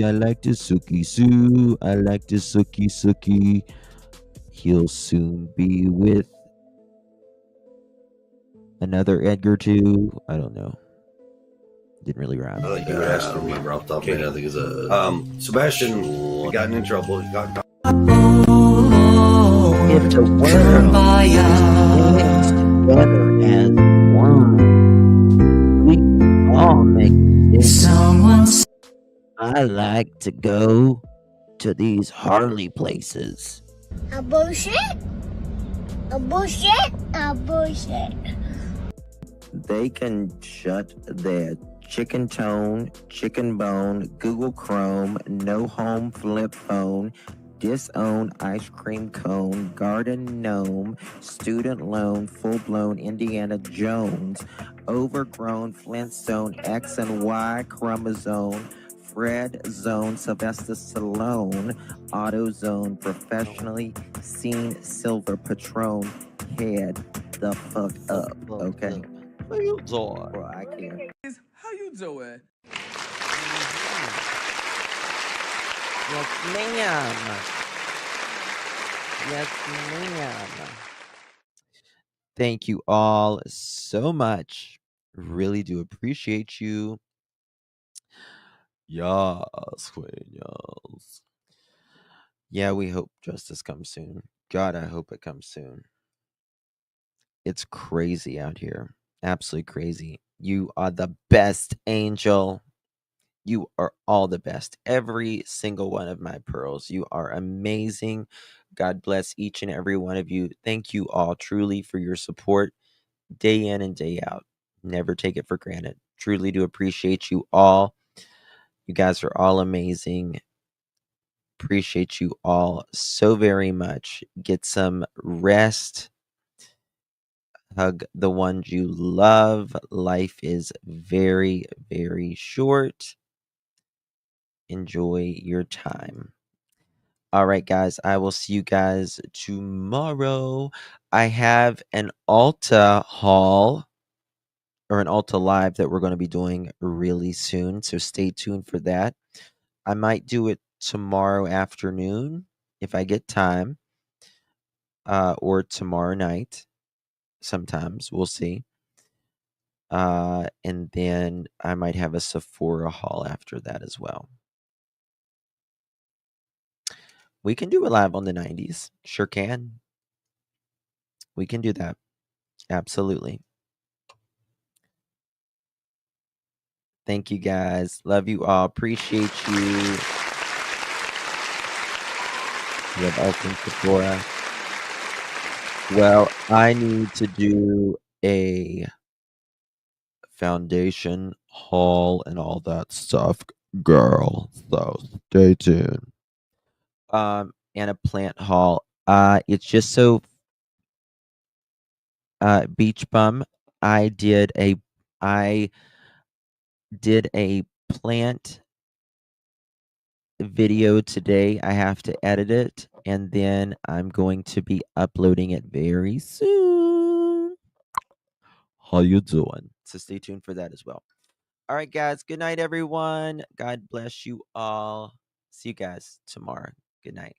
I like to suki. I like to suki. He'll soon be with another Edgar too. I don't know. Didn't really rhyme. I think you would ask. I don't remember off the top of my head. I think it's Sebastian gotten in trouble. He got caught. If the world stands together as one, we all make this. I like to go to these Harley places. A bullshit? A bullshit? A bullshit. They can shut their chicken tone, chicken bone, Google Chrome, no home flip phone, disown ice cream cone, garden gnome, student loan, full-blown Indiana Jones, overgrown Flintstone, X and Y chromosome, Fred Zone, Sylvester Stallone, AutoZone, professionally seen silver Patron, head the fuck up, okay? How you doing? Well, I can't. How you doing? Yes, ma'am. Yes, ma'am. Thank you all so much. Really do appreciate you. Yes, queen, yes. Yeah, we hope justice comes soon. God, I hope it comes soon. It's crazy out here. Absolutely crazy. You are the best, Angel. You are all the best. Every single one of my pearls. You are amazing. God bless each and every one of you. Thank you all truly for your support day in and day out. Never take it for granted. Truly do appreciate you all. You guys are all amazing. Appreciate you all so very much. Get some rest. Hug the ones you love. Life is very, very short. Enjoy your time. All right, guys. I will see you guys tomorrow. I have an Alta haul or an Alta live that we're going to be doing really soon. So stay tuned for that. I might do it tomorrow afternoon if I get time, or tomorrow night. Sometimes we'll see. And then I might have a Sephora haul after that as well. We can do a live on the 90s. Sure can. We can do that. Absolutely. Thank you guys. Love you all. Appreciate you. You have awesome Sephora. Well, I need to do a foundation haul and all that stuff, girl. So stay tuned. And a plant haul. It's just so Beach Bum. I did a plant video today. I have to edit it, and then I'm going to be uploading it very soon. How you doing? So stay tuned for that as well. All right, guys. Good night, everyone. God bless you all. See you guys tomorrow. Good night.